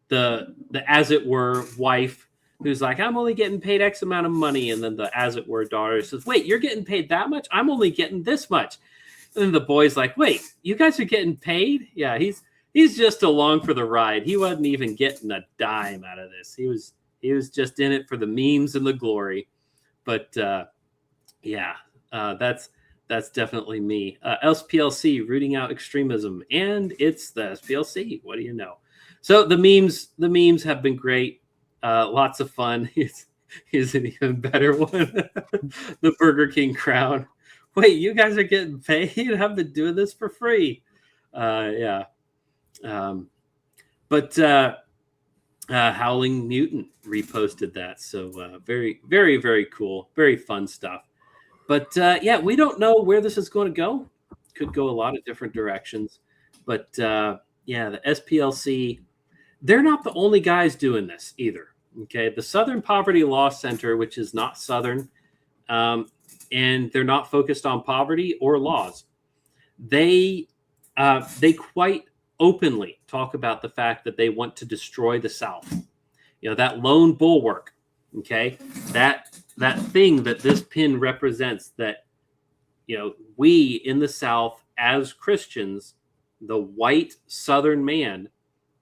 the as it were wife who's like, I'm only getting paid X amount of money. And then the as it were daughter says, wait, you're getting paid that much? I'm only getting this much. And then the boy's like, wait, you guys are getting paid? Yeah, he's just along for the ride. He wasn't even getting a dime out of this. He was just in it for the memes and the glory. But that's definitely me. SPLC rooting out extremism, and it's the SPLC. What do you know? So the memes have been great. Lots of fun. Here's an even better one. The Burger King crown. Wait, you guys are getting paid? I've been doing this for free. But Howling Mutant reposted that. So very, very, very cool. Very fun stuff. But we don't know where this is going to go. Could go a lot of different directions. But the SPLC, they're not the only guys doing this either. Okay, the Southern Poverty Law Center, which is not Southern, and they're not focused on poverty or laws. They quite openly talk about the fact that they want to destroy the South. You know, that lone bulwark. Okay, that thing that this pin represents. That, you know, we in the South as Christians, the white Southern man,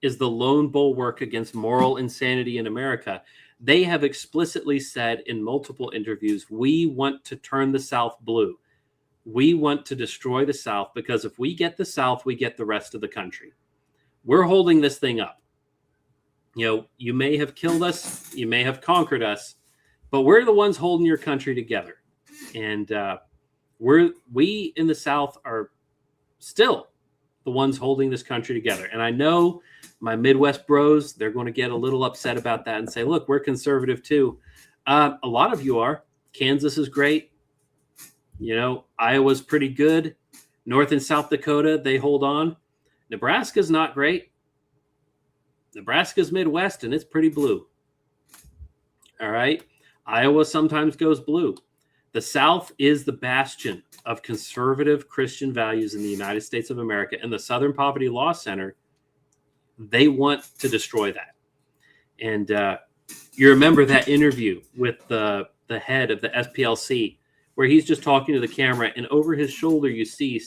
is the lone bulwark against moral insanity in America. They have explicitly said in multiple interviews, we want to turn the South blue. We want to destroy the South because if we get the South, we get the rest of the country. We're holding this thing up. You know, you may have killed us, you may have conquered us, but we're the ones holding your country together. And we in the South are still the ones holding this country together. And I know my Midwest bros, they're going to get a little upset about that and say, look, we're conservative too. A lot of you are. Kansas is great. You know, Iowa's pretty good. North and South Dakota, they hold on. Nebraska's not great. Nebraska's Midwest, and it's pretty blue. All right. Iowa sometimes goes blue. The South is the bastion of conservative Christian values in the United States of America, and the Southern Poverty Law Center, they want to destroy that. And you remember that interview with the head of the SPLC, where he's just talking to the camera, and over his shoulder you see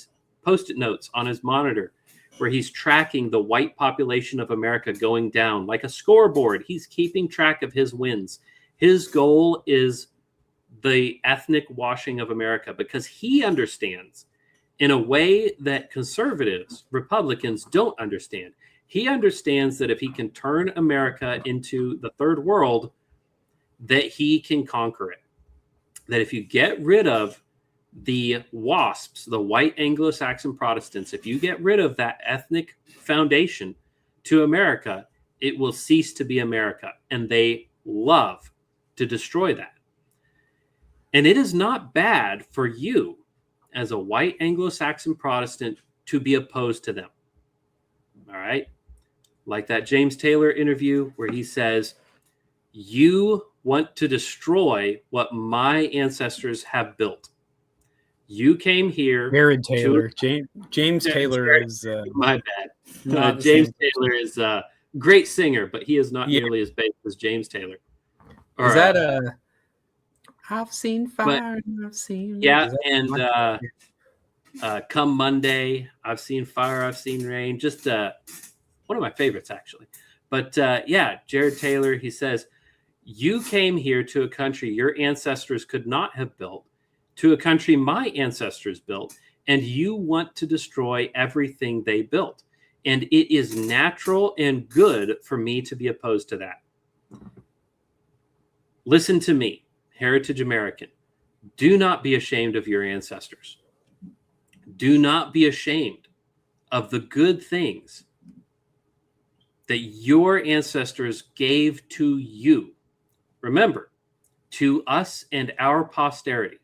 Post-it notes on his monitor where he's tracking the white population of America going down like a scoreboard. He's keeping track of his wins. His goal is the ethnic washing of America, because he understands in a way that conservatives, Republicans don't understand. He understands that if he can turn America into the third world, that he can conquer it. That if you get rid of the WASPs, the white Anglo-Saxon Protestants, if you get rid of that ethnic foundation to America, it will cease to be America. And they love to destroy that. And it is not bad for you as a white Anglo-Saxon Protestant to be opposed to them. All right? Like that James Taylor interview where he says, you want to destroy what my ancestors have built. You came here. Jared Taylor. James Taylor is... my bad. James Taylor is Great singer, but he is not Yeah. nearly as baked as James Taylor. Is that I've seen fire and I've seen and Come Monday, I've seen fire, I've seen rain. Just one of my favorites, actually. But Jared Taylor, he says, you came here to a country your ancestors could not have built, to a country my ancestors built, and you want to destroy everything they built. And it is natural and good for me to be opposed to that. Listen to me, Heritage American. Do not be ashamed of your ancestors. Do not be ashamed of the good things that your ancestors gave to you. Remember, to us and our posterity.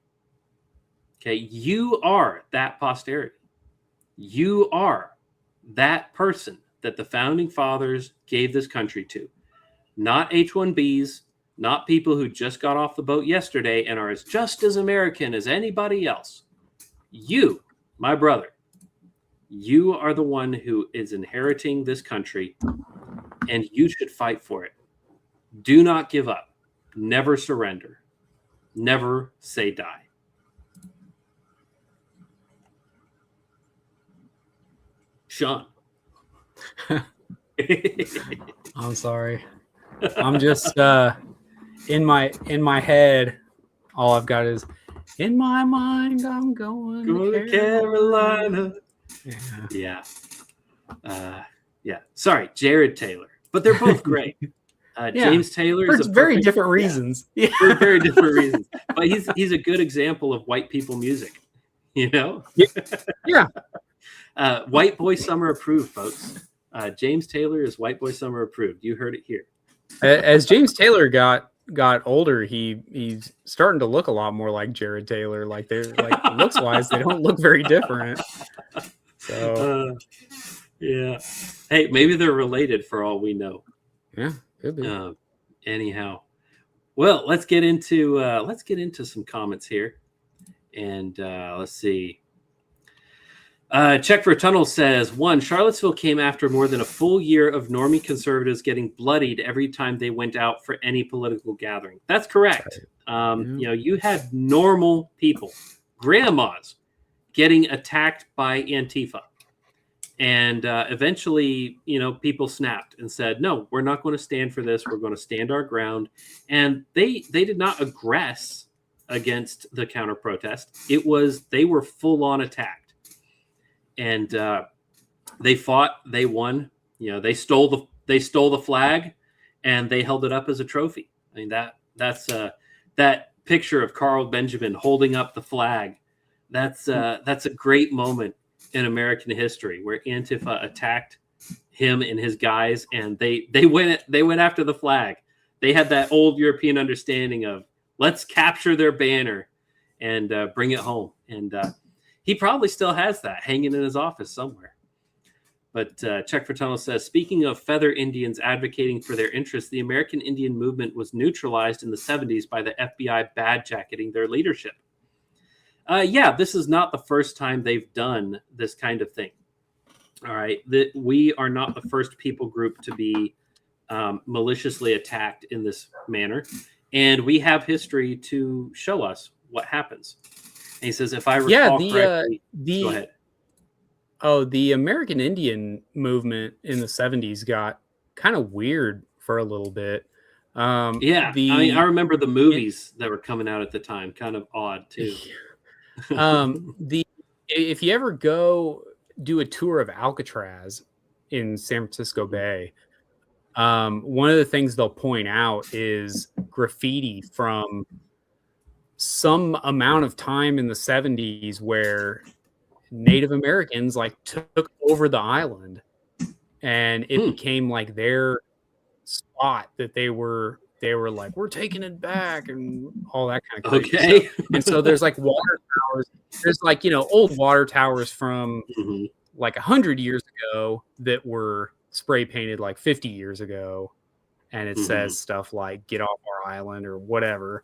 Okay, you are that posterity. You are that person that the founding fathers gave this country to. Not H-1Bs, not people who just got off the boat yesterday and are just as American as anybody else. You, my brother, you are the one who is inheriting this country, and you should fight for it. Do not give up. Never surrender. Never say die. Sean. I'm sorry. I'm just in my head. All I've got is in my mind. I'm going to Carolina. Yeah. Sorry, Jared Taylor, but they're both great. James Taylor is for very different reasons. Yeah. For very different reasons. But he's a good example of white people music. You know. Yeah. White Boy Summer approved, folks. James Taylor is White Boy Summer approved. You heard it here. As James Taylor got older, he's starting to look a lot more like Jared Taylor. Like they're like looks wise, they don't look very different. So hey, maybe they're related for all we know. Yeah, could be. Anyhow, well, let's get into some comments here, and let's see. Check for a Tunnel says, 1, Charlottesville came after more than a full year of normie conservatives getting bloodied every time they went out for any political gathering. That's correct. You had normal people, grandmas, getting attacked by Antifa. And eventually, people snapped and said, no, we're not going to stand for this. We're going to stand our ground. And they did not aggress against the counter protest. They were full on attacked. And they fought, they won. They stole the flag, and they held it up as a trophy. I mean, that's that picture of Carl Benjamin holding up the flag. That's a great moment in American history where Antifa attacked him and his guys, and they went after the flag. They had that old European understanding of let's capture their banner and bring it home. And he probably still has that hanging in his office somewhere. But Check for Tunnel says, speaking of feather Indians advocating for their interests, the American Indian movement was neutralized in the 70s by the FBI bad-jacketing their leadership. This is not the first time they've done this kind of thing. All right. We are not the first people group to be maliciously attacked in this manner. And we have history to show us what happens. And he says, if I recall correctly, go ahead. Oh, the American Indian movement in the 70s got kind of weird for a little bit. I remember the movies that were coming out at the time, kind of odd too. If you ever go do a tour of Alcatraz in San Francisco Bay, one of the things they'll point out is graffiti from some amount of time in the 70s where Native Americans took over the island, and it became like their spot that they were like, we're taking it back and all that kind of crazy stuff. And so there's water towers. There's old water towers from 100 years ago that were spray painted 50 years ago. And it says stuff like get off our island or whatever.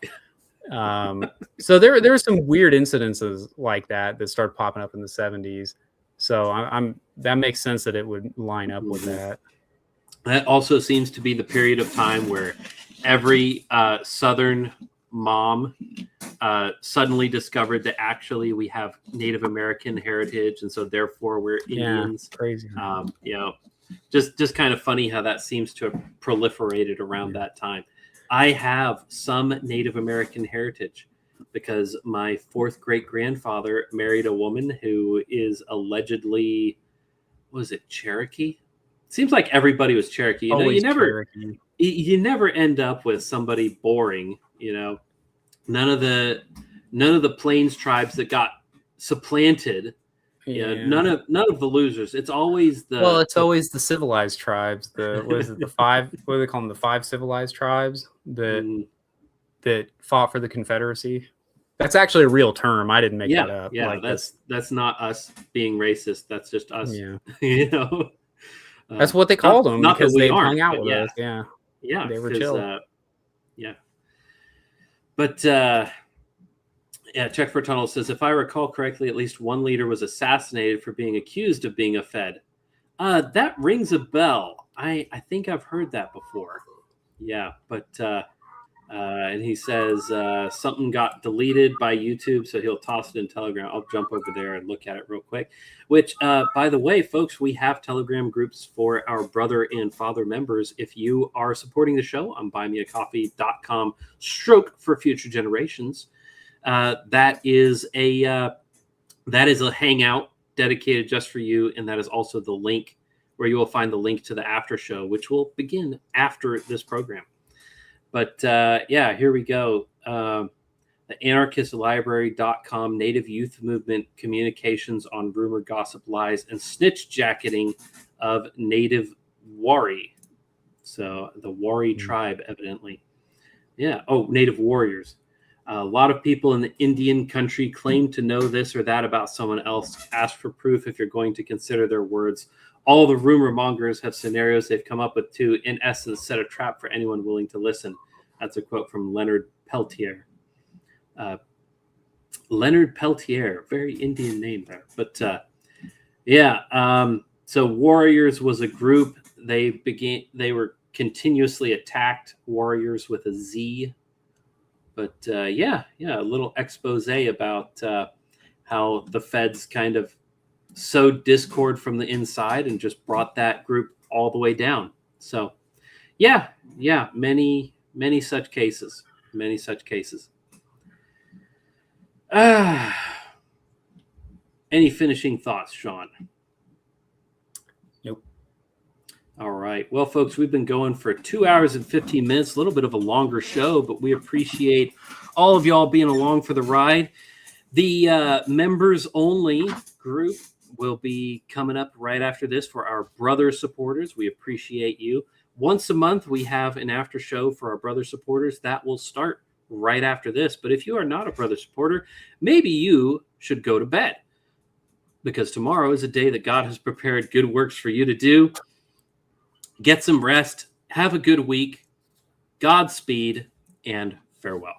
So there were some weird incidences like that started popping up in the 70s. So that makes sense that it would line up with that. That also seems to be the period of time where every Southern mom suddenly discovered that actually we have Native American heritage, and so therefore we're Indians. Crazy. Just kind of funny how that seems to have proliferated around that time. I have some Native American heritage because my fourth great grandfather married a woman who is allegedly, was it Cherokee? Seems like everybody was Cherokee. You never end up with somebody boring. None of the Plains tribes that got supplanted. None of the losers. It's always always the civilized tribes. The five? What do they call them? The 5 civilized tribes that fought for the Confederacy. That's actually a real term. I didn't make that up. Yeah, that's not us being racist. That's just us. Yeah. That's what they called them because they hung out with us. Yeah, they were chill. But Check for Tunnel says, if I recall correctly, at least one leader was assassinated for being accused of being a Fed. That rings a bell. I think I've heard that before. Yeah, but and he says something got deleted by YouTube, so he'll toss it in Telegram. I'll jump over there and look at it real quick. Which, by the way, folks, we have Telegram groups for our brother and father members. If you are supporting the show on buymeacoffee.com/for future generations, that is a hangout dedicated just for you, and that is also the link where you will find the link to the after show, which will begin after this program. But here we go. The anarchistlibrary.com, Native Youth Movement Communications on Rumor, Gossip, Lies, and Snitch Jacketing of Native Wari. So the Wari tribe, evidently. Yeah. Oh, Native warriors. A lot of people in the Indian country claim to know this or that about someone else. Ask for proof if you're going to consider their words. All the rumor mongers have scenarios they've come up with to, in essence, set a trap for anyone willing to listen. That's a quote from Leonard Peltier. Leonard Peltier, very Indian name there. But so Warriors was a group. They were continuously attacked. Warriors with a Z. But a little expose about how the feds kind of sowed discord from the inside and just brought that group all the way down. So, many such cases. Many such cases. Any finishing thoughts, Sean? Nope. All right. Well, folks, we've been going for 2 hours and 15 minutes, a little bit of a longer show, but we appreciate all of y'all being along for the ride. The members only group will be coming up right after this for our brother supporters. We appreciate you. Once a month, we have an after show for our brother supporters that will start right after this. But if you are not a brother supporter, maybe you should go to bed, because tomorrow is a day that God has prepared good works for you to do. Get some rest. Have a good week. Godspeed and farewell.